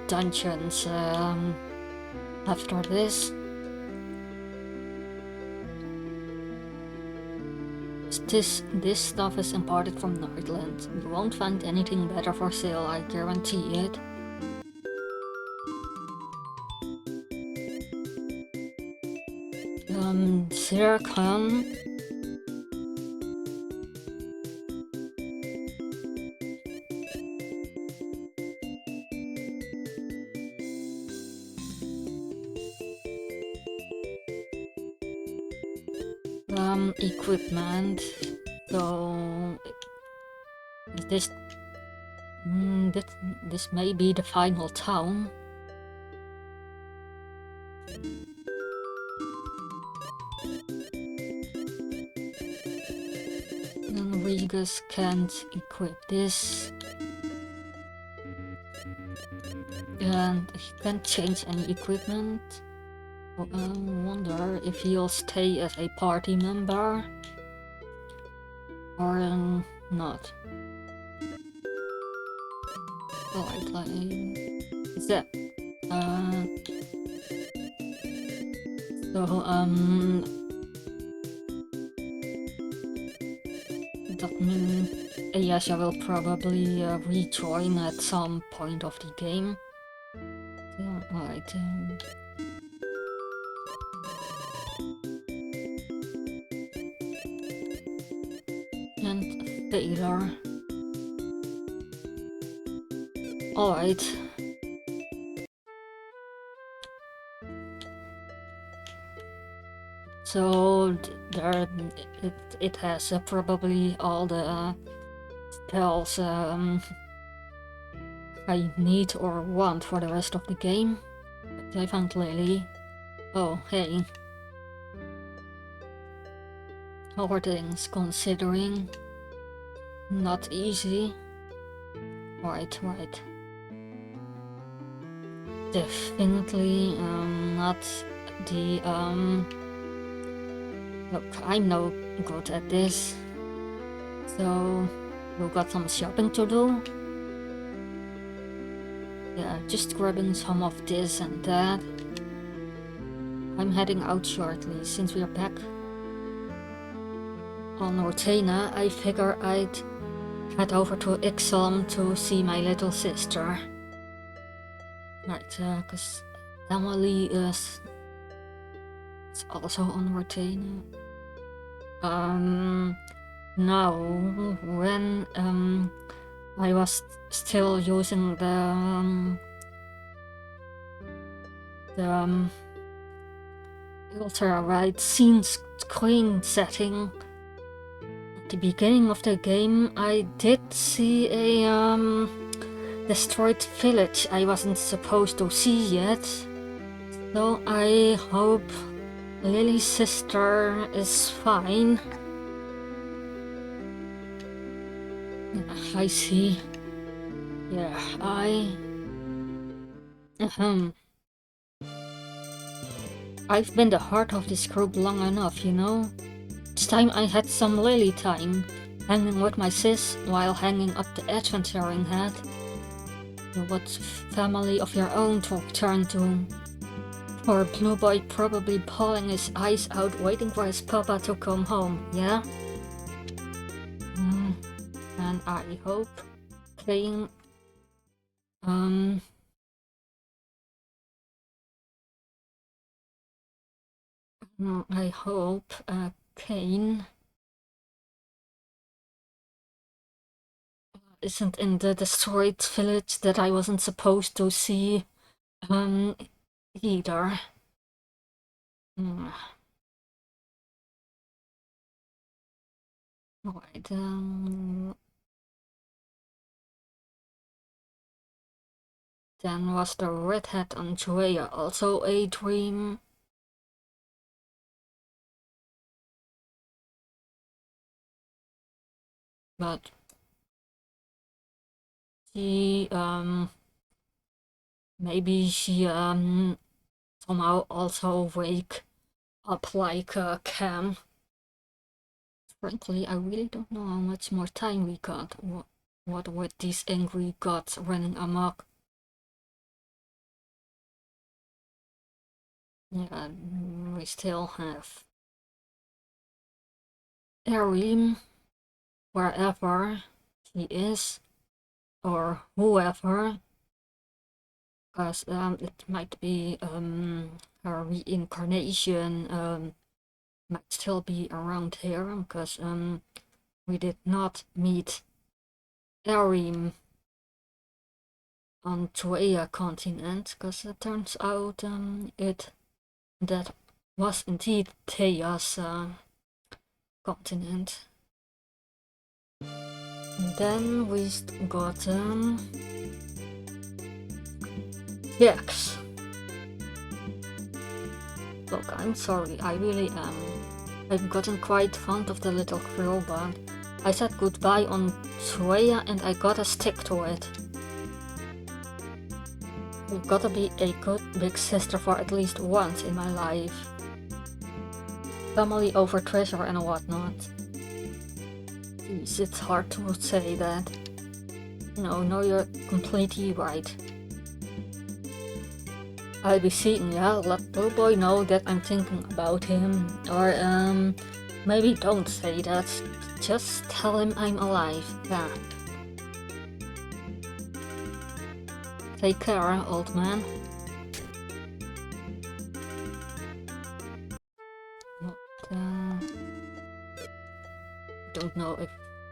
dungeons after this. This stuff is imported from Nordland. You won't find anything better for sale, I guarantee it. Zircon. Equipment. So this may be the final town. And Regus can't equip this. And he can't change any equipment. I wonder if he'll stay as a party member or not. Alright, that. That means Ayasha will probably rejoin at some point of the game. Alright. And Taylor. Alright. So there, it has probably all the spells I need or want for the rest of the game. But I found Lily. Oh, hey. How are things considering? Not easy. Right. Definitely not the look, I'm no good at this. So we got some shopping to do. Yeah, just grabbing some of this and that. I'm heading out shortly. Since we're back on Ortena, I figure I'd head over to Ixom to see my little sister. Right, cause Emily is also on Ortena. Now, when I was still using the ultra-wide scene screen setting at the beginning of the game, I did see a destroyed village I wasn't supposed to see yet. So I hope Lily's sister is fine. I see. Yeah, I've been the heart of this group long enough, you know? It's time I had some Lily time, hanging with my sis while hanging up the adventuring hat. What family of your own to turn to? Poor Blue Boy probably bawling his eyes out waiting for his papa to come home, yeah? And I hope Kane I hope Kane isn't in the destroyed village that I wasn't supposed to see either. Right, then was the redhead Andrea also a dream? But she maybe she somehow also wake up like Cam. Frankly, I really don't know how much more time we got. What with these angry gods running amok? Yeah, we still have Erin, wherever she is, or whoever, because it might be her reincarnation might still be around here, because we did not meet Erin on Troia continent, because it turns out that was indeed Thea's continent. And then we got Jax. Look, I'm sorry, I really am. I've gotten quite fond of the little crew, but I said goodbye on Troia and I gotta stick to it. You've gotta be a good big sister for at least once in my life. Family over treasure and whatnot. Jeez, it's hard to say that. No, you're completely right. I'll be seeing ya, let Blue Boy know that I'm thinking about him. Or maybe don't say that. Just tell him I'm alive. Yeah. Take care, old man. Don't know if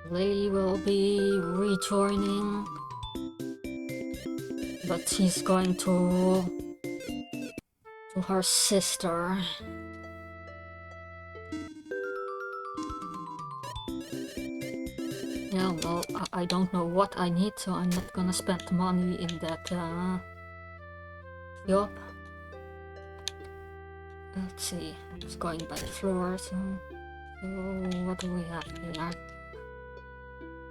Lily will be rejoining, but she's going to her sister. Yeah, well, I don't know what I need, so I'm not gonna spend money in that job. Let's see, it's going by the floor, so what do we have here?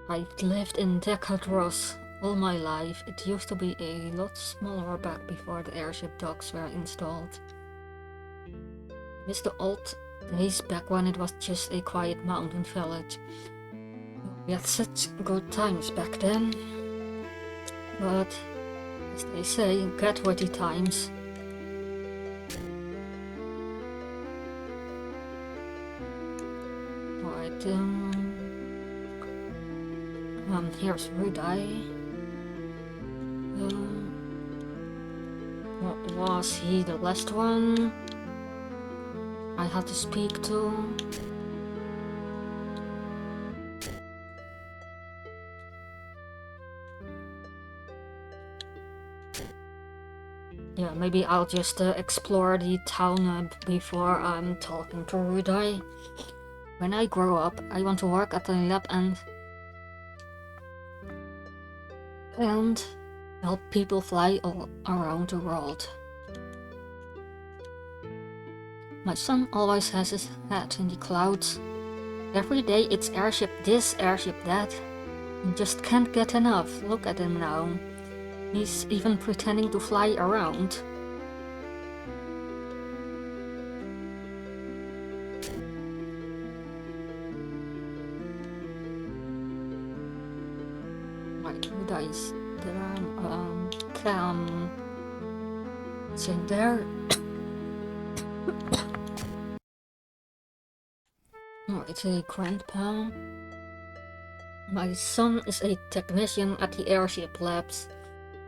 I lived in Decadros All my life, it used to be a lot smaller back before the airship docks were installed. I miss the old days back when it was just a quiet mountain village. We had such good times back then. But, as they say, get with the times. Right, here's Rudai. Was he the last one I had to speak to? Yeah, maybe I'll just explore the town before I'm talking to Rudai. When I grow up, I want to work at the lab and help people fly all around the world. My son always has his head in the clouds. Every day it's airship this, airship that. He just can't get enough. Look at him now. He's even pretending to fly around. Right, Rudai is there. It's in there. Oh, it's a grandpa. My son is a technician at the airship labs.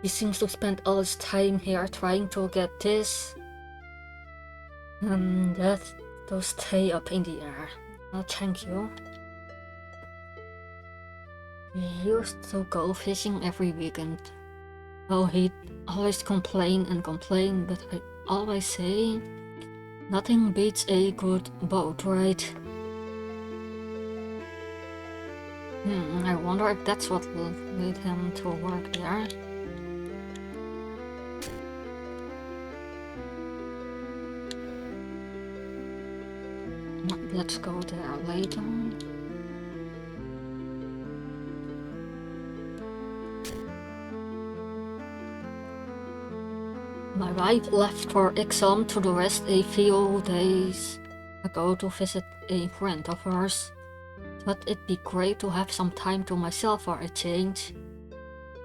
He seems to spend all his time here trying to get this and that to stay up in the air. Oh, thank you. He used to go fishing every weekend. Oh, he'd always complain and complain, but I always say, nothing beats a good boat ride. I wonder if that's what will lead him to work there. Let's go there later. My wife left for exam to the West a few days ago to visit a friend of hers. Thought it'd be great to have some time to myself for a change.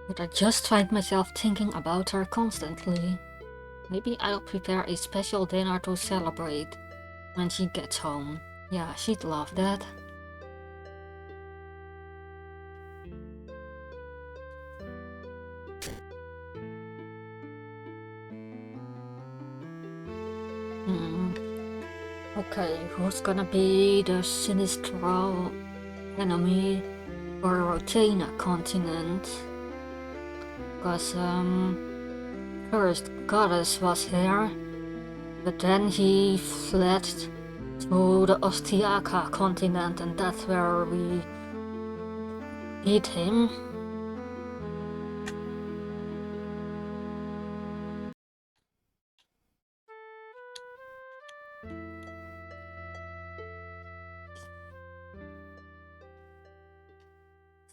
But I just find myself thinking about her constantly. Maybe I'll prepare a special dinner to celebrate when she gets home. Yeah, she'd love that. Okay, who's gonna be the Sinistral enemy for Rotana continent? Because, first Goddess was here, but then he fled to the Ostiaka continent, and that's where we beat him.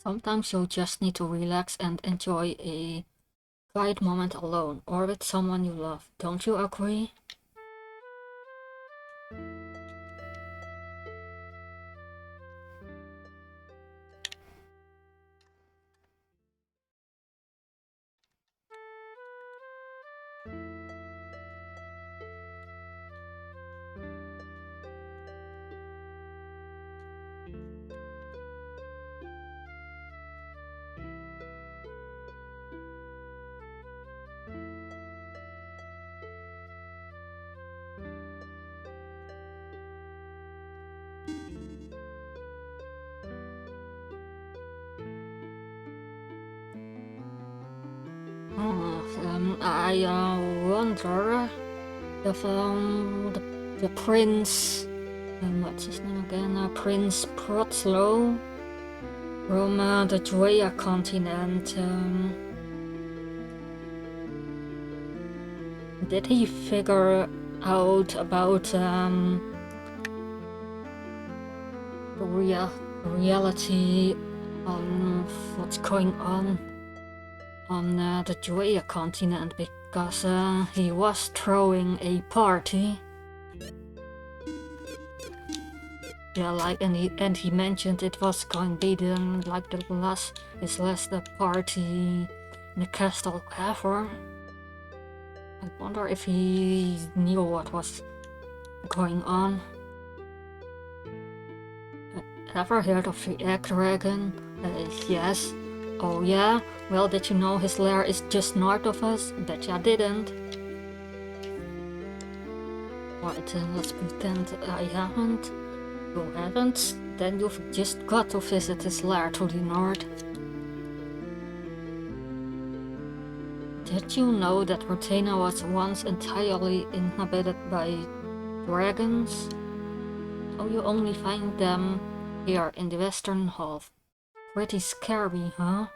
Sometimes you just need to relax and enjoy a quiet moment alone or with someone you love. Don't you agree? I wonder if the prince, what's his name again? Prince Protslow from the Drea continent. Did he figure out about the reality on what's going on? on the Joya continent because he was throwing a party. Yeah, like and he mentioned it was going to be his last party in the castle ever. I wonder if he knew what was going on. Ever heard of the egg dragon? Yes. Oh yeah? Well, did you know his lair is just north of us? Bet ya didn't. Right, let's pretend I haven't. You haven't? Then you've just got to visit his lair to the north. Did you know that Rotena was once entirely inhabited by dragons? Oh, you only find them here in the western half. Pretty scary, huh?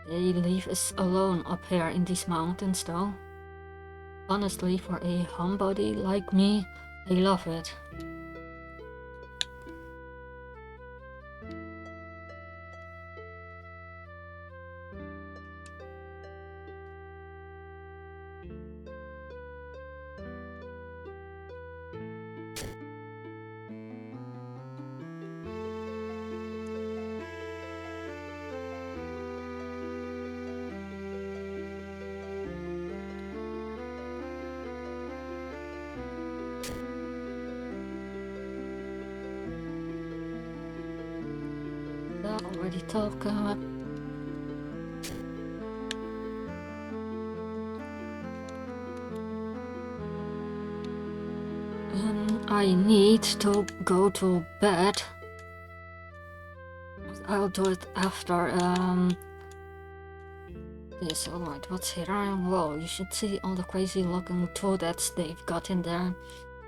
They leave us alone up here in these mountains, though. Honestly, for a homebody like me, I love it. Yeah, already talked. I need to go to bed. I'll do it after this. Alright, what's here? Whoa, you should see all the crazy looking toadets they've got in there.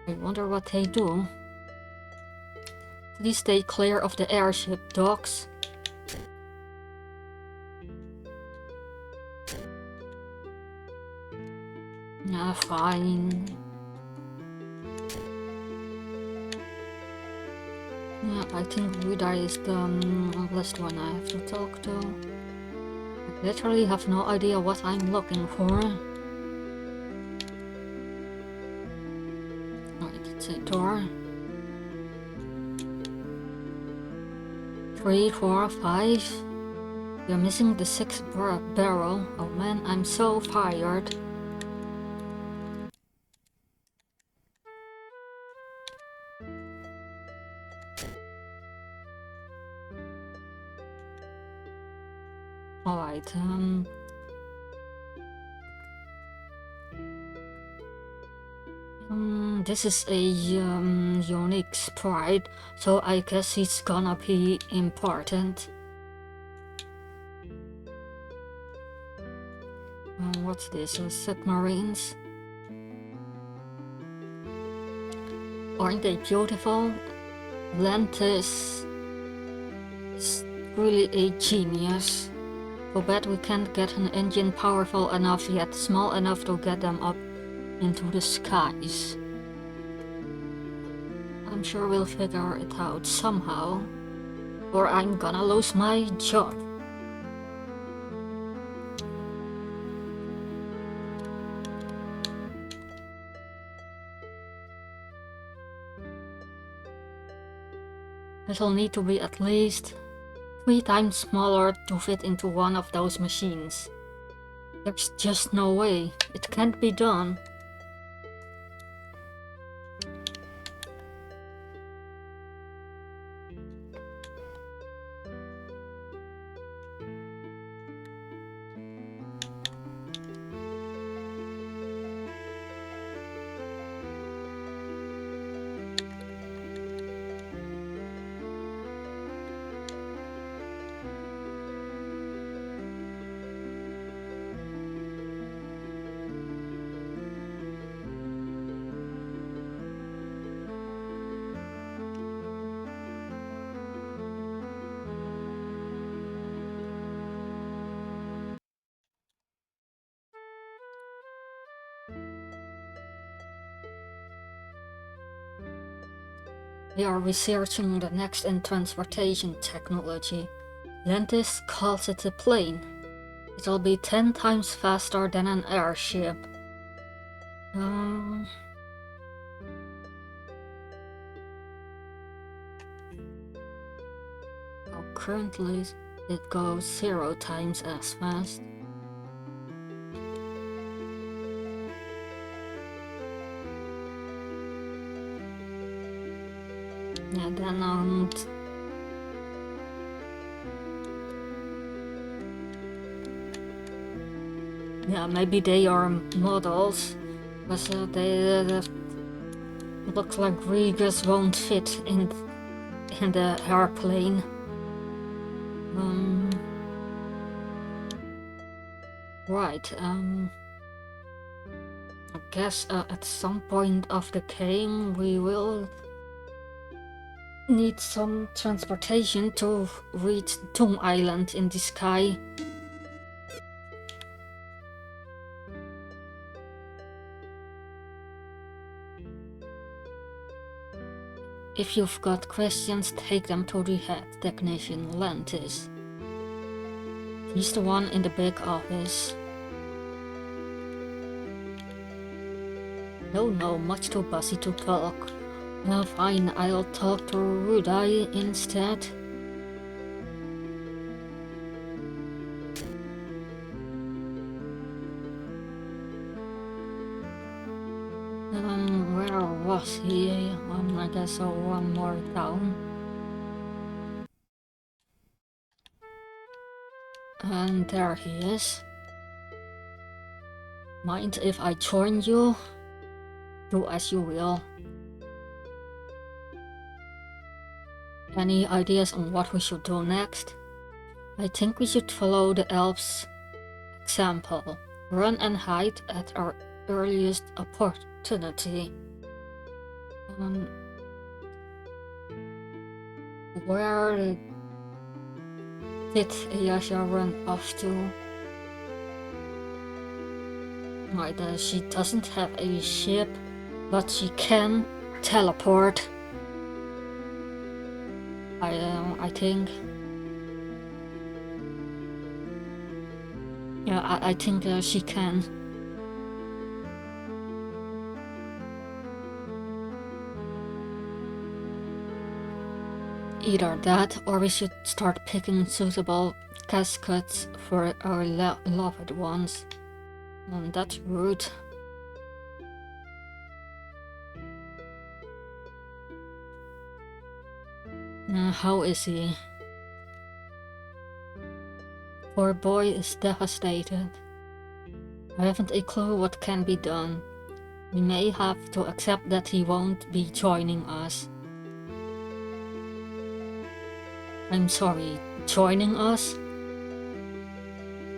I wonder what they do. Please stay clear of the airship, dogs. Yeah, fine. Yeah, I think Rudai is the last one I have to talk to. I literally have no idea what I'm looking for. Alright, it's a door. 3, 4, 5. We're missing the 6th barrel. Oh man, I'm so tired. Alright, this is a unique sprite, so I guess he's gonna be important. What's this? Submarines? Aren't they beautiful? Lantis is really a genius. Too bad we can't get an engine powerful enough yet small enough to get them up into the skies. I'm sure we'll figure it out somehow, or I'm gonna lose my job. It'll need to be at least 3 times smaller to fit into one of those machines. There's just no way. It can't be done. We are researching the next in transportation technology. Lentis calls it a plane. It'll be 10 times faster than an airship. Well, currently it goes 0 times as fast. Yeah, then yeah, maybe they are models, but they look like we just won't fit in the airplane. Right. I guess at some point of the game we will need some transportation to reach Doom Island in the sky. If you've got questions, take them to the head technician, Lantis. He's the one in the big office. No, much too busy to talk. Fine, I'll talk to Rudai instead. Where was he? I guess one more down. And there he is. Mind if I join you? Do as you will. Any ideas on what we should do next? I think we should follow the elves' example. Run and hide at our earliest opportunity. Where did Yasha run off to? Right, she doesn't have a ship, but she can teleport. I think. Yeah, I think she can. Either that, or we should start picking suitable caskets for our loved ones. That's rude. How is he? Poor boy is devastated. I haven't a clue what can be done. We may have to accept that he won't be joining us. I'm sorry, joining us?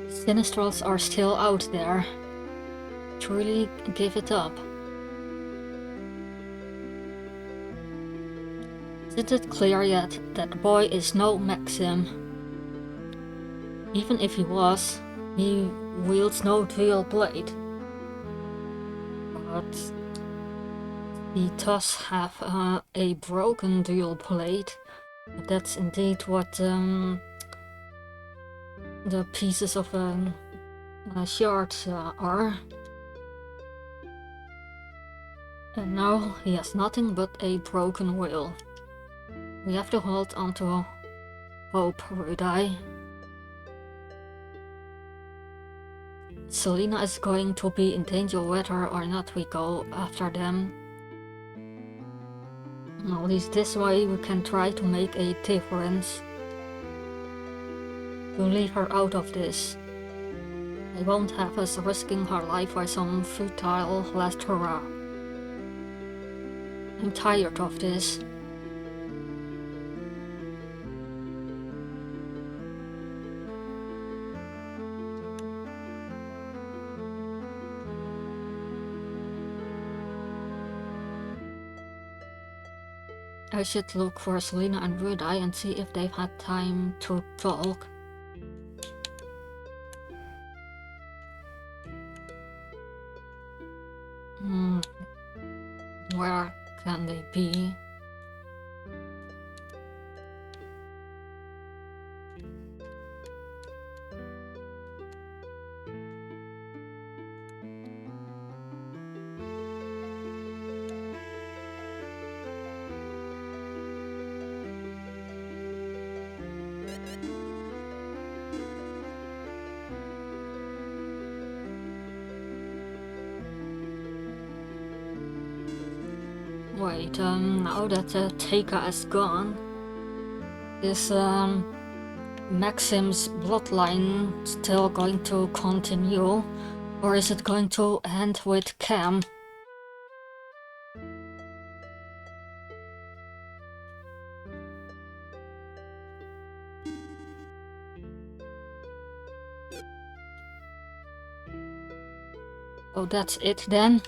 Sinistrals are still out there. Truly give it up. Isn't it clear yet that the boy is no Maxim? Even if he was, he wields no dual blade. But he does have a broken dual blade. But that's indeed what the pieces of shards are. And now he has nothing but a broken will. We have to hold on to hope, Rudai. Selena is going to be in danger whether or not we go after them. At least this way we can try to make a difference. To leave her out of this. They won't have us risking her life by some futile last hurrah. I'm tired of this. I should look for Selena and Rudai and see if they've had time to talk. Where can they be? Wait, now that Teika is gone, is Maxim's bloodline still going to continue? Or is it going to end with Cam? Oh, that's it then?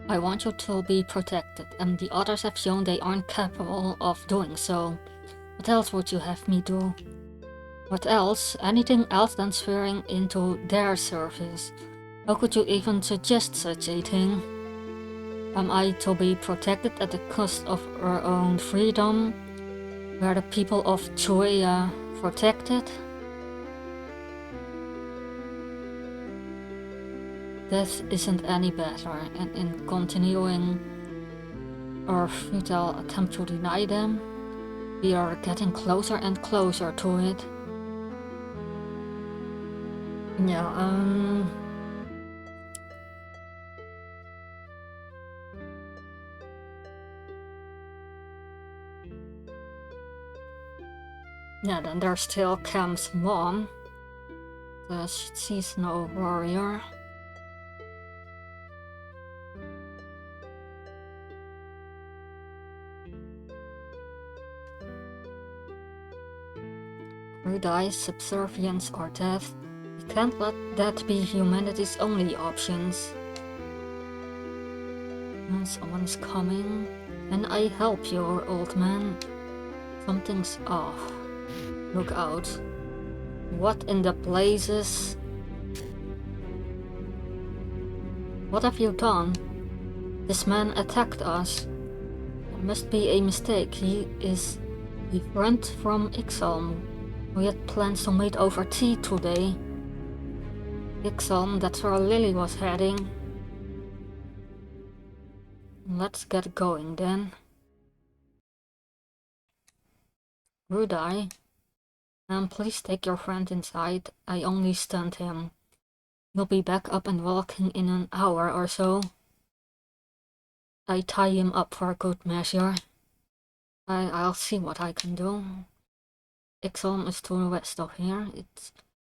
I want you to be protected, and the others have shown they aren't capable of doing so. What else would you have me do? What else? Anything else than swearing into their service? How could you even suggest such a thing? Am I to be protected at the cost of our own freedom? Were the people of Chuea protected? This isn't any better, and in continuing our futile attempt to deny them, we are getting closer and closer to it. Yeah, yeah, then there's still Cam's mom. She's no warrior. Rudai's subservience or death. We can't let that be humanity's only options. Someone's coming. Can I help you, old man? Something's off. Look out. What in the blazes? What have you done? This man attacked us. It must be a mistake. He is a friend from Ixom. We had plans to meet over tea today. Ixom, that's where Lily was heading. Let's get going then. Rudai, please take your friend inside. I only stunned him. He'll be back up and walking in an hour or so. I tie him up for good measure. I'll see what I can do. Ixom is to the west of here. It's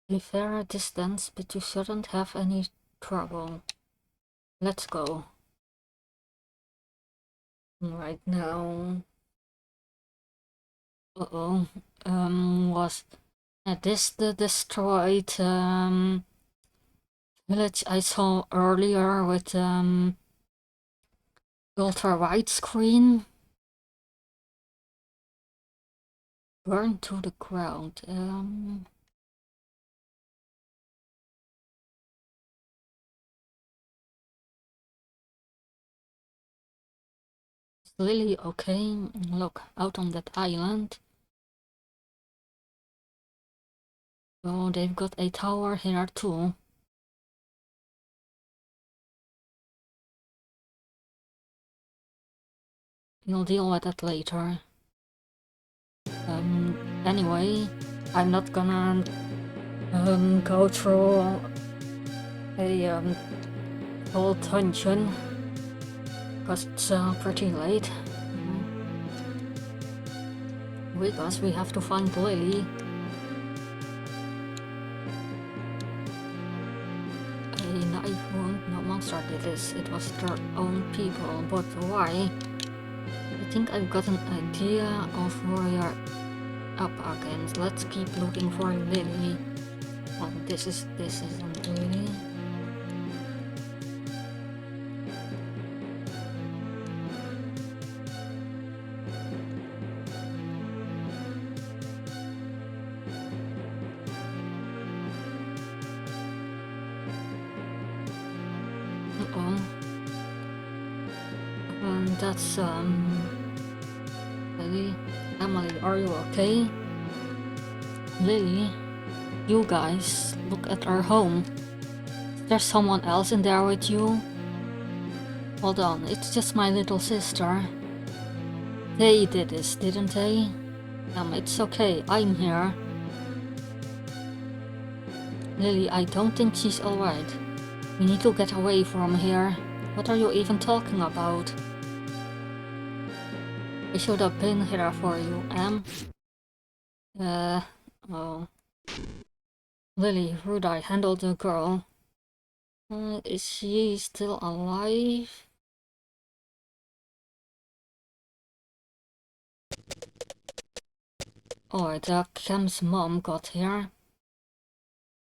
a fair distance, but you shouldn't have any trouble. Let's go. Right now. Was this the destroyed village I saw earlier with ultra widescreen? Burned to the ground. Is Lily okay? Look, out on that island. Oh, they've got a tower here too. You'll deal with that later. Anyway, I'm not gonna go through a whole dungeon because it's pretty late. Because we have to find Lily. A knife wound, no monster did this. It was their own people, but why? I think I've got an idea of where you're up against. Let's keep looking for Lily. Oh, this isn't Lily. That's Lily. Emily, are you okay? Lily, you guys, look at our home. Is there someone else in there with you? Hold on, it's just my little sister. They did this, didn't they? It's okay, I'm here. Lily, I don't think she's alright. We need to get away from here. What are you even talking about? I should have been here for you, Em. Oh. Lily, rude I handled the girl. Is she still alive? Oh, the Cam's mom got here.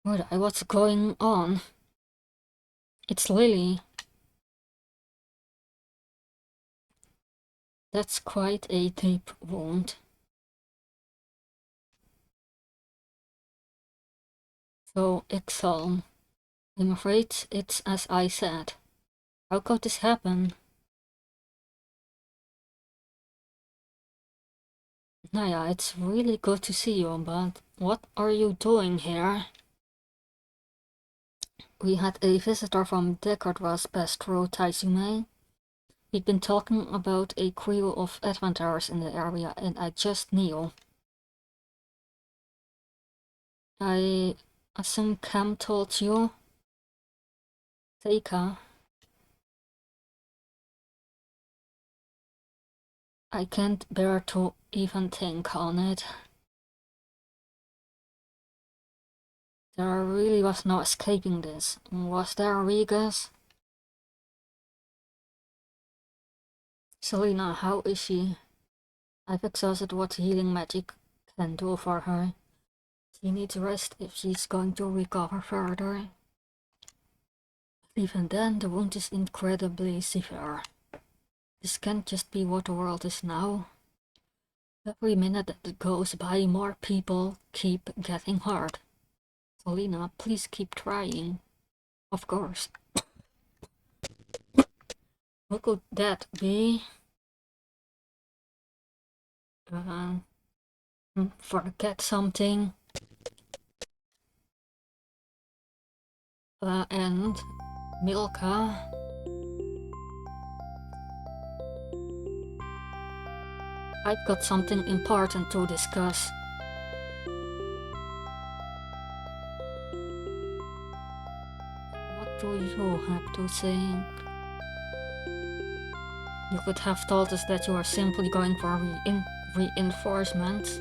Rude, what's going on? It's Lily. That's quite a deep wound. So, Ixal, I'm afraid it's as I said. How could this happen? Naya, it's really good to see you, but what are you doing here? We had a visitor from Decadros pass through Taisume. We'd been talking about a crew of adventurers in the area, and I just knew. I assume Cam told you? Seika. I can't bear to even think on it. There really was no escaping this, was there, Regas? Selena, how is she? I've exhausted what healing magic can do for her. She needs rest if she's going to recover further. Even then, the wound is incredibly severe. This can't just be what the world is now. Every minute that goes by, more people keep getting hurt. Selena, please keep trying. Of course. What could that be? Forget something. And Milka. I've got something important to discuss. What do you have to say? You could have told us that you are simply going for reinforcements.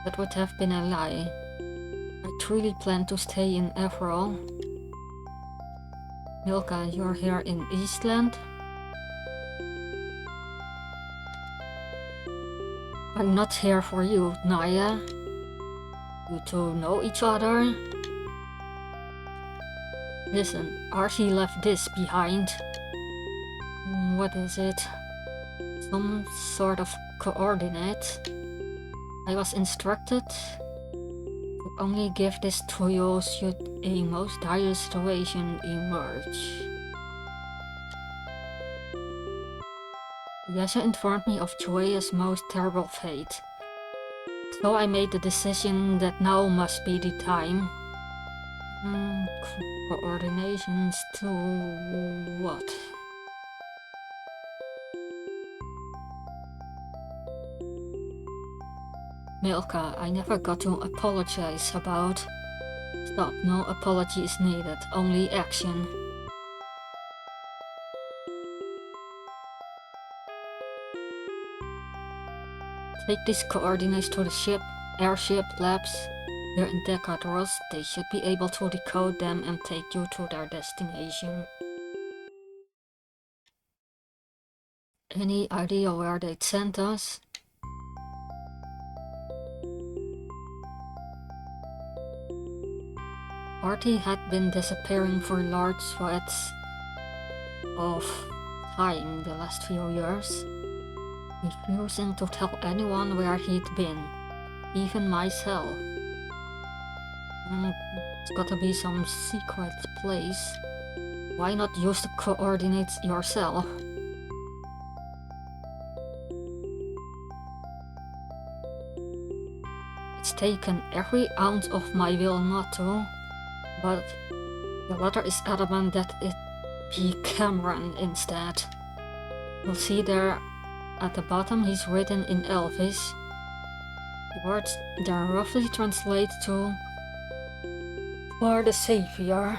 That would have been a lie. I truly plan to stay in Everall. Milka, you're here in Eastland? I'm not here for you, Naya. You two know each other? Listen, Archie left this behind. What is it? Some sort of coordinate. I was instructed to only give this to you should a most dire situation emerge. Yasha informed me of Joya's most terrible fate. So I made the decision that now must be the time. Coordinations to what? Milka, I never got to apologize about. Stop, no apology is needed, only action. Take these coordinates to the airship labs. Here in Decadros, they should be able to decode them and take you to their destination. Any idea where they'd sent us? Artie had been disappearing for large swaths of time the last few years, refusing to tell anyone where he'd been, even myself. It's gotta be some secret place. Why not use the coordinates yourself? It's taken every ounce of my will not to, but the letter is adamant that it be Cameron instead. You'll see there at the bottom he's written in Elvish. The words there roughly translate to "For the Savior."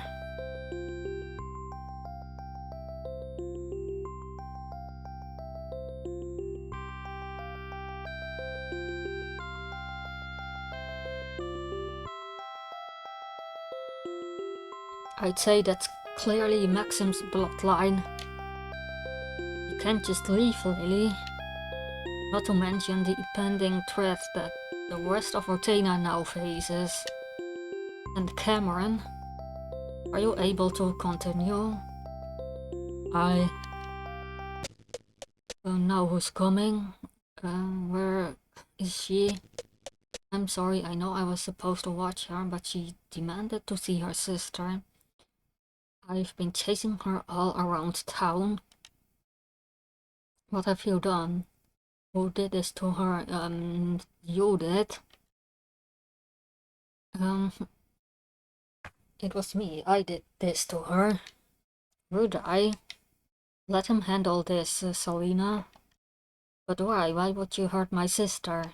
I'd say that's clearly Maxim's bloodline. You can't just leave, Lily. Not to mention the impending threat that the rest of Rotena now faces. And Cameron, are you able to continue? I don't know who's coming. Where is she? I'm sorry, I know I was supposed to watch her, but she demanded to see her sister. I've been chasing her all around town. What have you done? Who did this to her? You did. It was me. I did this to her. Would I? Let him handle this, Selena. But why? Why would you hurt my sister?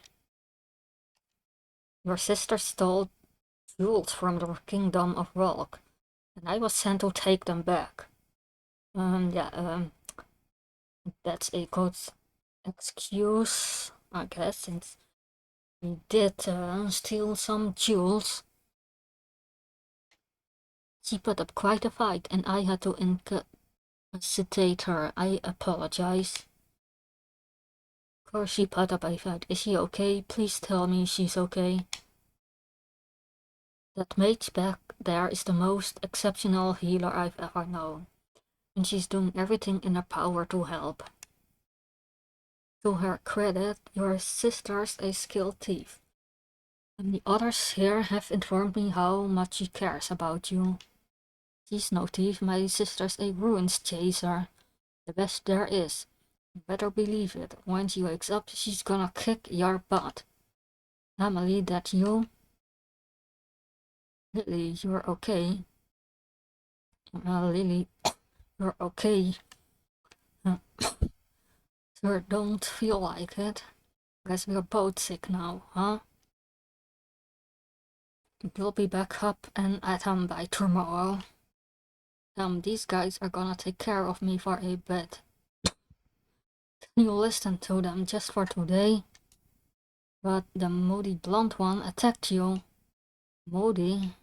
Your sister stole jewels from the kingdom of Rock, and I was sent to take them back. That's a good excuse, I guess, since we did steal some jewels. She put up quite a fight, and I had to incapacitate her. I apologize. Of course she put up a fight. Is she okay? Please tell me she's okay. That mage back there is the most exceptional healer I've ever known, and she's doing everything in her power to help. To her credit, your sister's a skilled thief, and the others here have informed me how much she cares about you. She's no thief, my sister's a ruins chaser, the best there is. You better believe it, when she wakes up, she's gonna kick your butt. Emily, that you? Lily, you're okay. Lily, you're okay. Sure, don't feel like it. Guess we're both sick now, huh? You'll be back up and at him by tomorrow. These guys are gonna take care of me for a bit. Can you listen to them just for today? But the moody blonde one attacked you. Moody?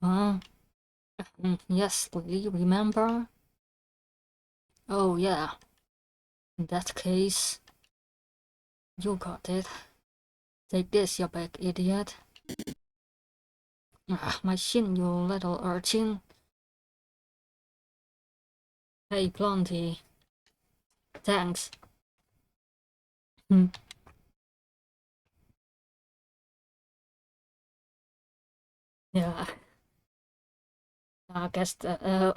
Huh? Yes, Lily, remember? Oh yeah. In that case, you got it. Take this, you big idiot. My shin, you little urchin. Hey, Blondie. Thanks. Yeah. I guess yeah.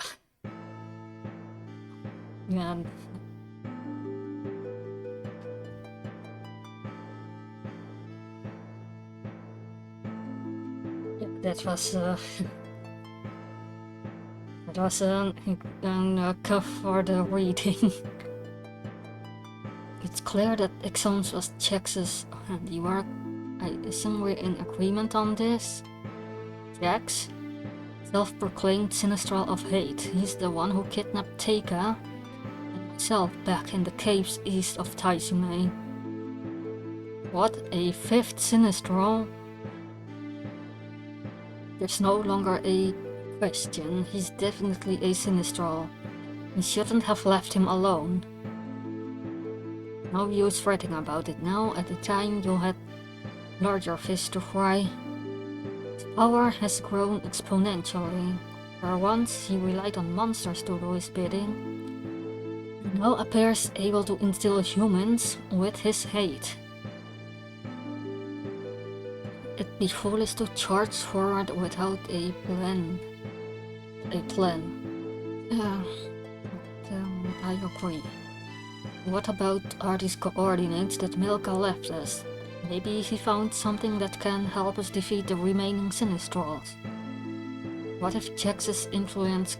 That was a cuff for the reading. It's clear that Exons was Jax's handiwork. I assume we're in agreement on this. Jax? Self-proclaimed Sinistral of Hate. He's the one who kidnapped Teika and myself back in the caves east of Taisume. What? A fifth Sinistral? There's no longer a question. He's definitely a Sinistral. We shouldn't have left him alone. No use fretting about it now. At the time you had larger fish to fry. His power has grown exponentially. For once, he relied on monsters to do his bidding. He now appears able to instill humans with his hate. It'd be foolish to charge forward without a plan. I agree. What about Artie's coordinates that Milka left us? Maybe he found something that can help us defeat the remaining Sinistrals. What if Jax's influence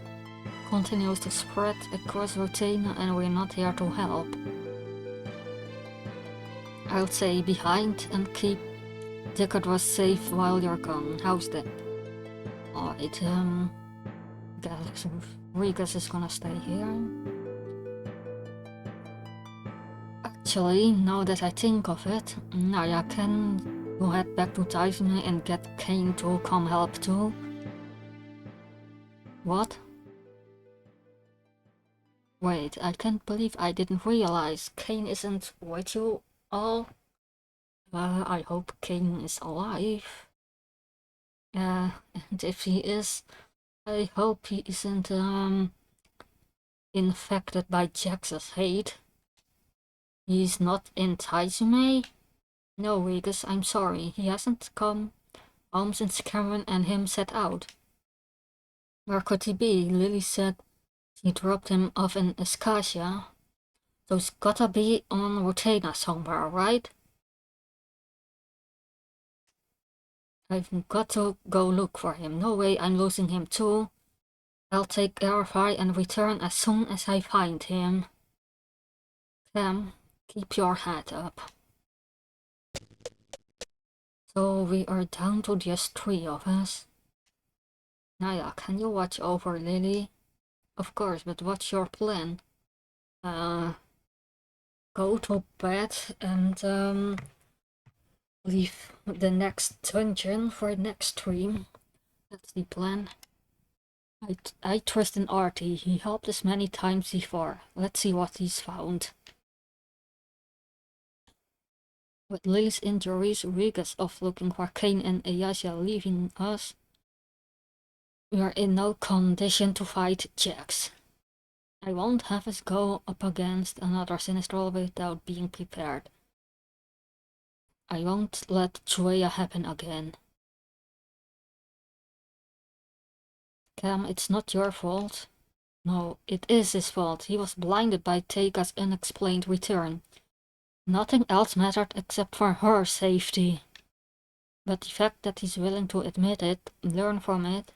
continues to spread across Rotena and we're not here to help? I'll stay behind and keep Decadros safe while you're gone. How's that? Alright, Rigas is gonna stay here. Actually, now that I think of it, Naya, can you head back to Taisume and get Kane to come help too? What? Wait, I can't believe I didn't realize Kane isn't with you all. I hope Kane is alive. And if he is, I hope he isn't, infected by Jax's hate. He's not in Taizume? No, Regis, I'm sorry. He hasn't come home since Cameron and him set out. Where could he be? Lily said he dropped him off in Escacia. So he's gotta be on Rotena somewhere, right? I've got to go look for him. No way I'm losing him too. I'll take Airfly and return as soon as I find him. Cam, keep your head up. So we are down to just 3 of us. Naya, can you watch over Lily? Of course, but what's your plan? Go to bed and leave the next dungeon for next stream. That's the plan. I trust in Artie. He helped us many times before. Let's see what he's found. With Lily's injuries, Riga's off looking for Kane and Ayasha leaving us. We are in no condition to fight Jax. I won't have us go up against another Sinistral without being prepared. I won't let Juea happen again. Cam, it's not your fault. No, it is his fault. He was blinded by Teika's unexplained return. Nothing else mattered except for her safety. But the fact that he's willing to admit it, learn from it,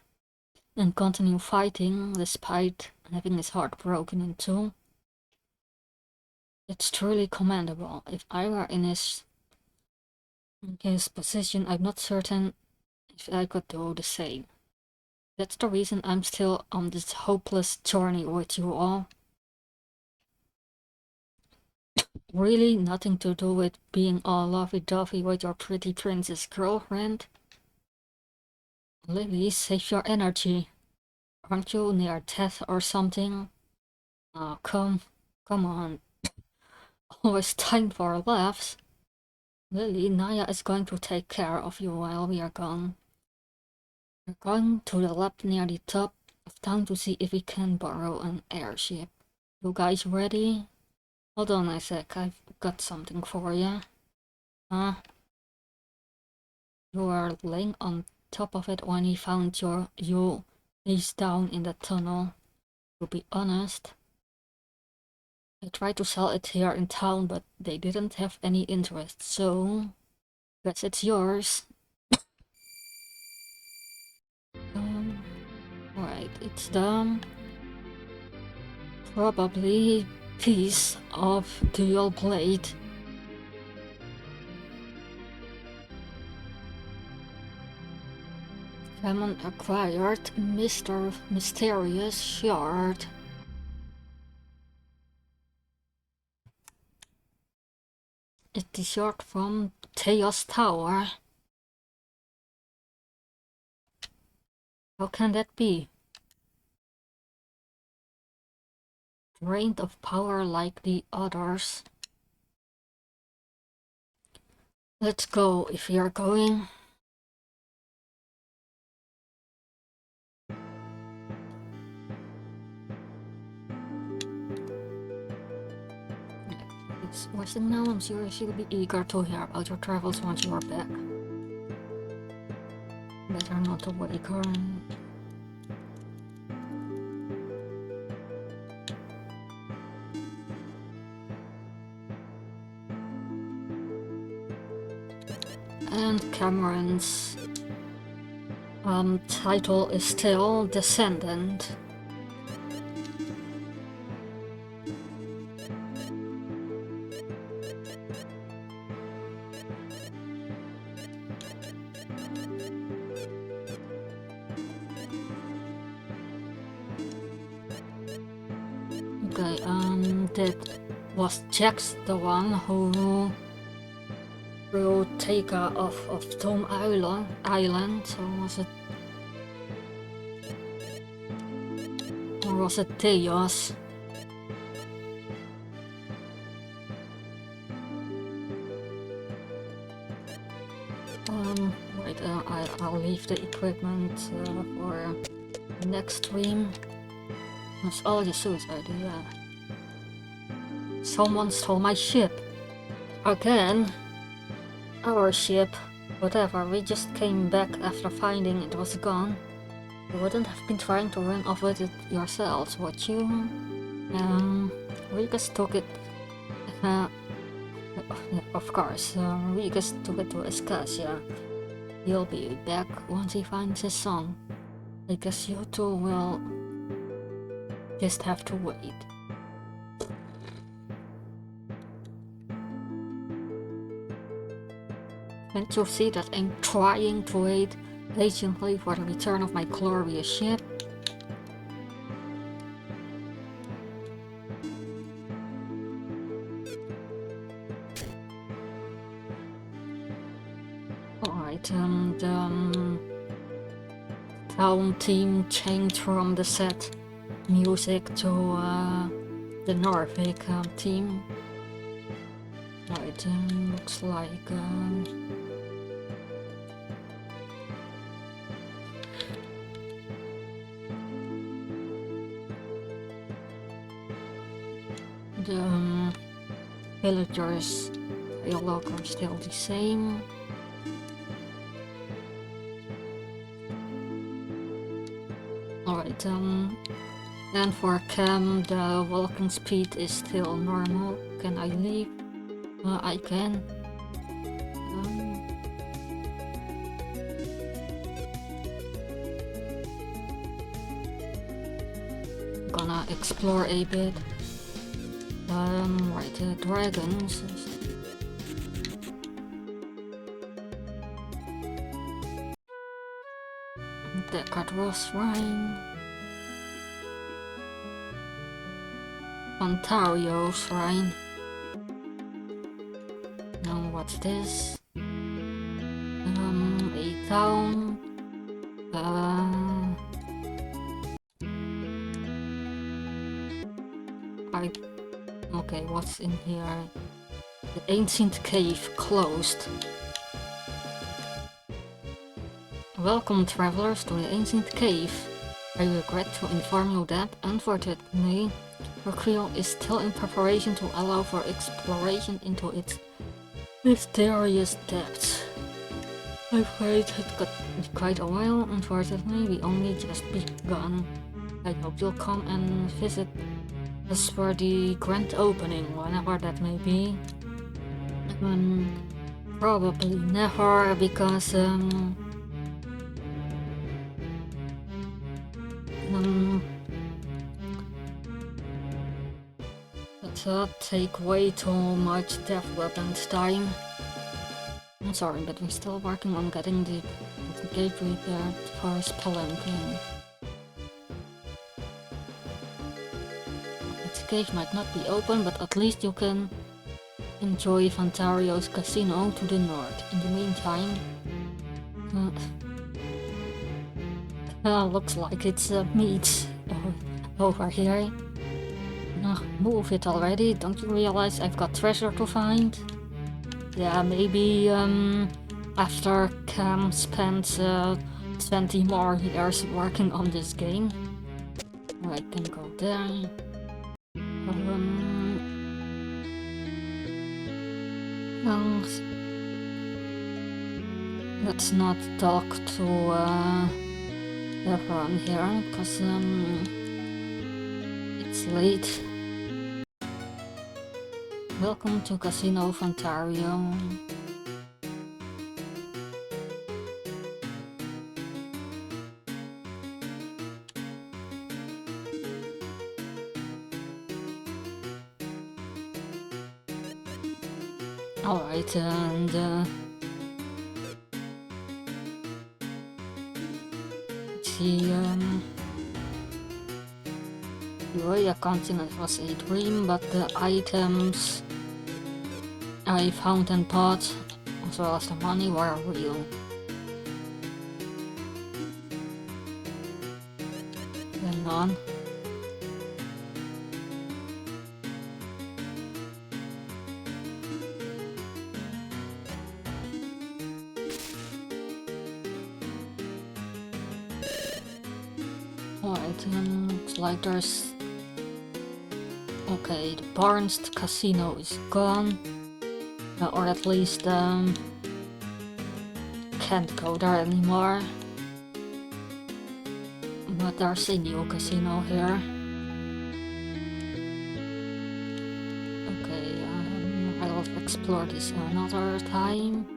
and continue fighting despite having his heart broken in two, it's truly commendable. If I were in his position, I'm not certain if I could do the same. That's the reason I'm still on this hopeless journey with you all. Really nothing to do with being all lovey-dovey with your pretty princess girlfriend? Lily, save your energy. Aren't you near death or something? Oh, come on. Always time for laughs. Lily, Naya is going to take care of you while we are gone. We're going to the lab near the top of town to see if we can borrow an airship. You guys ready? Hold on a sec, I've got something for you. Huh? You were laying on top of it when he found you face down in the tunnel. To be honest, I tried to sell it here in town, but they didn't have any interest, so guess it's yours. Right, it's the probably piece of dual blade. Hammond acquired Mr. Mysterious Shard. It's the shard from Chaos Tower. How can that be? Drained of power like the others. Let's go if you're going. It's resting now. I'm sure she'll be eager to hear about your travels once you are back. Better not to wake her. And Cameron's title is still Descendant. Okay, that was Jax the one who will take her off of Tom Island, so was it? was a chaos. Wait, I'll leave the equipment for the next stream. That's all the suicide, yeah. Someone stole my ship. Again? Our ship. Whatever, we just came back after finding it was gone. You wouldn't have been trying to run off with it yourselves, would you? We just took it. Of course, we just took it to Escasia. He'll be back once he finds his song. I guess you two will just have to wait. Can't you see that I'm trying to wait patiently for the return of my glorious ship? Alright, the town team changed from the set music to the Norvik team. Right, looks like the villagers' dialogue are still the same. Alright, and for Cam, the walking speed is still normal. Can I leave? I can. Gonna explore a bit. Right, dragons. Decadros shrine. Ontario shrine. Now what's this? A town. Okay, what's in here? The ancient cave closed. Welcome, travelers, to the ancient cave. I regret to inform you that, unfortunately, your crew is still in preparation to allow for exploration into its mysterious depths. I've heard it got quite a while. Unfortunately, we only just begun. I hope you'll come and visit us for the grand opening, whenever that may be. Probably never, because that'll take way too much death weapons time. I'm sorry, but we're still working on getting the gate repaired for spelunking. The cave might not be open, but at least you can enjoy Ontario's casino to the north. In the meantime, looks like it's meat over here. Move it already, don't you realize I've got treasure to find? Yeah, maybe after Cam spent 20 more years working on this game. I can go there. Let's not talk to everyone here, because it's late. Welcome to Casino of Ontario. Alright, and the Roya continent was a dream, but the items I found and bought, as well as the money, were real. Then on. Alright, looks like there's... Okay, the Barnes casino is gone. Or at least, can't go there anymore. But there's a new casino here. Okay, I'll explore this another time.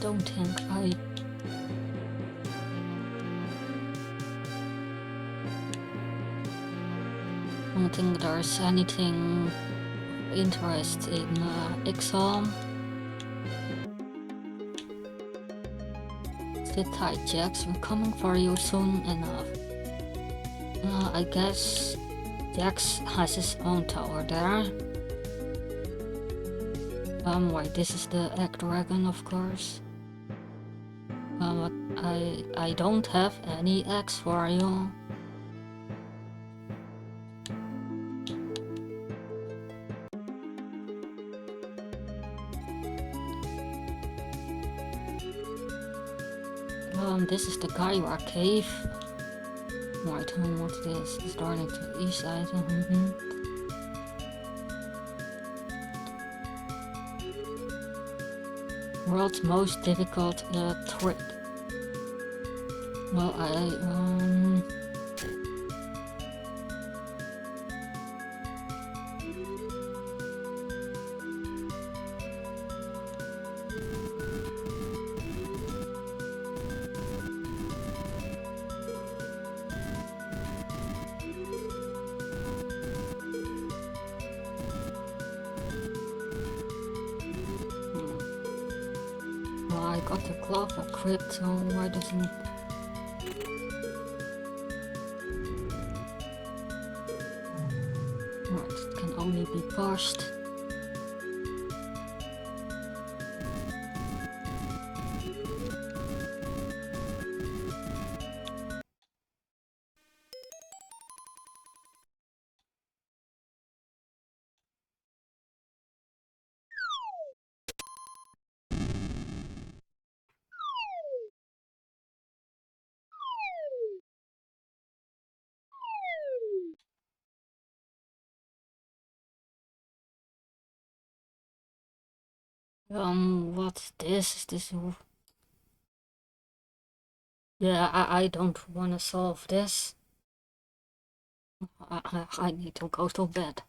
Don't think I don't think there's anything of interest in Exxon. Sit tight, Jax. We're coming for you soon enough. I guess Jax has his own tower there. Wait, this is the Egg Dragon, of course. But I don't have any eggs for you. This is the Gyra cave. Right, what's this? It's starting to the east side. World's most difficult trick. Well, I got the glove equipped, so why doesn't... Right, it can only be pushed. What's this? Is this... Yeah, I don't wanna solve this. I need to go to bed.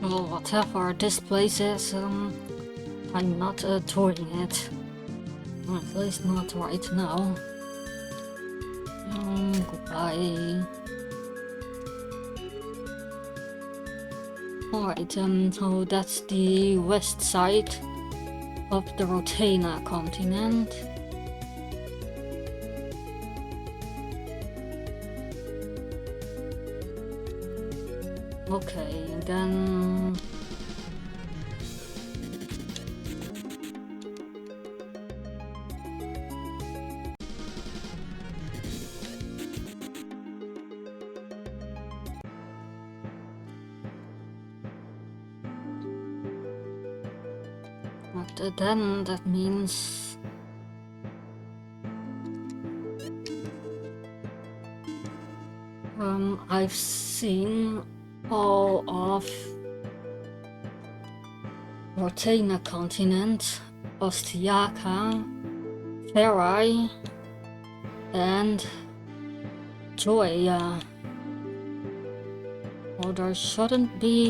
Well, whatever this place is, I'm not touring it. At least not right now. Goodbye. Alright, so that's the west side of the Rotana continent. Okay, and then... But then that means... I've seen all of Rotana continent, Ostiaka, Ferai, and Joya. Well, there shouldn't be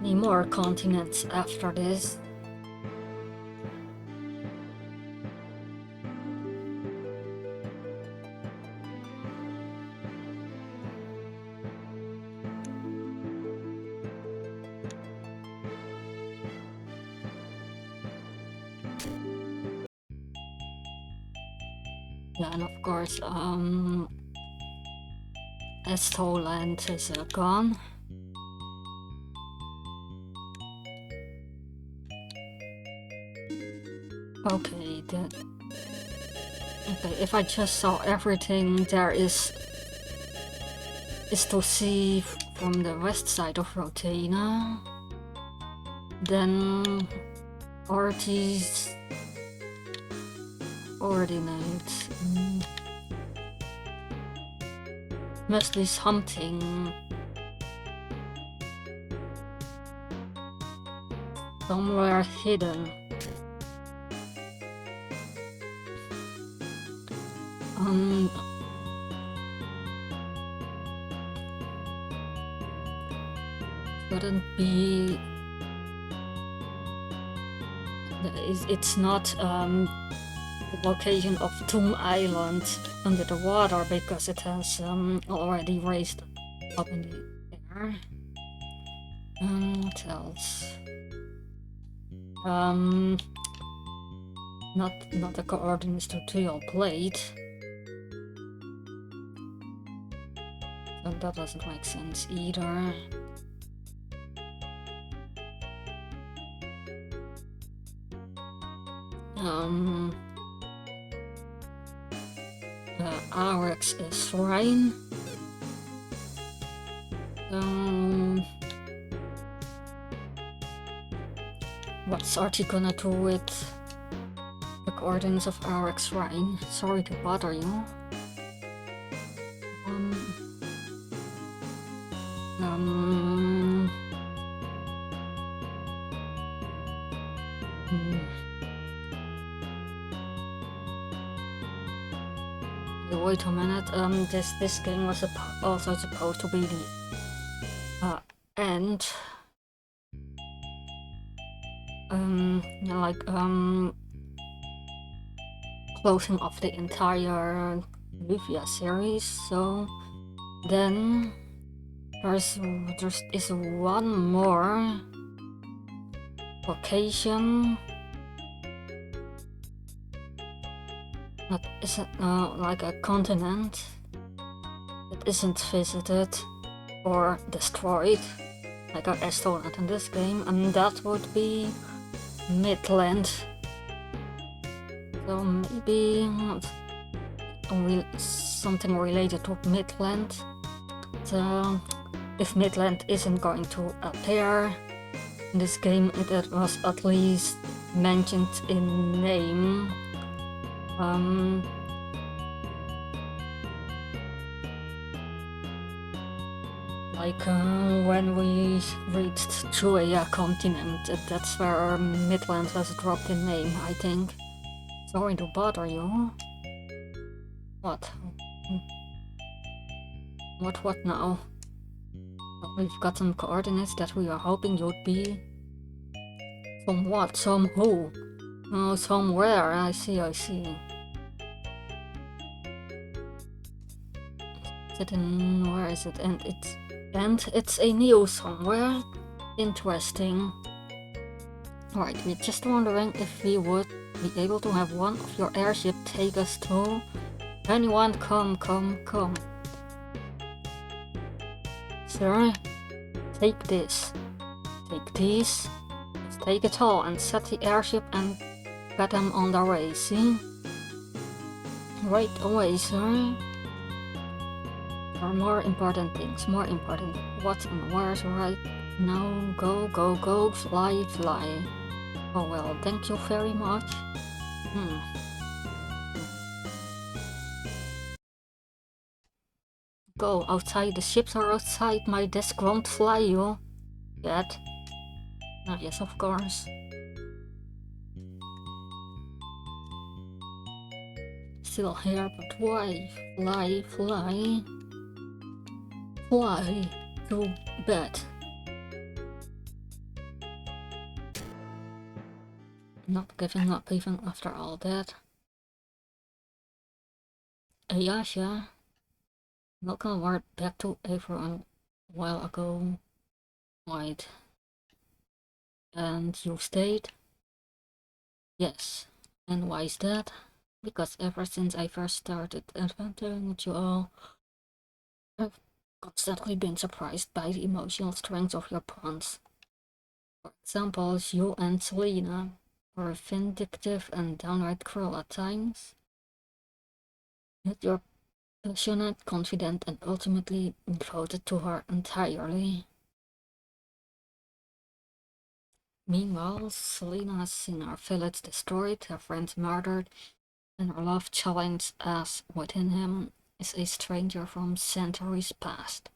any more continents after this. Yeah, and of course, Estoland is gone. Okay, okay, if I just saw everything there is to see from the west side of Rotana, then Artie's ordinate. Must be something somewhere hidden. Shouldn't be. It's not the location of Tomb Island under the water because it has already raised up in the air. What else? Not the coordinates to your plate. And that doesn't make sense either. Arex is Rhine. What's Archie gonna do with the coordinates of Arex Rhine? Sorry to bother you. Wait a minute, this game was also supposed to be the end. Like closing of the entire Lufia series. So then there is one more location. That isn't like a continent that isn't visited or destroyed, like I stole it in this game, and that would be Midland. So maybe something related to Midland. So if Midland isn't going to appear in this game, it was at least mentioned in name. Like when we reached Joya continent, that's where Midland was dropped in name, I think. Sorry to bother you. What? What now? Well, we've got some coordinates that we are hoping you'd be. From what? Some who? Oh, somewhere. I see, I see. Is it in... where is it? And it's a new somewhere? Interesting. Alright, we're just wondering if we would be able to have one of your airship take us to... Anyone, come. Sir, take this. Take these. Let's take it all and set the airship and get them on their way, see? Right away, sir. There are more important things, more important. What and where's right now? Go, fly. Oh well, thank you very much. Go outside, the ships are outside, my desk won't fly you. Yet. Yes, of course. Still here, but why? Fly. Fly to bed. Not giving up even after all that. Ayasha. Welcome word back to everyone a while ago. Right. And you stayed? Yes. And why is that? Because ever since I first started adventuring with you all, I've constantly been surprised by the emotional strength of your bonds. For example, you and Selena were vindictive and downright cruel at times, yet you're passionate, confident, and ultimately devoted to her entirely. Meanwhile, Selena has seen her village destroyed, her friends murdered, and her love challenged as within him is a stranger from centuries past.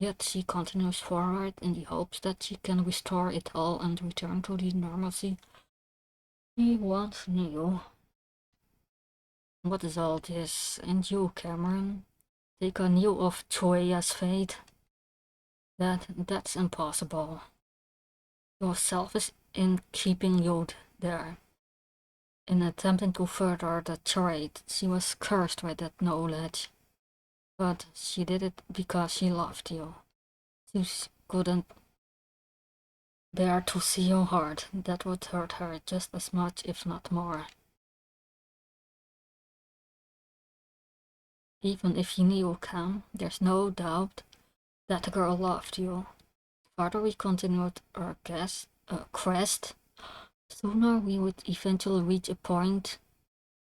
Yet she continues forward in the hopes that she can restore it all and return to the normalcy he once knew. What is all this? And you, Cameron? Take a knew of Choya's fate? That's impossible. Your selfish in keeping you there. In attempting to further the trade, she was cursed with that knowledge. But she did it because she loved you. She couldn't bear to see you hurt. That would hurt her just as much, if not more. Even if you knew Cam, there's no doubt that the girl loved you. Further we continued our quest, sooner we would eventually reach a point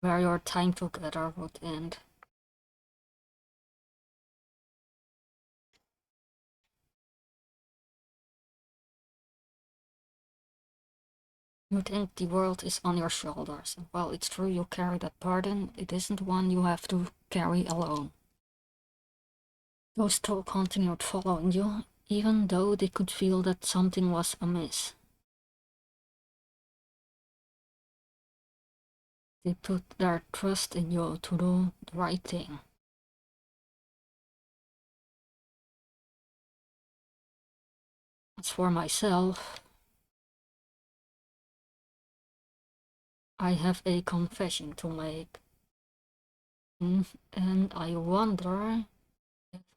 where your time together would end. You think the world is on your shoulders, and while it's true you carry that burden, it isn't one you have to carry alone. Those still continued following you, even though they could feel that something was amiss. They put their trust in you to do the right thing. As for myself, I have a confession to make. And I wonder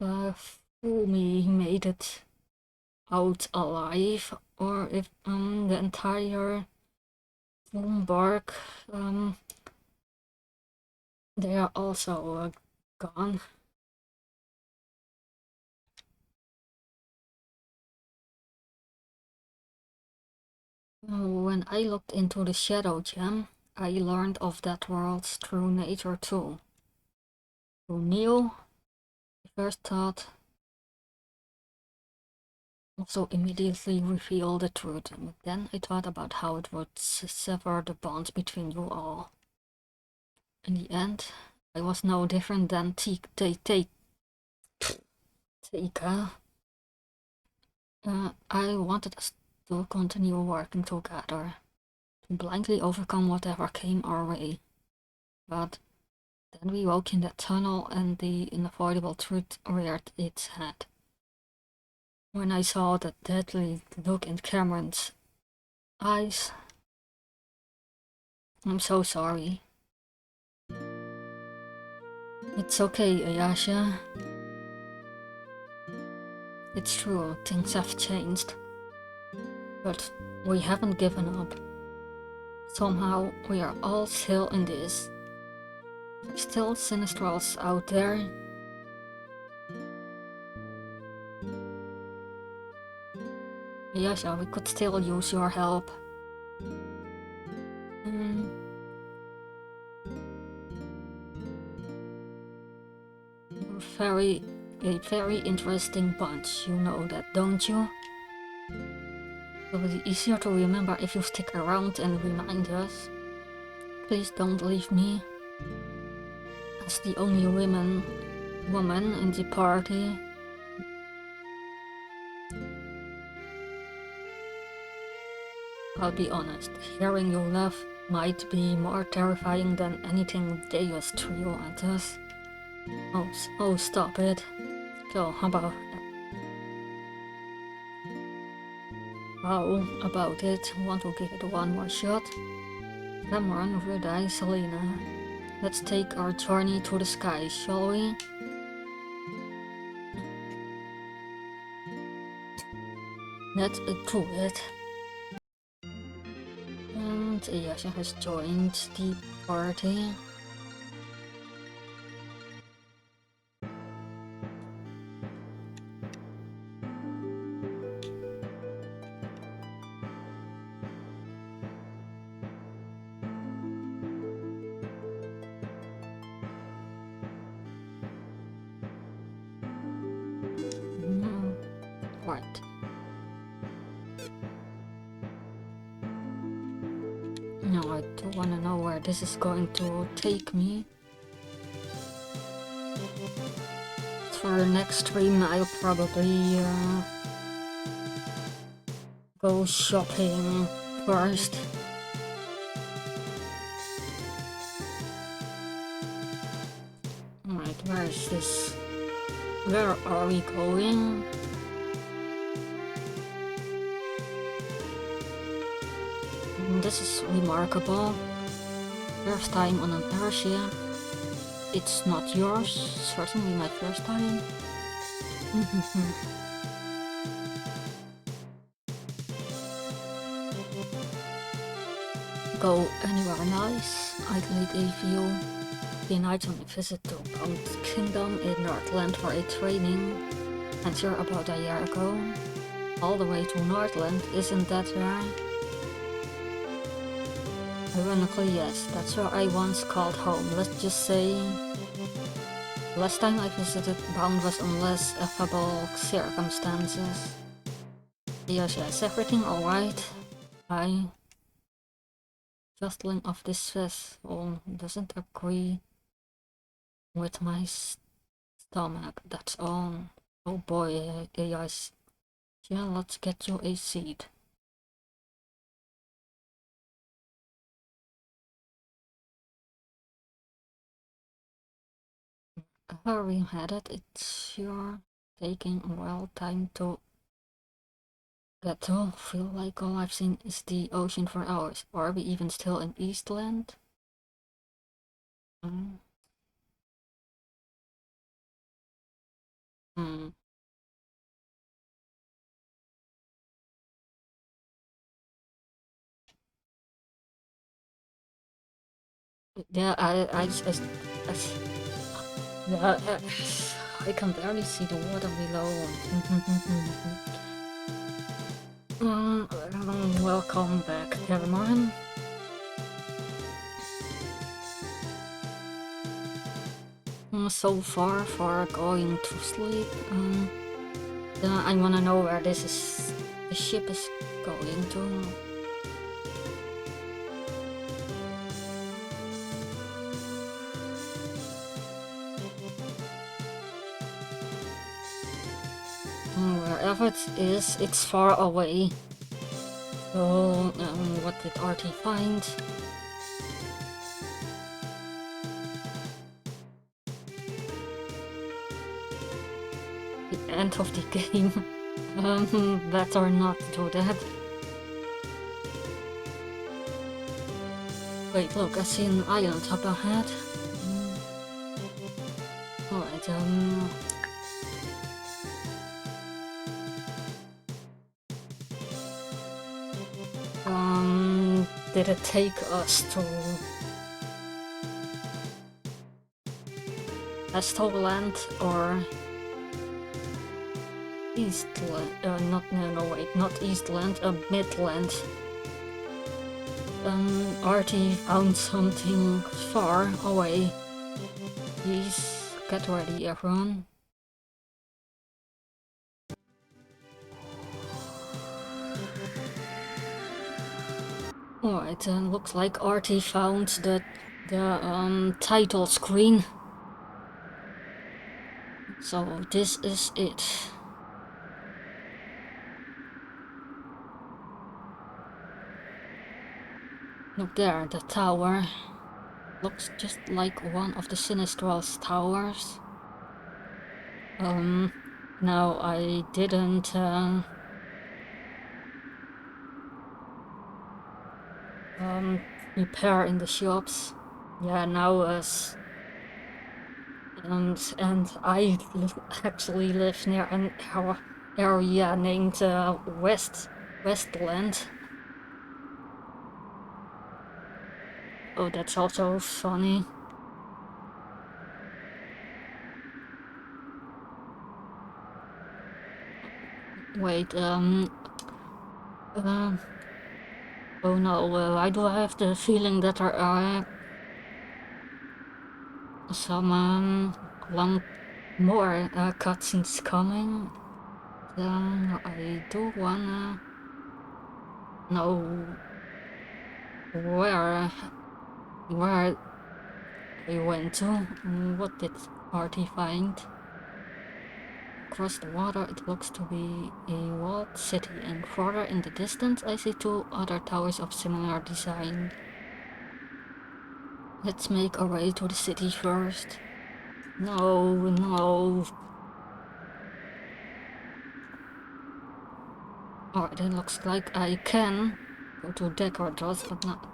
if Fumi made it out alive, or if the entire Bloomberg, they are also gone. When I looked into the Shadow Gem, I learned of that world's true nature too. Who knew? The first thought also immediately revealed the truth, and then I thought about how it would sever the bonds between you all. In the end, I was no different than Tika. I wanted us to continue working together, to blindly overcome whatever came our way. But then we woke in that tunnel and the unavoidable truth reared its head. When I saw that deadly look in Cameron's eyes, I'm so sorry. It's okay, Ayasha. It's true, things have changed. But we haven't given up. Somehow, we are all still in this. There's still Sinistrals out there. Ayasha, we could still use your help. You're a very interesting bunch, you know that, don't you? It'll be easier to remember if you stick around and remind us. Please don't leave me. As the only woman in the party. I'll be honest, hearing your laugh might be more terrifying than anything Deus threw at us. Oh, stop it. So, how about it? Want to give it one more shot? Cameron, Ruda, Selena. Let's take our journey to the sky, shall we? Let's do it. And Ayasha has joined the party. Right. Now I do want to know where this is going to take me. For the next stream, I'll probably go shopping first. Alright, where is this? Where are we going? This is remarkable. First time on an airship. It's not yours, certainly my first time. Go anywhere nice. I'd lead a view. Be night on a visit to Bound Kingdom in Northland for a training. And you're about a year ago. All the way to Northland, isn't that where? Ironically, yes, that's where I once called home. Let's just say last time I visited Bound was in less affable circumstances. Yes, everything alright? Jostling of this vessel doesn't agree with my stomach, that's all. Oh boy, yes. Yeah, let's get you a seat. Hurry headed, it's sure taking a while time to get to. Feel like all I've seen is the ocean for hours. Are we even still in Eastland? Yeah, I can barely see the water below. Welcome back, Cameron. So far for going to sleep. I wanna know where the ship is going to. Wherever it is, it's far away. So, what did Artie find? The end of the game. Better not do that. Wait, look, I see an island up ahead. Alright, did it take us to Estoland or Eastland? No, wait, not Eastland, Midland. Artie found something far away. Please get ready, everyone. Alright, looks like Artie found the title screen. So this is it. Look there, the tower. Looks just like one of the Sinistral's towers. Now I didn't repair in the shops. Yeah, now and I actually live near an area named Westland. Oh, that's also funny. Wait, oh no, why do I have the feeling that there are some long more cutscenes coming? I do wanna know where we went to. What did Artie find? Across the water, it looks to be a walled city, and further in the distance, I see two other towers of similar design. Let's make our way to the city first. No. Alright, it looks like I can go to Decadros, but not.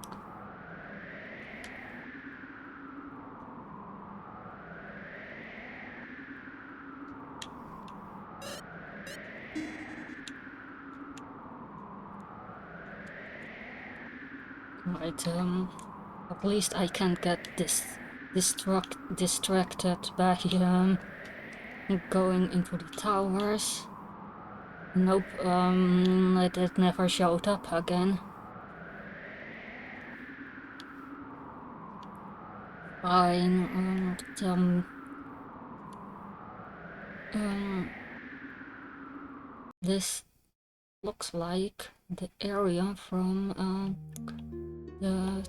Right, at least I can't get distracted by going into the towers. Nope, it never showed up again. Fine, this looks like the area from the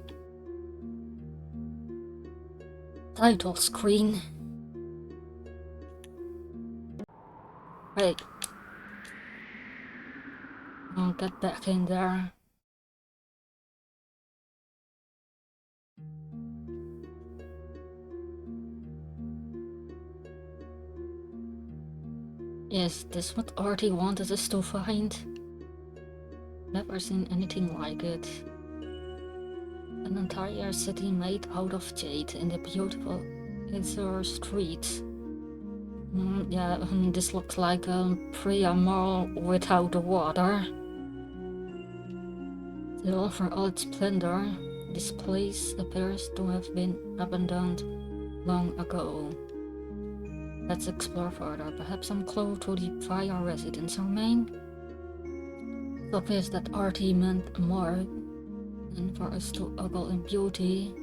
title screen. Hey, I'll get back in there. Yes, this what Artie wanted us to find. Never seen anything like it. An entire city made out of jade in the beautiful Azure streets. Yeah, this looks like a Priya Mall without the water. Still, for all its splendor, this place appears to have been abandoned long ago. Let's explore further. Perhaps some clue to the prior residents remain. It's obvious that Artie meant more than for us to ogle in beauty.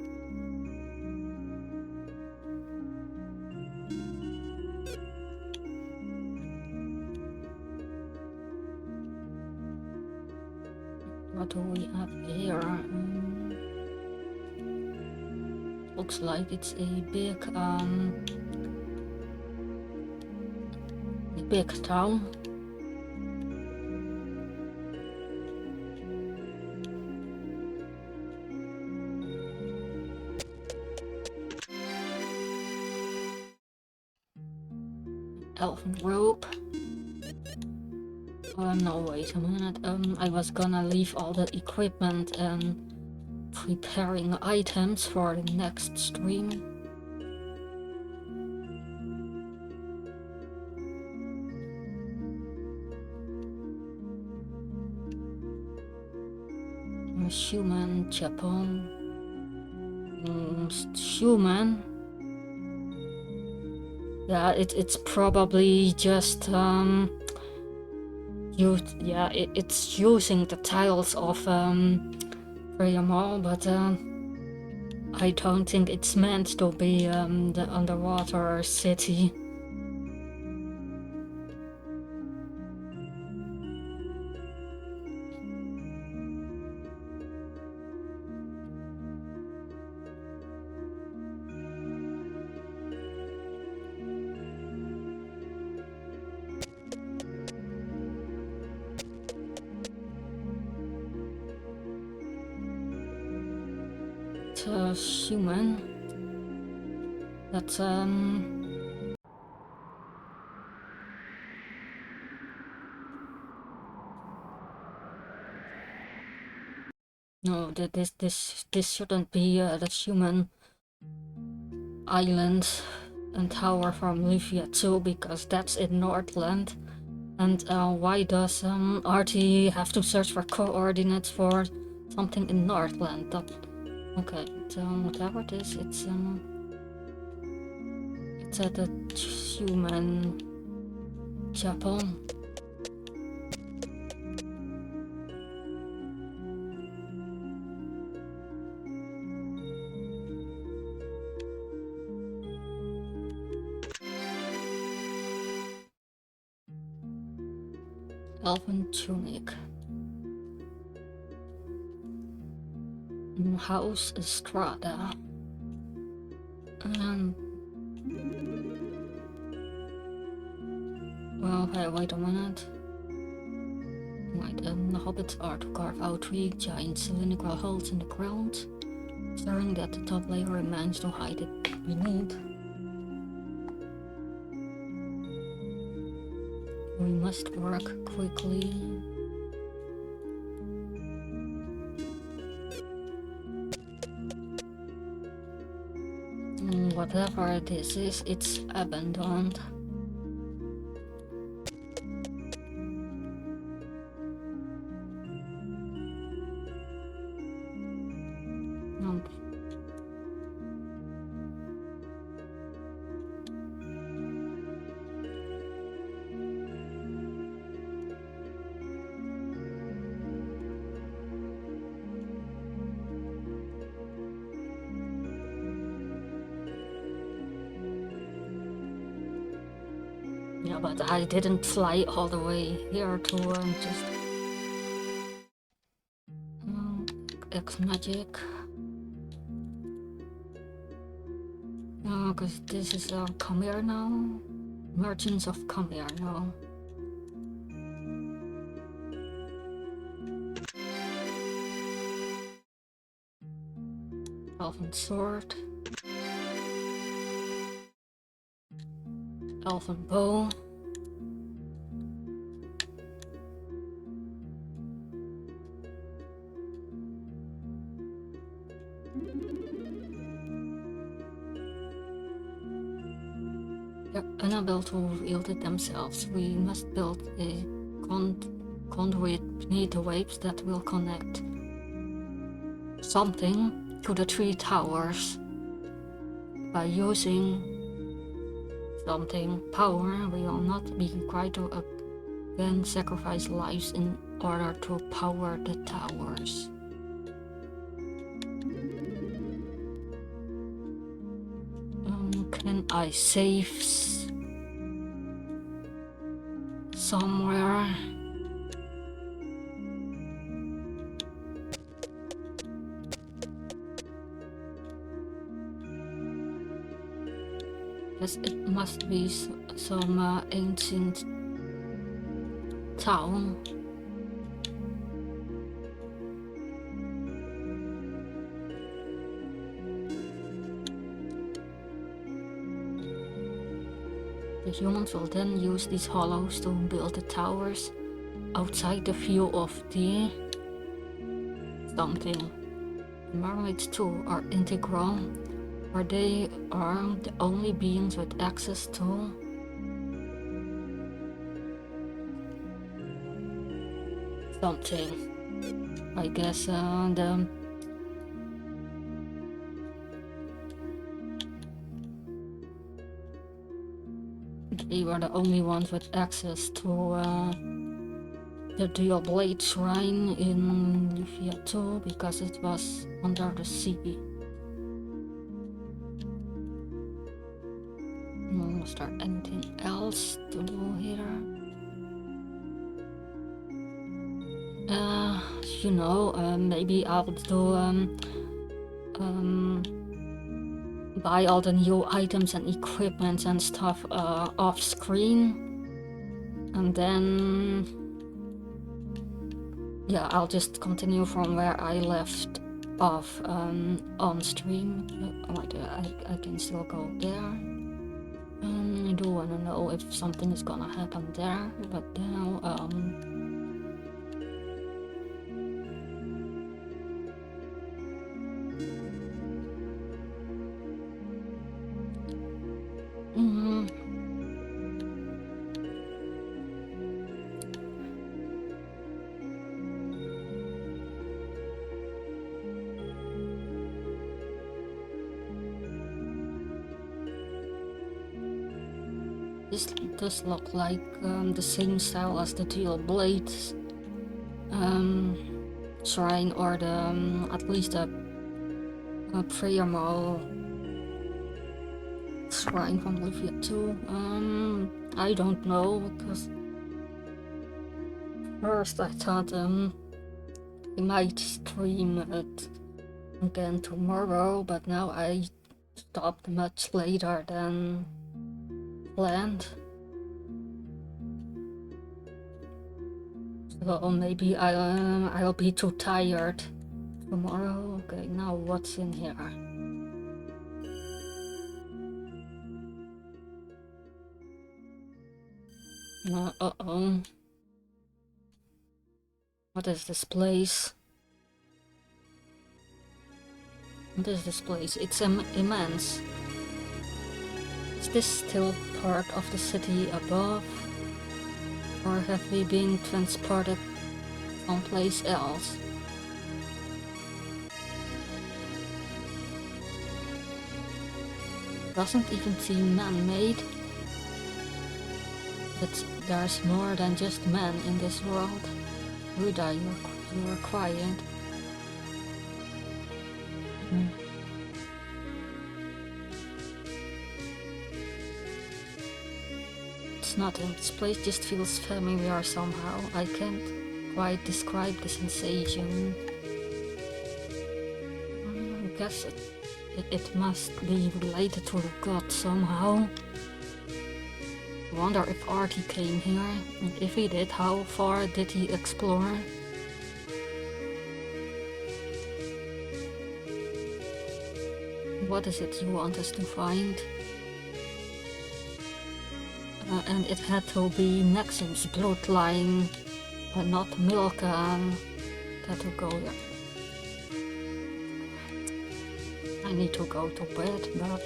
What do we have here? Looks like it's a big town. Elven robe. No, wait a minute. I was gonna leave all the equipment and preparing items for the next stream. Human, Japan. Human. Yeah, it's probably just it's using the tiles of Priamol, but I don't think it's meant to be the underwater city. Human. That's no, this shouldn't be the human island and tower from Lufia too, because that's in Northland. And why does Artie have to search for coordinates for something in Northland? Okay, so whatever it is, it's at the human Japan. Elven tunic. House Estrada. Well, hey, wait a minute. Right, the hobbits are to carve out 3 giant cylindrical holes in the ground, ensuring that the top layer remains to hide it beneath. We must work quickly. Whatever this is, it's abandoned. Yeah, but I didn't fly all the way here to just X magic. Because this is come here now. Merchants of come here now. Elven sword. Elven bow. They're unable to wield it themselves. We must build a conduit beneath the waves that will connect something to the 3 towers. By using something power, we will not be required to again sacrifice lives in order to power the towers. Can I save somewhere? Yes, it must be some ancient town. The humans will then use these hollows to build the towers outside the view of the something. Mermaids too are integral, or they are the only beings with access to something. I guess they were the only ones with access to the Dual Blade Shrine in Lufia too, because it was under the sea. Was there anything else to do here? Maybe I'll do buy all the new items and equipment and stuff off screen, and then yeah, I'll just continue from where I left off on stream. I can still go there. I do want to know if something is gonna happen there, but now this does look like the same style as the Dual Blades shrine, or the at least a prayer mall shrine from Lufia too. I don't know, because first I thought I might stream it again tomorrow, but now I stopped much later than planned. So maybe I'll be too tired tomorrow. Okay, now what's in here? Uh-oh. What is this place? What is this place? It's immense. Is this still part of the city above? Or have we been transported someplace else? Doesn't even seem man-made. But there's more than just men in this world. Ruda, you're quiet. It's nothing. This place just feels familiar somehow. I can't quite describe the sensation. I guess it must be related to the god somehow. I wonder if Artie came here, and if he did, how far did he explore? What is it you want us to find? And it had to be Maxim's bloodline, not Milka, that to go there. I need to go to bed, but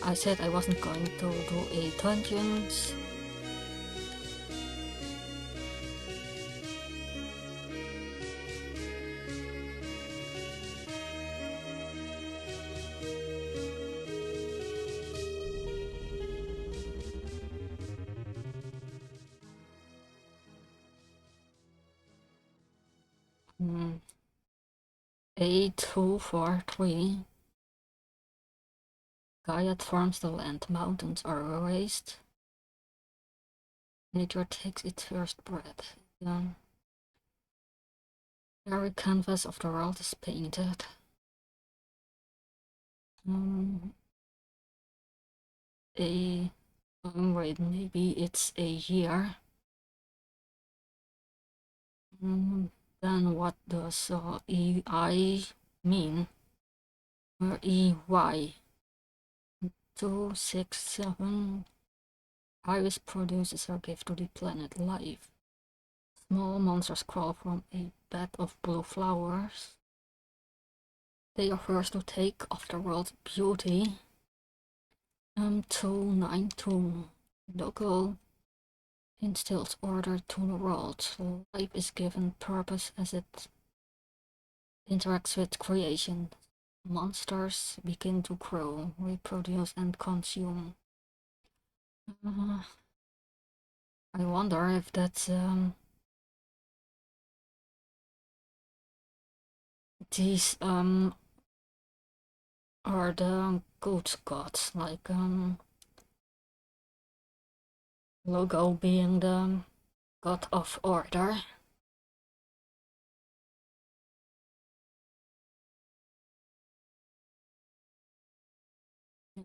I said I wasn't going to do a dungeons. Hmm. 8243. Gaia forms the land, mountains are erased. Nature takes its first breath. The very canvas of the world is painted. Wait, maybe it's a year. Then what does EI mean? Or EY? 267. Iris produces a gift to the planet life. Small monsters crawl from a bed of blue flowers. They are first to take of the world's beauty. 292. Local instills order to the world. Life is given purpose as it interacts with creation. Monsters begin to grow, reproduce, and consume. I wonder if that's these are the good gods, like Logo being the god of order.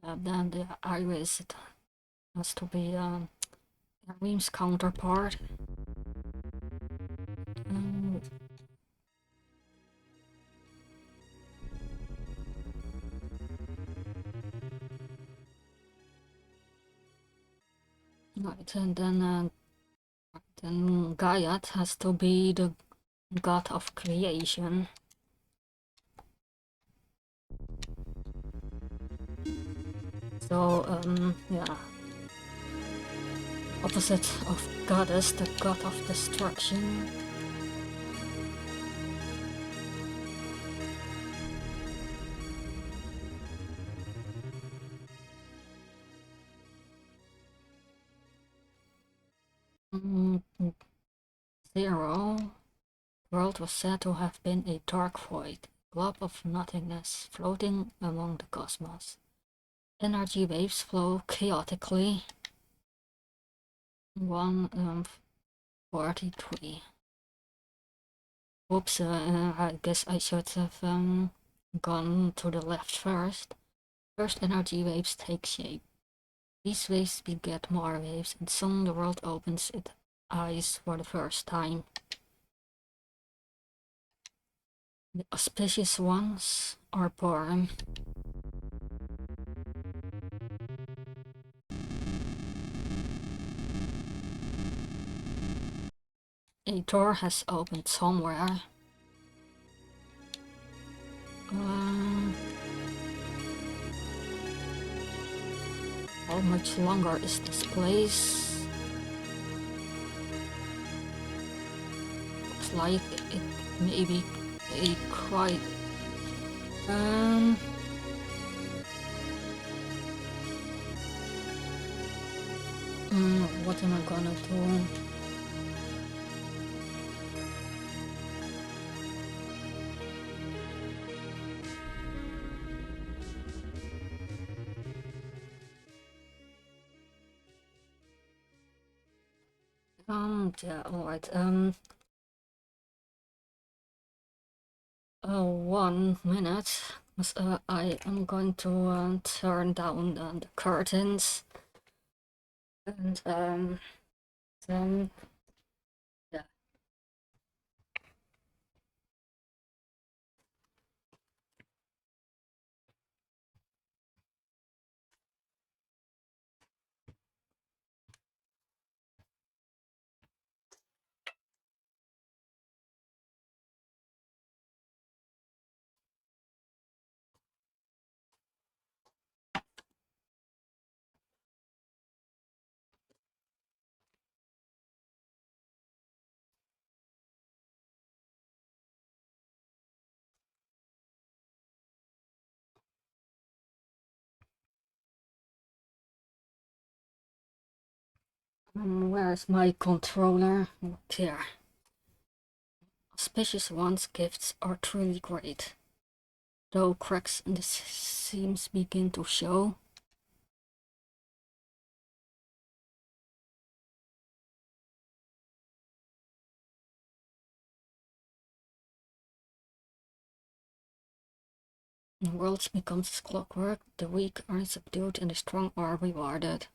Then the Iris, it has to be Reem's counterpart. Right, and then Gaiat has to be the god of creation. So, yeah. Opposite of goddess, the god of destruction. Zero. World was said to have been a dark void, glob of nothingness floating among the cosmos. Energy waves flow chaotically. 143. Oops, I guess I should have gone to the left first. First energy waves take shape. These waves beget more waves, and soon the world opens its eyes for the first time. The auspicious ones are born. A door has opened somewhere. How much longer is this place? Looks like it may be a quite what am I gonna do? Yeah, alright, 1 minute, I am going to turn down the curtains, and then, yeah. Where's my controller? Here. Auspicious one's gifts are truly great, though cracks in the seams begin to show. The world becomes clockwork, the weak are subdued and the strong are rewarded.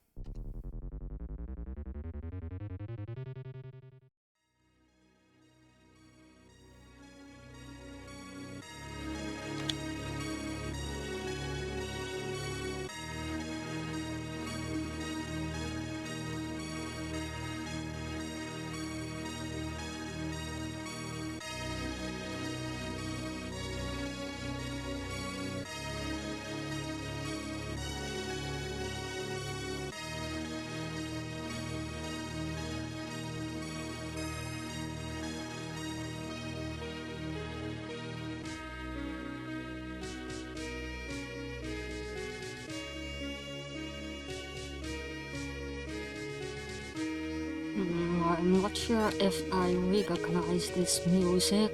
sure if I recognize this music.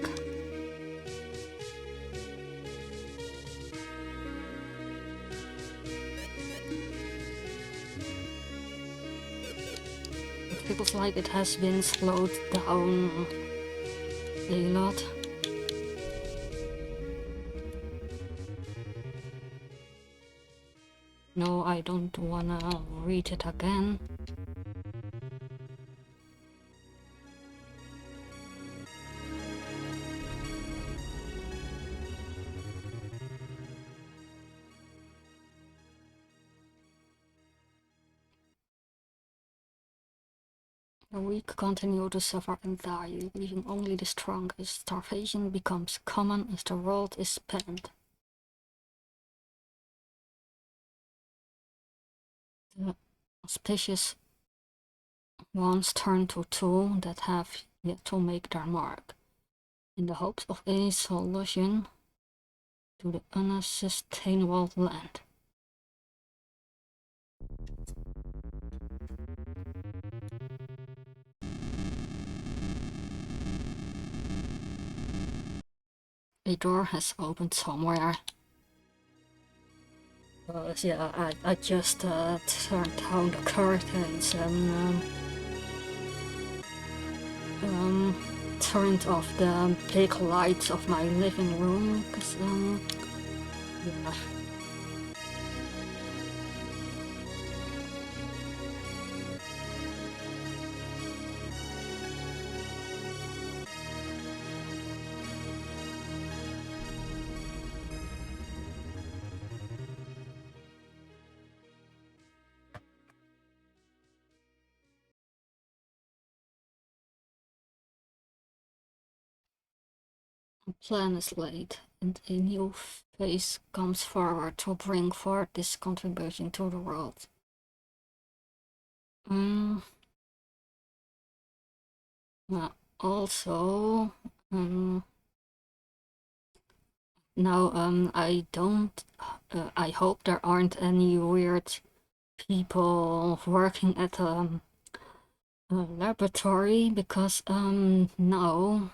It feels like it has been slowed down a lot. No, I don't wanna read it again. The weak continue to suffer and die, leaving only the strongest. Starvation becomes common as the world is spent. The auspicious ones turn to two that have yet to make their mark, in the hopes of a solution to the unsustainable land. A door has opened somewhere. Yeah, I just turned down the curtains and turned off the big lights of my living room, because yeah. A plan is laid, and a new face comes forward to bring forth this contribution to the world. Also, now I don't. I hope there aren't any weird people working at a laboratory, because now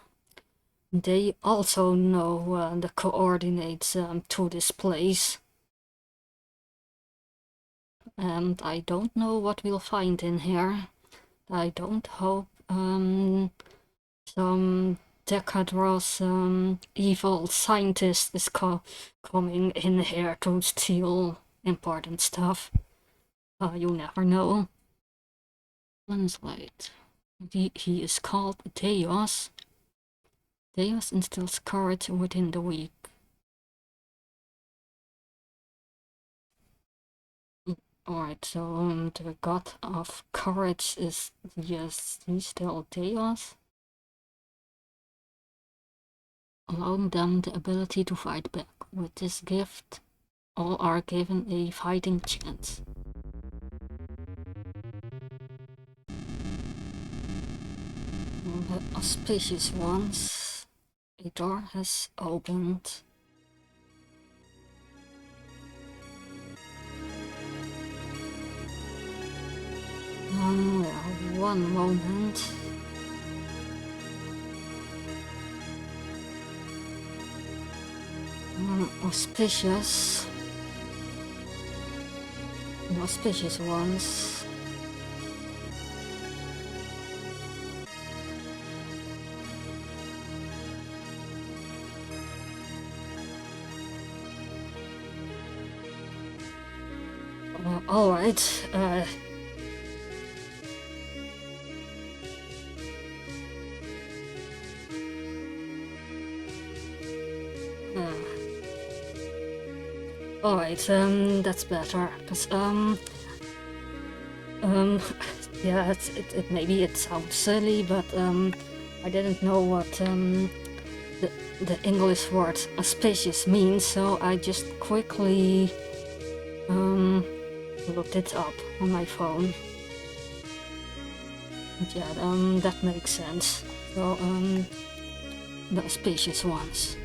they also know the coordinates to this place, and I don't know what we'll find in here. I don't hope some Decadros evil scientist is coming in here to steal important stuff. You never know. Translate. He is called Deus. Deus instills courage within the weak. Alright, so the god of courage is, yes, he's still Deus, allowing them the ability to fight back. With this gift, all are given a fighting chance. The auspicious ones, a door has opened. Yeah, one moment. Auspicious. The auspicious ones. Alright, alright, that's better, because, yeah, it maybe it sounds silly, but, I didn't know what, the English word auspicious means, so I just quickly, looked it up on my phone. And yeah, that makes sense. So, the auspicious ones.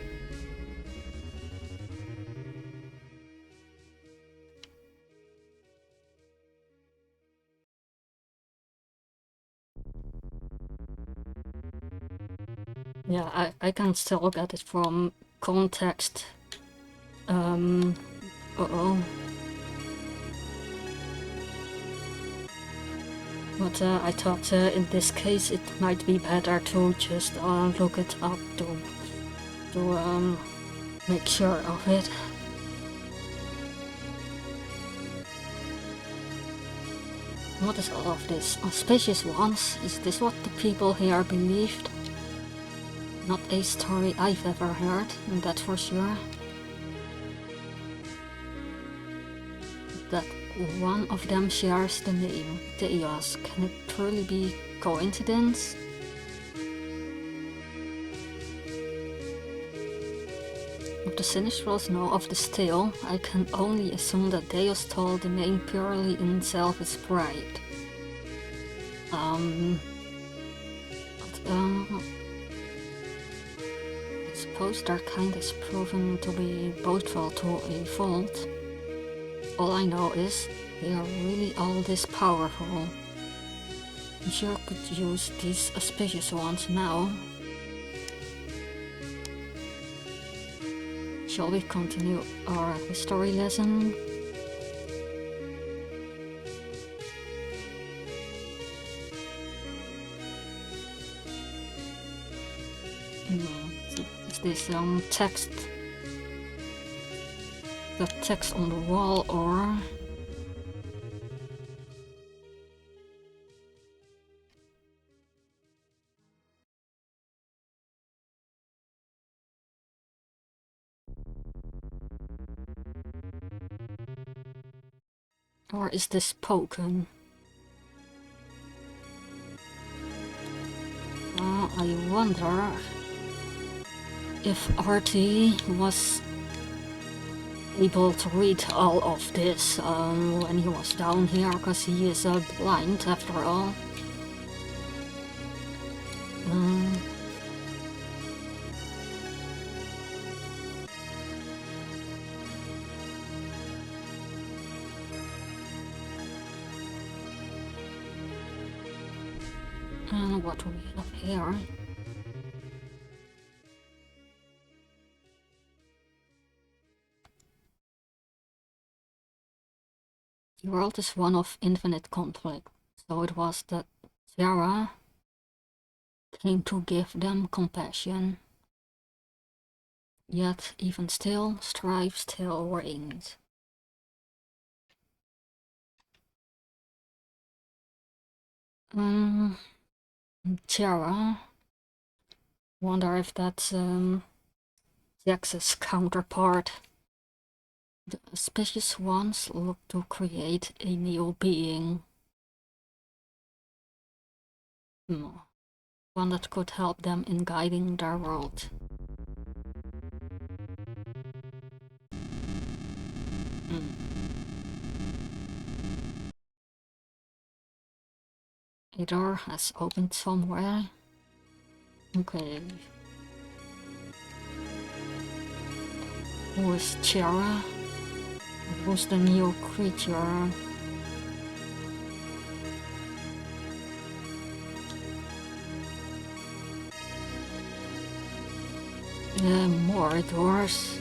Yeah, I can still get it from context. Uh-oh. But I thought in this case it might be better to just look it up to make sure of it. What is all of this? Auspicious ones? Is this what the people here believed? Not a story I've ever heard, and that's for sure. That one of them shares the name, Theos. Can it truly be coincidence? If the Sinistrals know of this tale, I can only assume that Deus told the name purely in selfish pride. I suppose their kind is proven to be bothful to a fault. All I know is they are really all this powerful. I sure could use these auspicious ones now. Shall we continue our history lesson? Is this text? The text on the wall, or is this spoken? I wonder if Artie was able to read all of this when he was down here, because he is blind after all. And what do we have here? The world is one of infinite conflict, so it was that Sarah came to give them compassion. Yet, even still, strife still reigns. Tiara. Wonder if that's Jax's counterpart. The auspicious ones look to create a new being. One that could help them in guiding their world. A door has opened somewhere. Okay. Who is Tiara? Who's the new creature? More doors.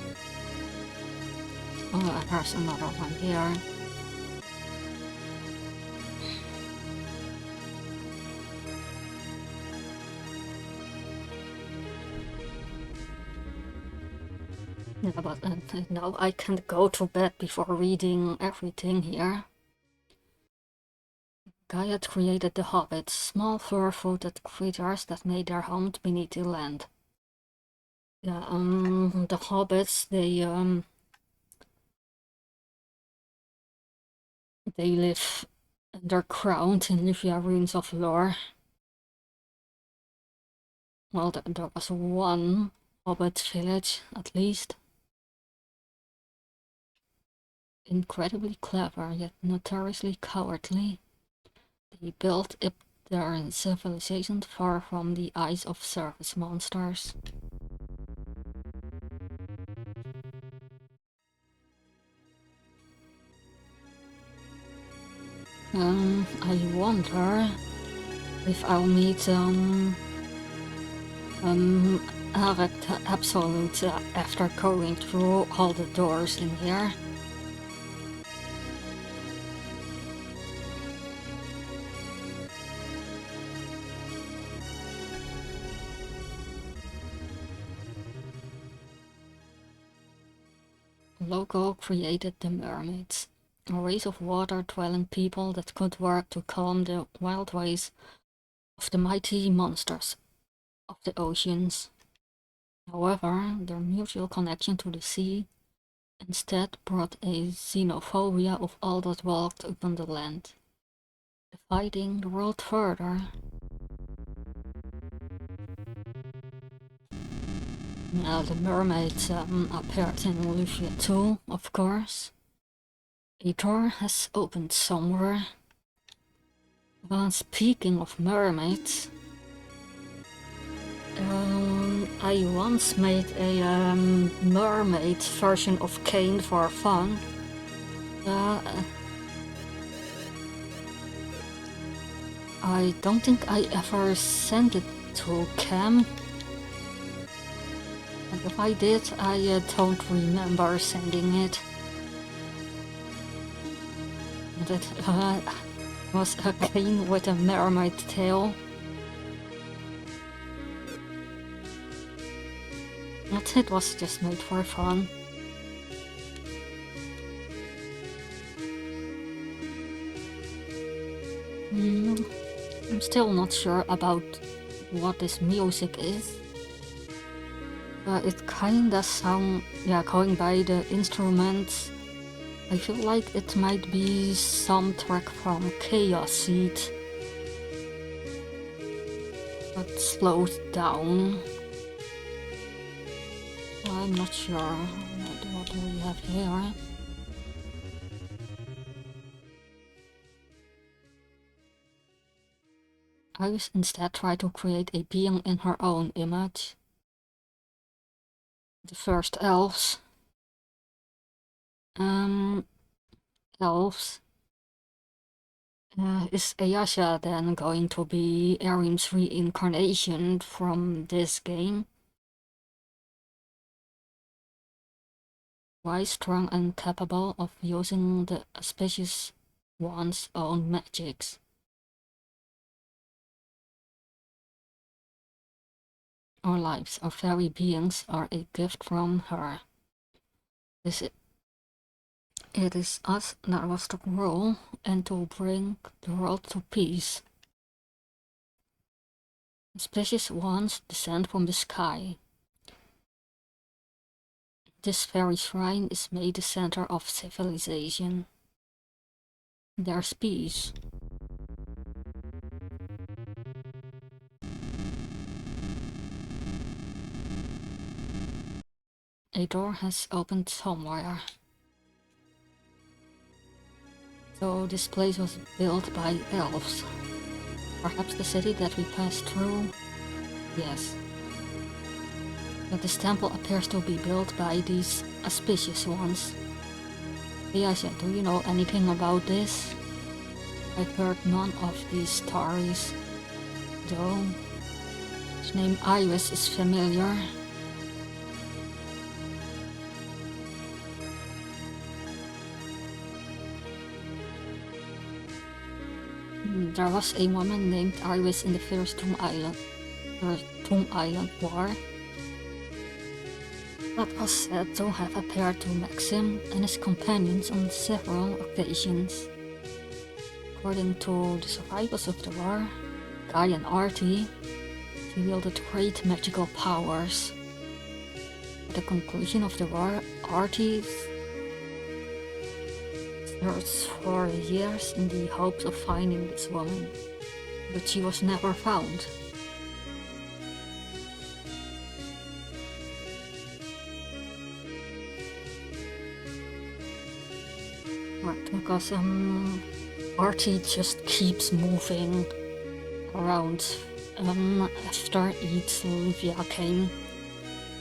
Oh, there's another one here. Yeah, but now I can't go to bed before reading everything here. Gaia created the hobbits, small fur-footed creatures that made their homes beneath the land. Yeah, the hobbits, they live underground in Lufia Ruins of Lore. Well, there was one hobbit village, at least. Incredibly clever, yet notoriously cowardly. They built up their civilization far from the eyes of surface monsters. I wonder if I'll meet Erect absolute after going through all the doors in here. Loco created the mermaids, a race of water-dwelling people that could work to calm the wild waves of the mighty monsters of the oceans. However, their mutual connection to the sea instead brought a xenophobia of all that walked upon the land, dividing the world further. Now, the mermaids appeared in Lufia too, of course. A door has opened somewhere. Well, speaking of mermaids, I once made a mermaid version of Kane for fun. I don't think I ever sent it to Cam. And if I did, I don't remember sending it. And it was a Kane with a mermaid tail. But it was just made for fun. I'm still not sure about what this music is. It kinda sounds, going by the instruments, I feel like it might be some track from Chaos Seed, but slowed down. I'm not sure what do we have here. I will instead try to create a being in her own image. The first elves. Elves. Is Ayasha then going to be Arim's reincarnation from this game? Wise, strong, and capable of using the auspicious one's own magics. Our lives, our very beings, are a gift from her. It is us that was to rule and to bring the world to peace. Auspicious ones descend from the sky. This very shrine is made the center of civilization. There's peace. A door has opened somewhere. So this place was built by elves. Perhaps the city that we passed through? Yes. But this temple appears to be built by these auspicious ones. Ayasha, do you know anything about this? I've heard none of these stories, though. His name Iris is familiar. There was a woman named Iris in the first Tomb Island War that was said to have appeared to Maxim and his companions on several occasions. According to the survivors of the war, Guy and Artie, she wielded great magical powers. At the conclusion of the war, Artie searched for years in the hopes of finding this woman, but she was never found. Right, because Artie just keeps moving around after each Lufia came.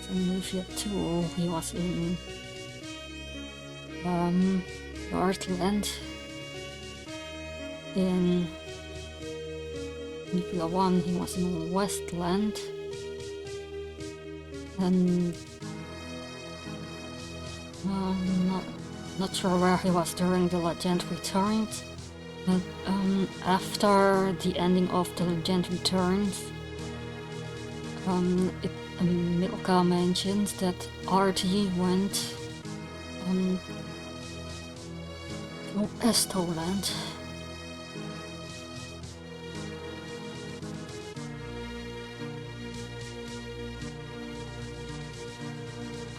So Lufia 2, he was in Northland. In Lufia 1, he was in Westland. And not sure where he was during the Legend Returns, but after the ending of the Legend Returns, Milka mentions that Artie went to Estoland.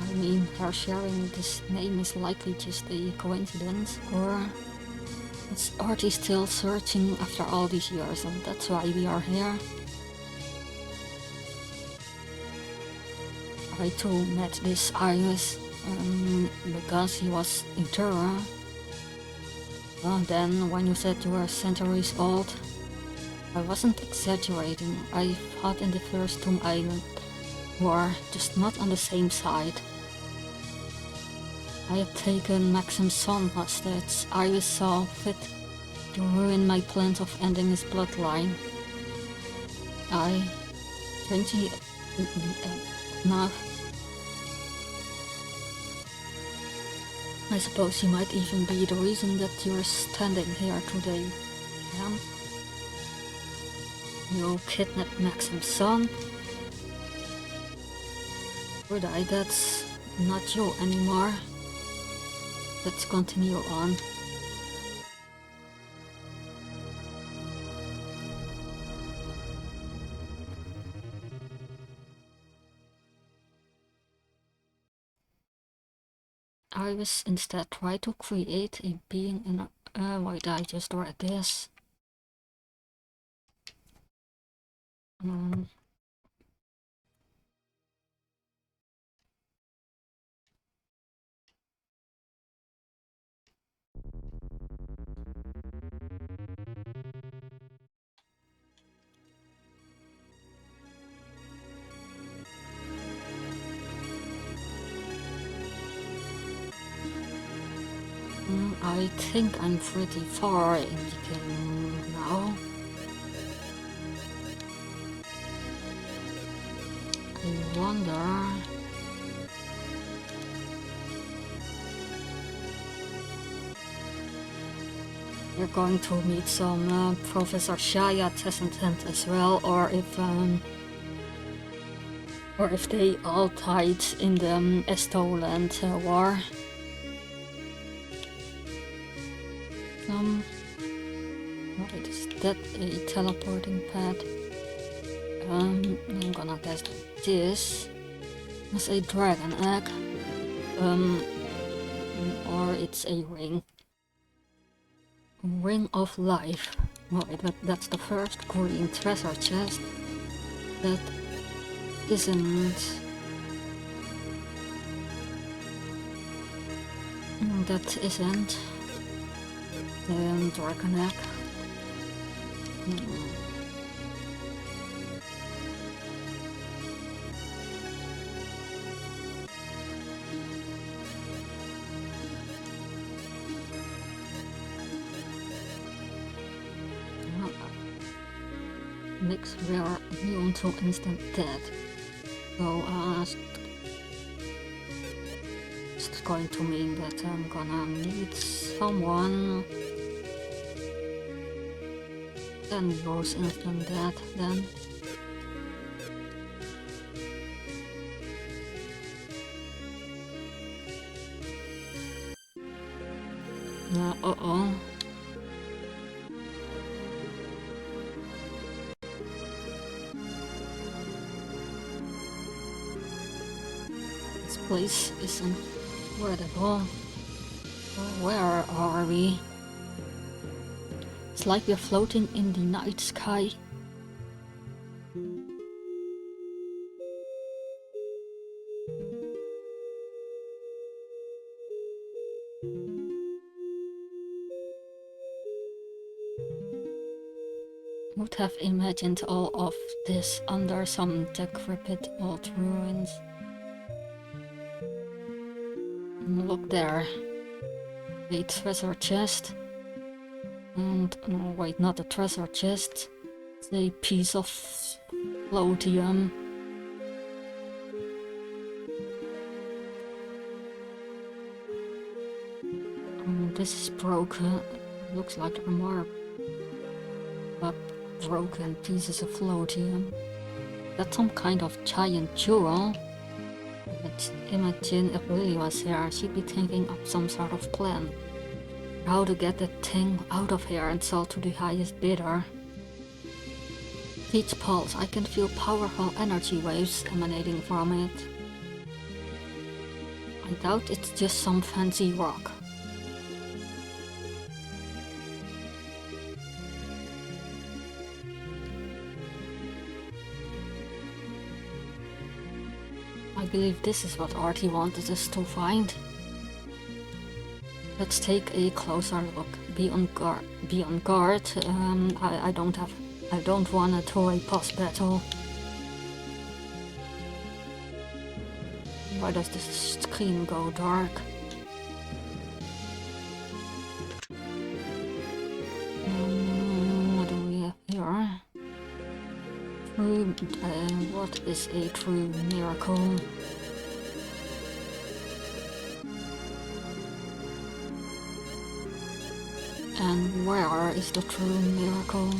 I mean, her sharing this name is likely just a coincidence, or is Artie still searching after all these years, and that's why we are here? I too met this Iris because he was in Terra. Then, when you said you were centuries old, I wasn't exaggerating. I fought in the first Tomb Island war, just not on the same side. I had taken Maxim's son hostage. Iris saw fit to ruin my plans of ending his bloodline. Strangely enough, I suppose he might even be the reason that you're standing here today, Cam. You kidnapped Maxim's son. Good, that's not you anymore. Let's continue on. Iris instead tried to create a being in a... wait, I just read this. I think I'm pretty far in the game now. I wonder... You're going to meet some Professor Shaya descendant as well, or if they all died in the Estoland war. Wait, is that a teleporting pad? I'm gonna guess that this is a dragon egg, or it's a ring. Ring of Life. Wait, that's the first green treasure chest. That isn't... That isn't... dragon egg. Makes rare immune to instant death. So it's going to mean that I'm gonna need someone and use instant death then. Uh-oh. This place isn't incredible. Where are we? It's like we're floating in the night sky. Would have imagined all of this under some decrepit old ruins. And look there. A treasure chest. And no, wait, not a treasure chest. It's a piece of floatium. this is broken. Looks like there are more broken pieces of floatium. That's some kind of giant jewel. But imagine if Lily was here, she'd be thinking up some sort of plan. How to get that thing out of here and sell to the highest bidder. Each pulse, I can feel powerful energy waves emanating from it. I doubt it's just some fancy rock. I believe this is what Artie wanted us to find. Let's take a closer look. Be on guard. I don't want a toy boss battle. Why does this screen go dark? What do we have here? What is a true miracle? And where is the true miracle?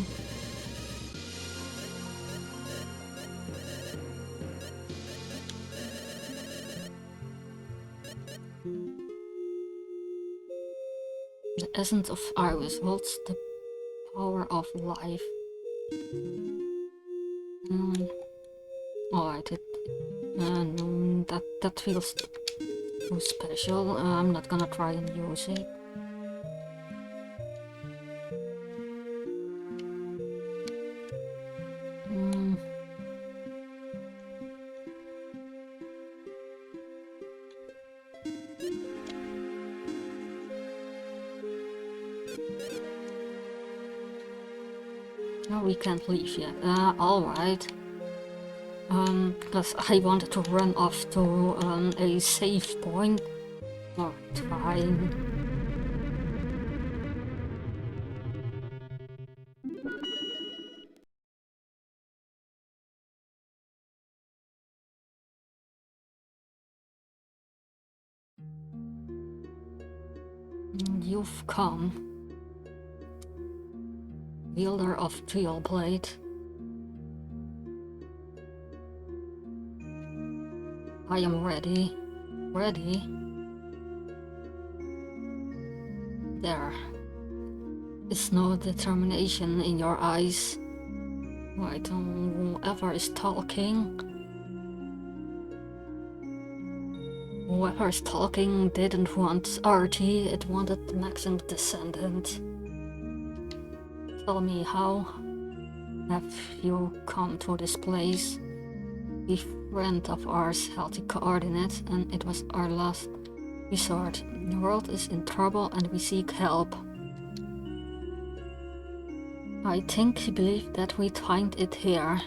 The essence of Iris holds the power of life. Oh, I did. No, that feels too special. I'm not gonna try and use it. No, we can't leave yet. Alright. Because I wanted to run off to a save point. Alright, fine. You've come. Wielder of Blade. I am ready. Ready? There is no determination in your eyes. Right, whoever is talking. Whoever is talking didn't want Artie, it wanted the Maxim Descendant. Tell me, how have you come to this place? A friend of ours held the coordinates, and it was our last resort. The world is in trouble and we seek help. I think he believed that we'd find it here.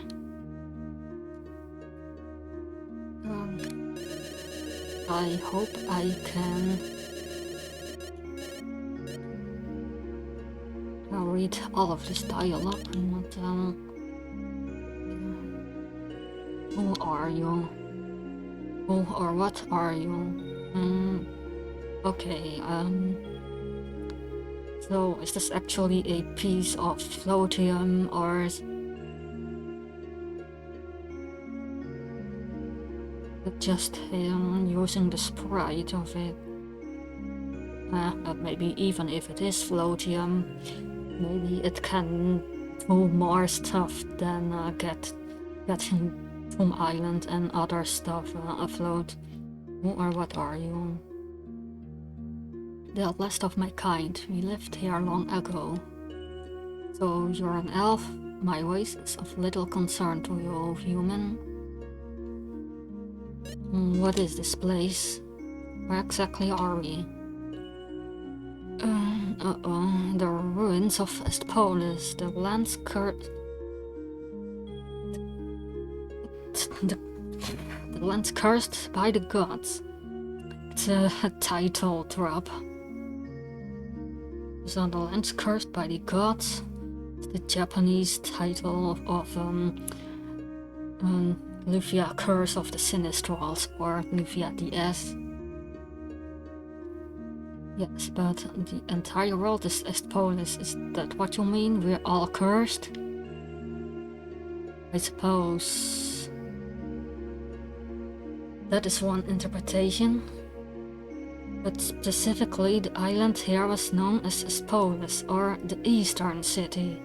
I hope I can read all of this dialogue, but who are you? Who or what are you? Okay, so is this actually a piece of floatium, or is it just him using the sprite of it? But maybe even if it is floatium, maybe it can do more stuff than getting Tomb Island and other stuff afloat. Who or what are you? The last of my kind. We lived here long ago. So you're an elf? My voice is of little concern to you, human. What is this place? Where exactly are we? The ruins of Estpolis, the lands the lands cursed by the gods. It's a title drop. So the lands cursed by the gods. It's the Japanese title of Lufia Curse of the Sinistrals, or Lufia DS. Yes, but the entire world is Polis. Is that what you mean? We're all cursed? I suppose that is one interpretation. But specifically, the island here was known as Spolis, or the Eastern City.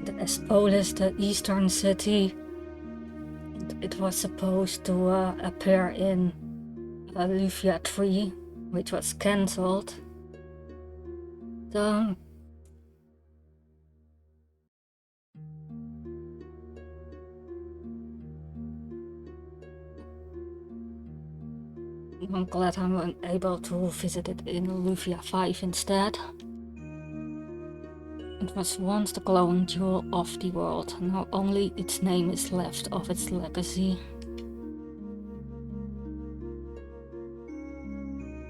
The Spolis, the Eastern City, it was supposed to appear in Lufia 3, which was cancelled. I'm glad I'm able to visit it in Lufia 5 instead. It was once the glowing jewel of the world. Now only its name is left of its legacy.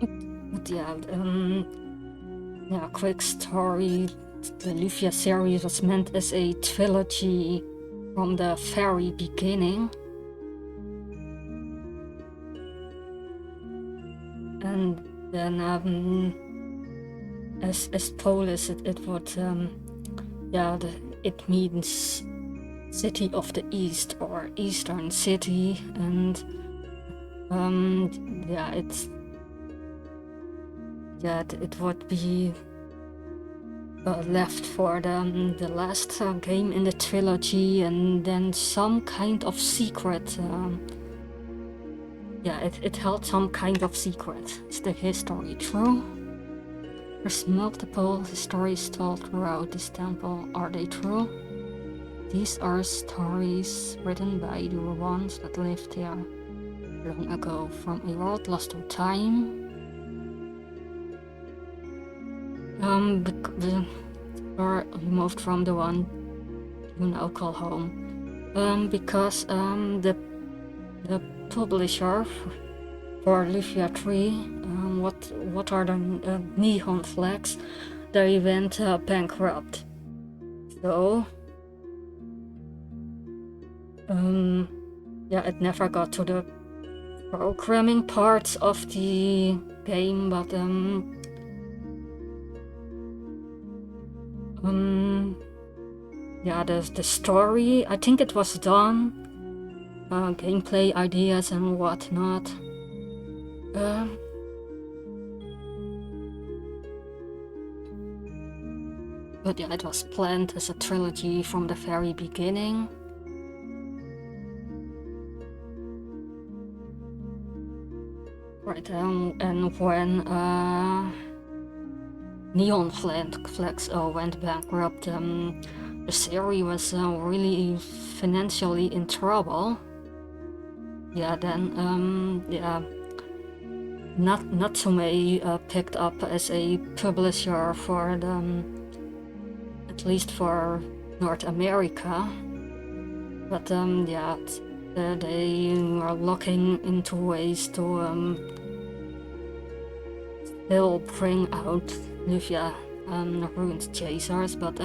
But yeah, quick story. The Lufia series was meant as a trilogy from the very beginning. And then as Polis, it would it means City of the East or Eastern City, and it would be left for the last game in the trilogy, and then some kind of secret. It held some kind of secret. Is the history true? There's multiple stories told throughout this temple. Are they true? These are stories written by the ones that lived here long ago, from a world lost to time. Or removed from the one you now call home. Because the publisher for Lufia 3, what are the neon flags? They went bankrupt. So it never got to the programming parts of the game, but the story, I think it was done. Gameplay ideas and whatnot. But yeah, it was planned as a trilogy from the very beginning. Right, and when Neon Flags went bankrupt, the series was really financially in trouble. Natsume picked up as a publisher for at least for North America. But they are looking into ways to still bring out Lufia Ruined Chasers, but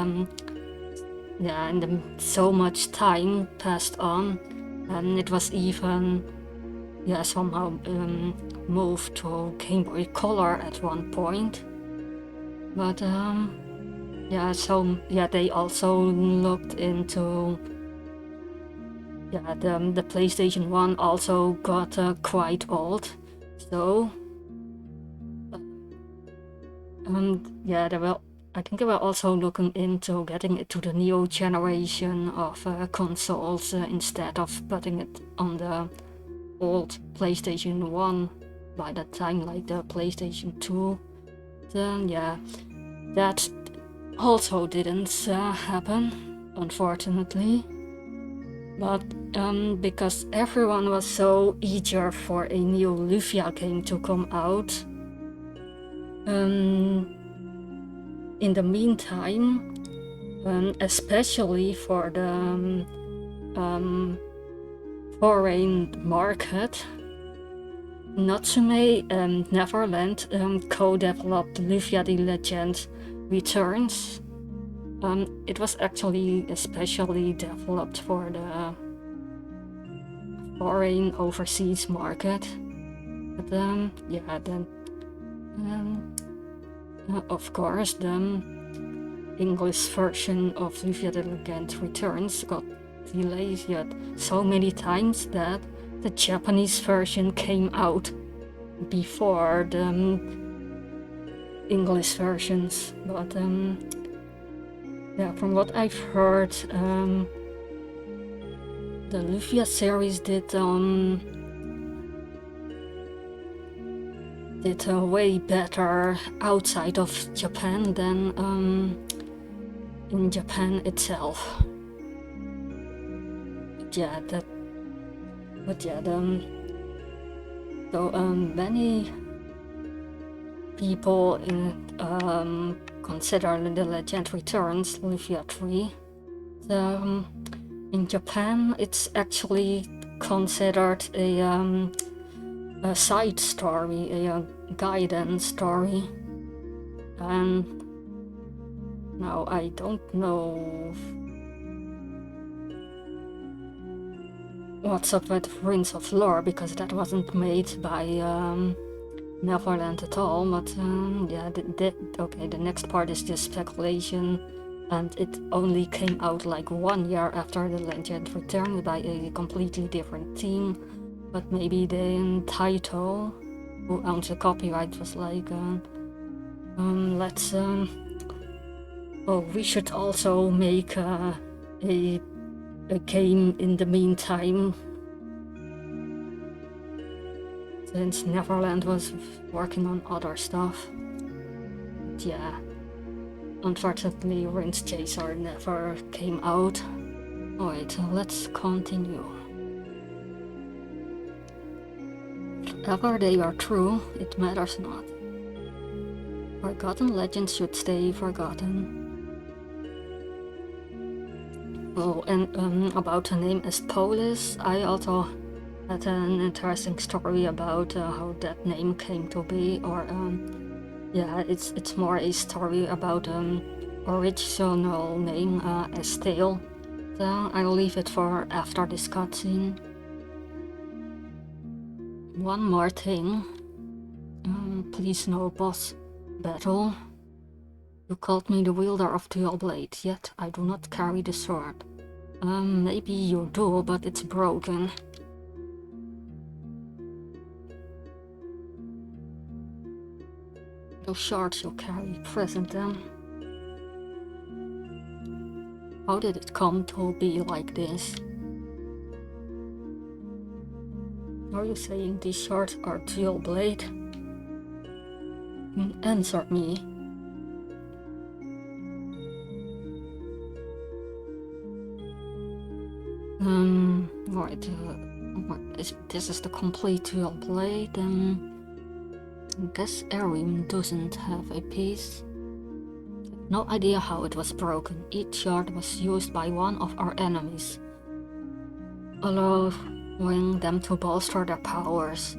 so much time passed on, and it was even somehow moved to Game Boy Color at one point. But they also looked into the PlayStation 1 also got quite old, so I think they were also looking into getting it to the Neo generation of consoles instead of putting it on the old PlayStation 1 by that time, like the PlayStation 2. Then that also didn't happen, unfortunately. But because everyone was so eager for a new Lufia game to come out, in the meantime, especially for the foreign market, Natsume and Neverland co-developed Lufia the Legend Returns. It was actually especially developed for the foreign overseas market. But yeah, then of course the English version of Lufia the Legend Returns got delayed yet so many times that the Japanese version came out before the English versions. But yeah, from what I've heard, the Lufia series did way better outside of Japan than in Japan itself. Yeah, so many people consider The Legend Returns Lufia 3. In Japan, it's actually considered a side story, a guidance story. And now I don't know what's up with Rings of Lore, because that wasn't made by Neverland at all. But yeah, okay, the next part is just speculation, and it only came out like 1 year after The Legend Returned by a completely different team. But maybe the title, who owns the copyright, was like, let's oh, we should also make a game in the meantime, since Neverland was working on other stuff. But yeah, unfortunately, Rinse Chaser never came out. Alright, let's continue. Whatever they are true, it matters not. Forgotten legends should stay forgotten. Oh, and about the name Espolis, I also had an interesting story about how that name came to be, or yeah, it's more a story about original name Estelle. So I'll leave it for after this cutscene. One more thing, please no boss battle. You called me the wielder of dual blade, yet I do not carry the sword. Maybe you do, but it's broken. Those shards you carry, present them. How did it come to be like this? Are you saying these shards are dual blade? Answer me. Right, this is the complete dual blade, I guess Erim doesn't have a piece. No idea how it was broken. Each shard was used by one of our enemies, allowing them to bolster their powers.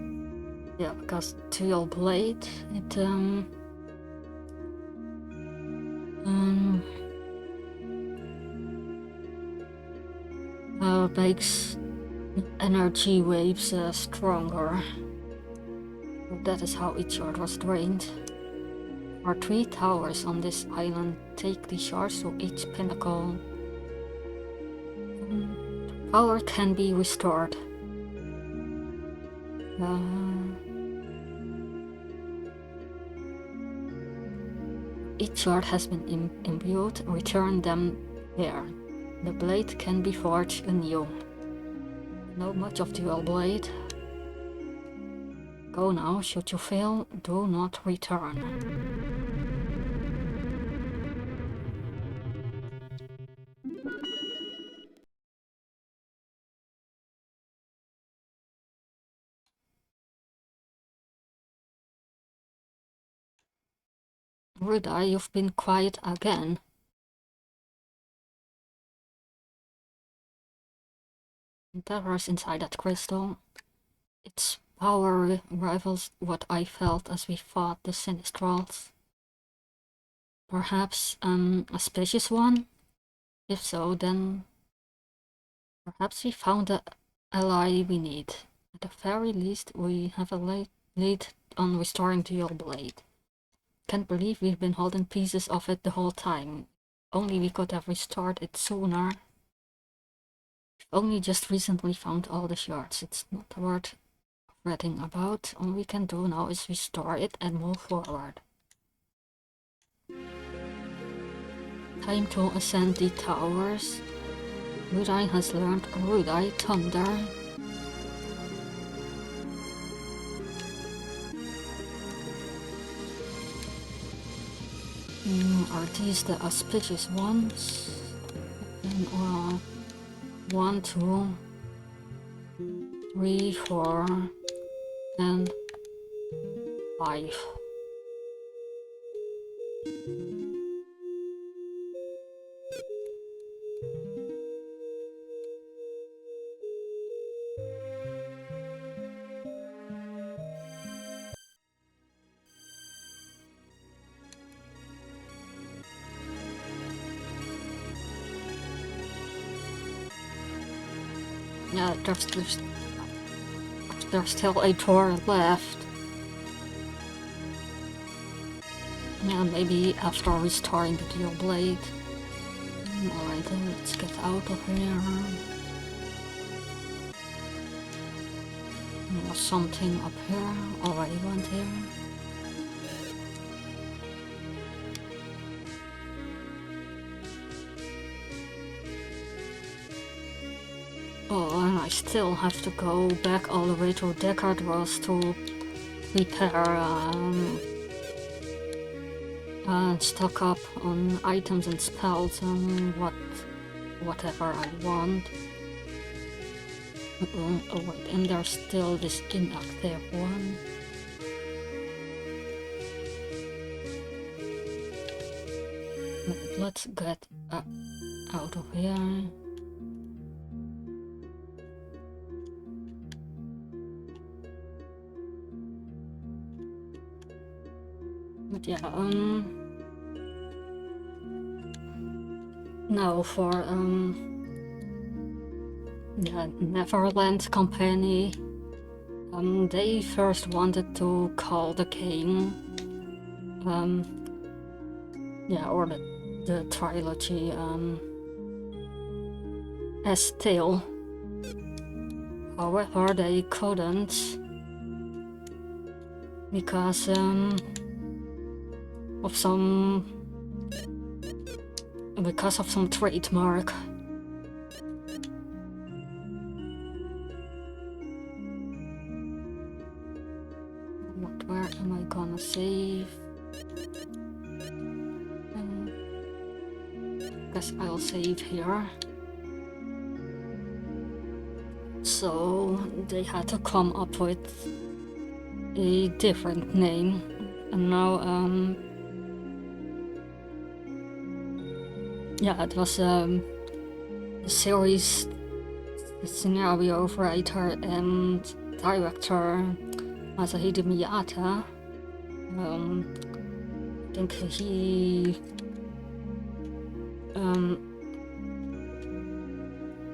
Yeah, because dual blade, it makes energy waves stronger. That is how each shard was drained. There are 3 towers on this island. Take the shards to each pinnacle. Power can be restored. Each shard has been imbued. Return them there. The blade can be forged anew. Not much of dual blade. Go now. Should you fail, do not return. Ruda, you've been quiet again. Decadros inside that crystal. Its power rivals what I felt as we fought the Sinistrals. Perhaps a species one? If so, then perhaps we found the ally we need. At the very least, we have a lead on restoring the old blade. Can't believe we've been holding pieces of it the whole time. Only we could have restored it sooner. We've only just recently found all the shards. It's not worth fretting about. All we can do now is restore it and move forward. Time to ascend the towers. Rudai has learned Rudai Thunder. Are these the auspicious ones? And, 1, 2, 3, 4, and 5. Yeah, there's still a door left. Yeah, maybe after restoring the dual blade. Alright, let's get out of here. There's something up here. Already went here. Oh, and I still have to go back all the way to Decadros to prepare stock up on items and spells and whatever I want. Oh wait, and there's still this inactive one. Let's get out of here. But yeah, now for Neverland Company. They first wanted to call the king, or the trilogy, Estelle. However, they couldn't because of some trademark. Where am I gonna save? Guess I'll save here. So they had to come up with a different name, and now it was the series scenario writer and director Masahide Miyata. I think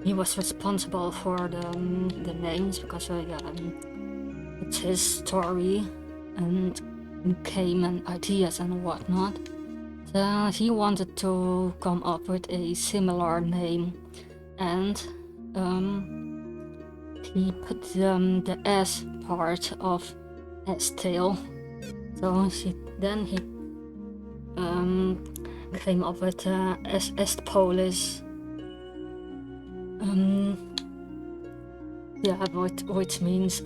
he was responsible for the names because it's his story and came and ideas and whatnot. He wanted to come up with a similar name, and he put the S part of Estelle. So he came up with Estpolis. Which means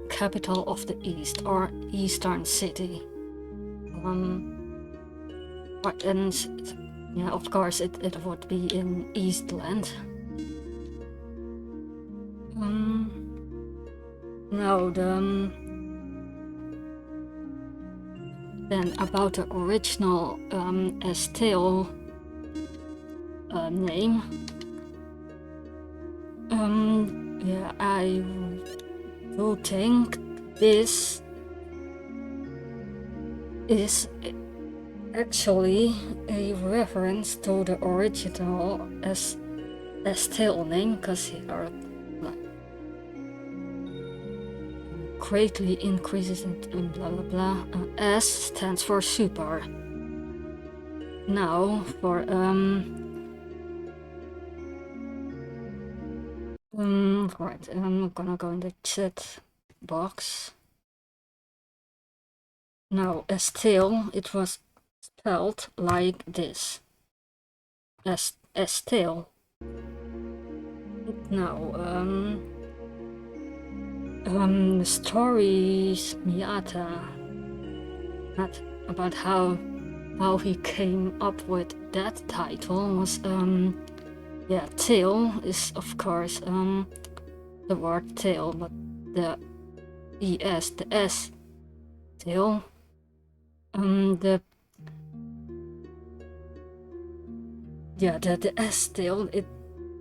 capital of the East or Eastern City. And of course it would be in Eastland. Now then about the original Estelle name. Yeah, I do think this is actually a reference to the original as Estelle name, because here greatly increases in blah blah blah. S stands for super. Now for right, I'm gonna go in the chat box. Now Estelle, it was spelled like this. Estelle. Now the stories Miyata had about how he came up with that title was yeah, tail is of course the word tail, but the S tail, the S tail,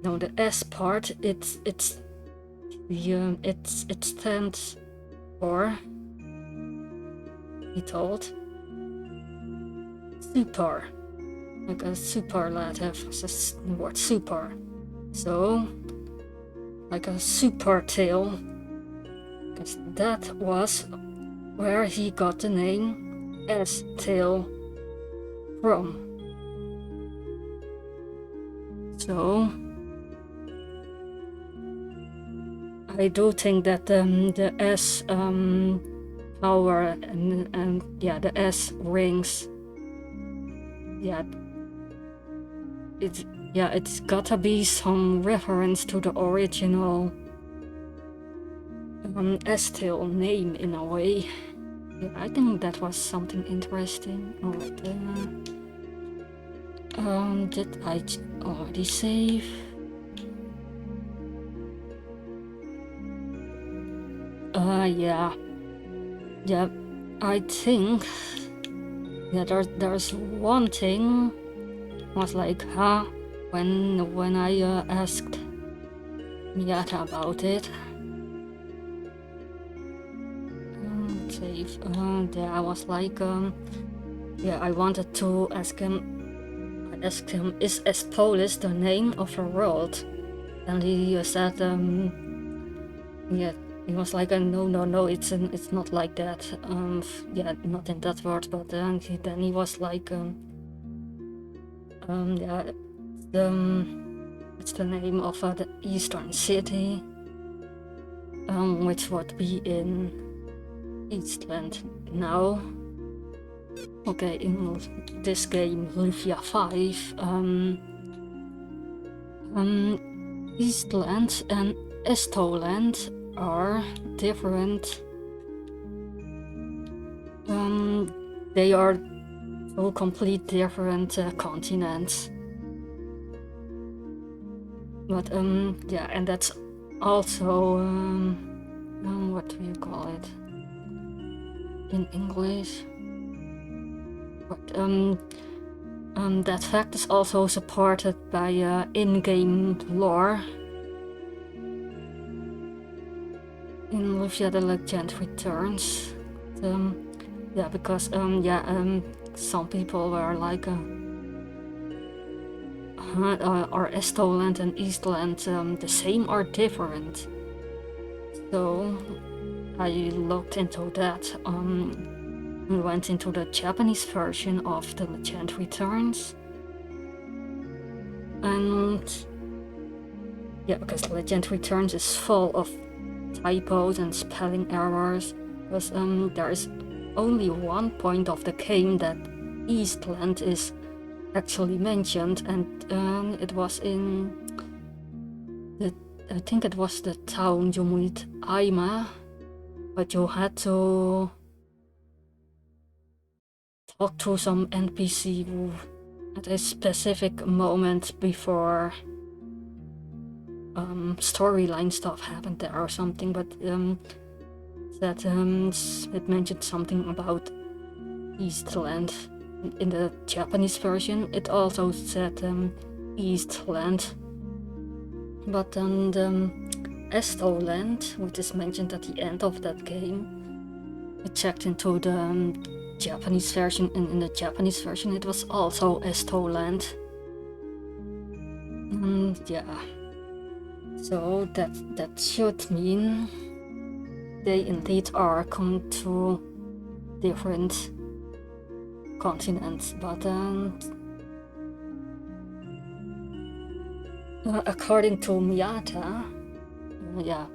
the S part, it stands for, he told, super, like a superlative, the word super. So, like a super tail, because that was where he got the name S-tail from. So, I do think that the S power and yeah, the S rings, yeah, it's gotta be some reference to the original S-tail name in a way. Yeah, I think that was something interesting. Alright, did I already save? Yeah, I think, yeah, there's one thing was like, when I asked Miyata about it. Save. Yeah, I was like, yeah, I wanted to ask him. I asked him, is Espolis the name of a world? And he said, yeah, he was like, no, it's not like that. Yeah, not in that word, but then he was like, yeah, it's the name of the eastern city, which would be in Eastland now. Okay, in this game, Lufia 5, Eastland and Estoland are different. They are two complete different continents. But yeah, and that's also what do you call it in English? But that fact is also supported by in-game lore. In Lufia, the Legend Returns. Yeah, because some people were like, are Estoland and Eastland the same or different? So I looked into that. We went into the Japanese version of The Legend Returns. And yeah, because The Legend Returns is full of typos and spelling errors. Because there is only one point of the game that Eastland is actually mentioned, and it was in I think it was the town Jumuit Aima, but you had to talk to some NPC who at a specific moment before storyline stuff happened there or something, but that it mentioned something about Eastland. In the Japanese version, it also said Eastland. But then the Estoland, which is mentioned at the end of that game, I checked into the Japanese version, and in the Japanese version it was also Estoland. And yeah, so that should mean they indeed are coming to different continents, but according to Miyata, yeah,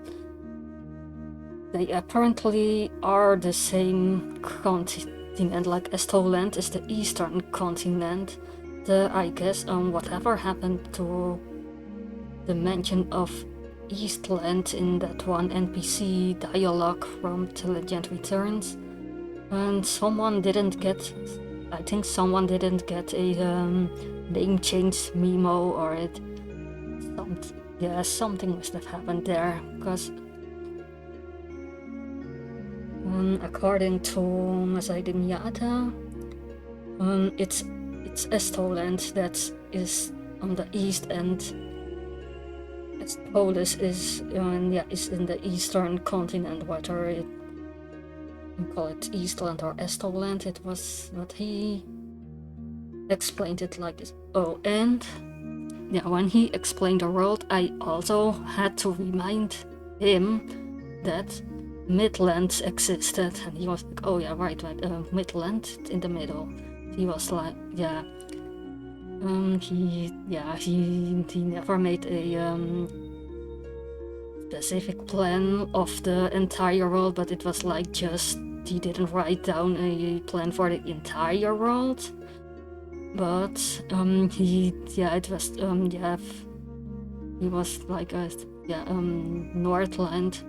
they apparently are the same continent. Like Estoland is the eastern continent. I guess whatever happened to the mention of Eastland in that one NPC dialogue from The Legend Returns, and someone didn't get. I think someone didn't get a name change memo, or it. Something must have happened there, because according to Masaide Miyata, it's Estoland that is on the east, and Polis is in the eastern continent. Whether you call it Eastland or Estoland, it was what he explained it like this. Oh, and yeah, when he explained the world, I also had to remind him that Midlands existed, and he was like, "Oh yeah, right, Midland in the middle." He was like, "Yeah." He never made a specific plan of the entire world, but it was like just he didn't write down a plan for the entire world. But he was like Northland.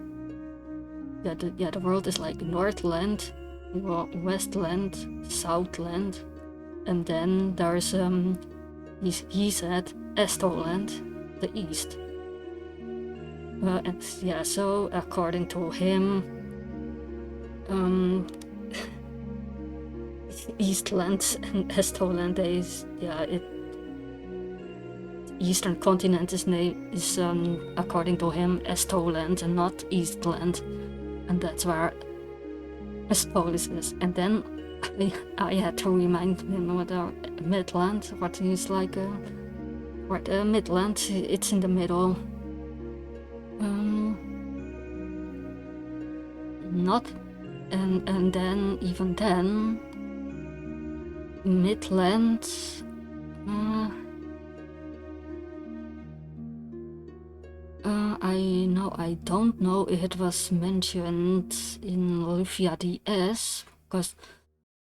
The world is like Northland, Westland, Southland, and then there's he said Estoland, the east. So according to him, Eastland and Estoland eastern continent is according to him Estoland and not Eastland, and that's where Estolis is. And then I had to remind him what Midland, what is like Midland, it's in the middle. Not, and then even then, Midland. I don't know if it was mentioned in Lufia DS, because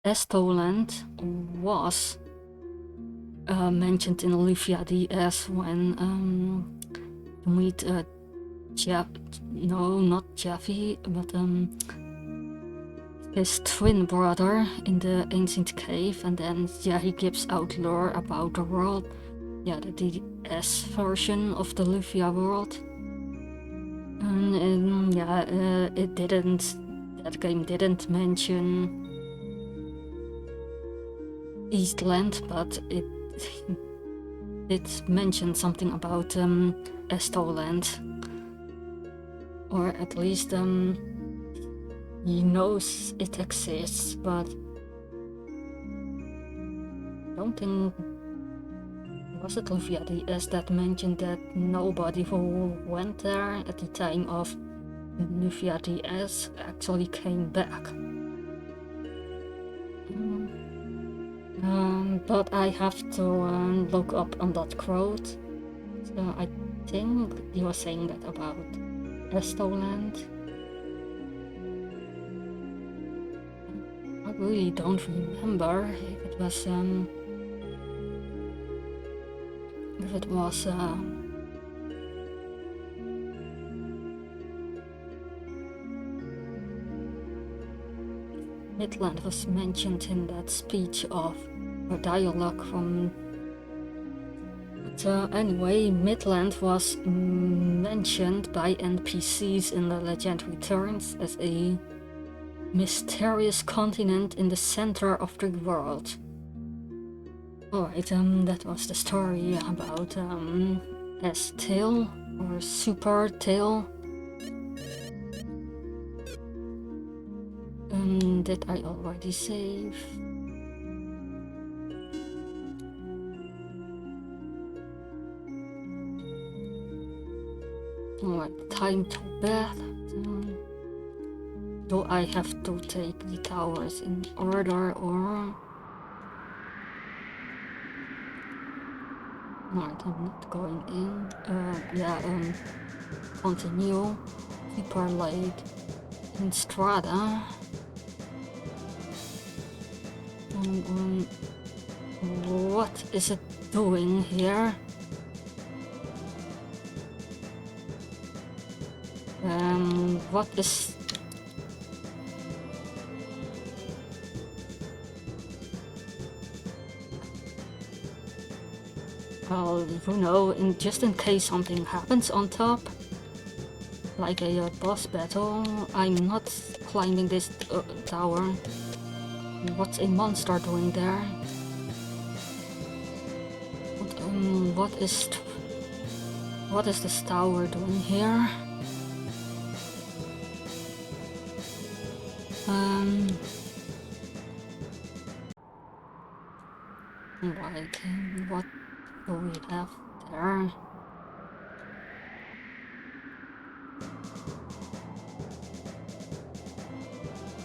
Estoland was mentioned in Lufia DS when you meet not Jeffy, but his twin brother in the ancient cave, and then he gives out lore about the world, the DS version of the Lufia world, and that game didn't mention Eastland, but it mentioned something about Estoland, or at least he knows it exists, but I don't think, was it Lufia DS that mentioned that nobody who went there at the time of Lufia DS actually came back. But I have to look up on that quote. So I think he was saying that about Estoland. I really don't remember if it was Midland was mentioned in that speech of a dialogue from. But anyway, Midland was mentioned by NPCs in The Legend Returns as a mysterious continent in the center of the world. Alright, that was the story about Estil. or super tail. Did I already save? Alright, time to bed. Do I have to take the towers in order or... Alright, I'm not going in. Continue. Super late. In Strada. What is it doing here? What is... Well, you know, just in case something happens on top, like a boss battle, I'm not climbing this tower. What's a monster doing there? What is this tower doing here? Right, what do we have there?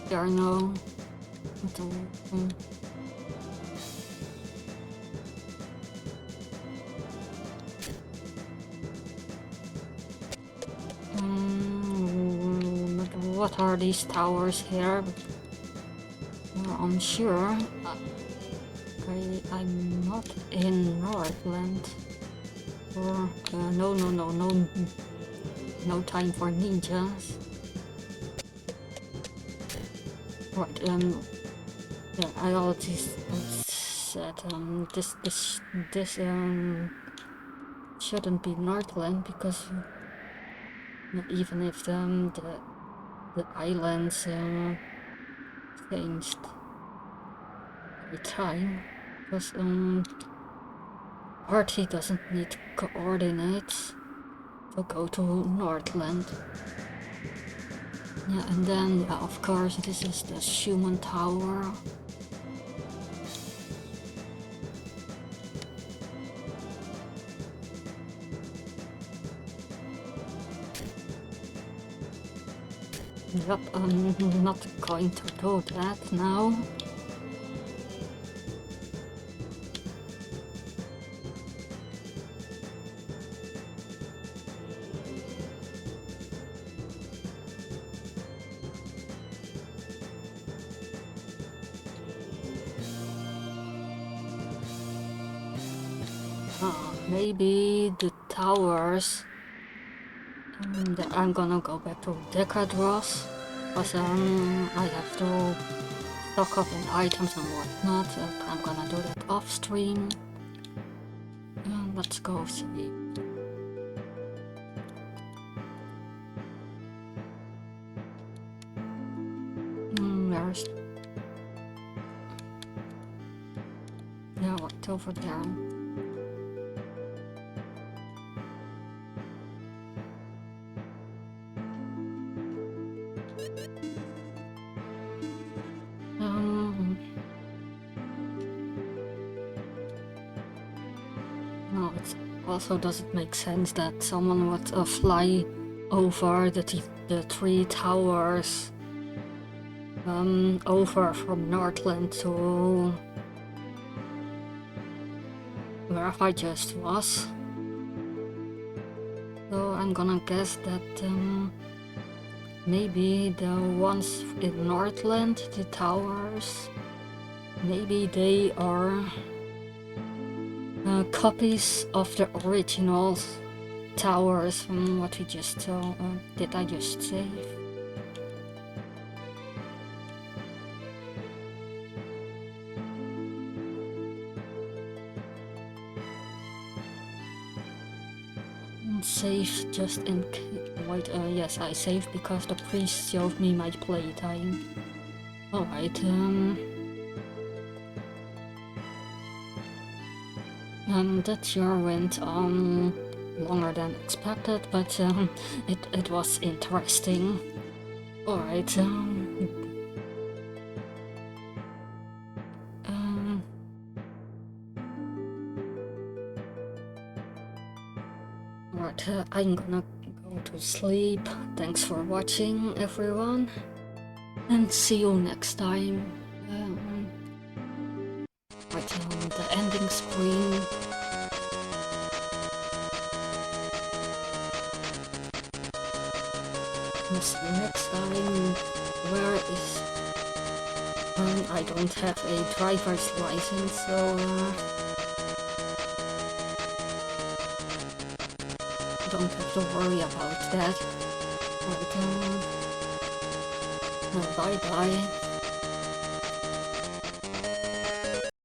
There are no... What are these towers here? Well, I'm sure I'm not in Northland. Or no time for ninjas. Right, yeah, I already said this shouldn't be Northland because even if the islands changed every time, because party doesn't need coordinates to go to Northland. Yeah, and then yeah, of course this is the human tower. Yep, I'm not going to do that now. Maybe the towers. I'm gonna go back to Decadros, because I have to stock up on items and whatnot. I'm gonna do that off stream. Let's go see. There's... Yeah, right over there. No, it also doesn't make sense that someone would fly over the three towers over from Northland to where I just was. So I'm gonna guess that maybe the ones in Northland, the towers, maybe they are copies of the original towers from what we just saw. Did I just save? Save just in case. Wait, yes, I saved because the priest showed me my playtime. Alright, that sure went on longer than expected, but it was interesting. Alright, Alright, I'm gonna go to sleep. Thanks for watching, everyone, and see you next time. The ending screen. See you next time. Where is... I don't have a driver's license, so don't have to worry about that. But, bye bye.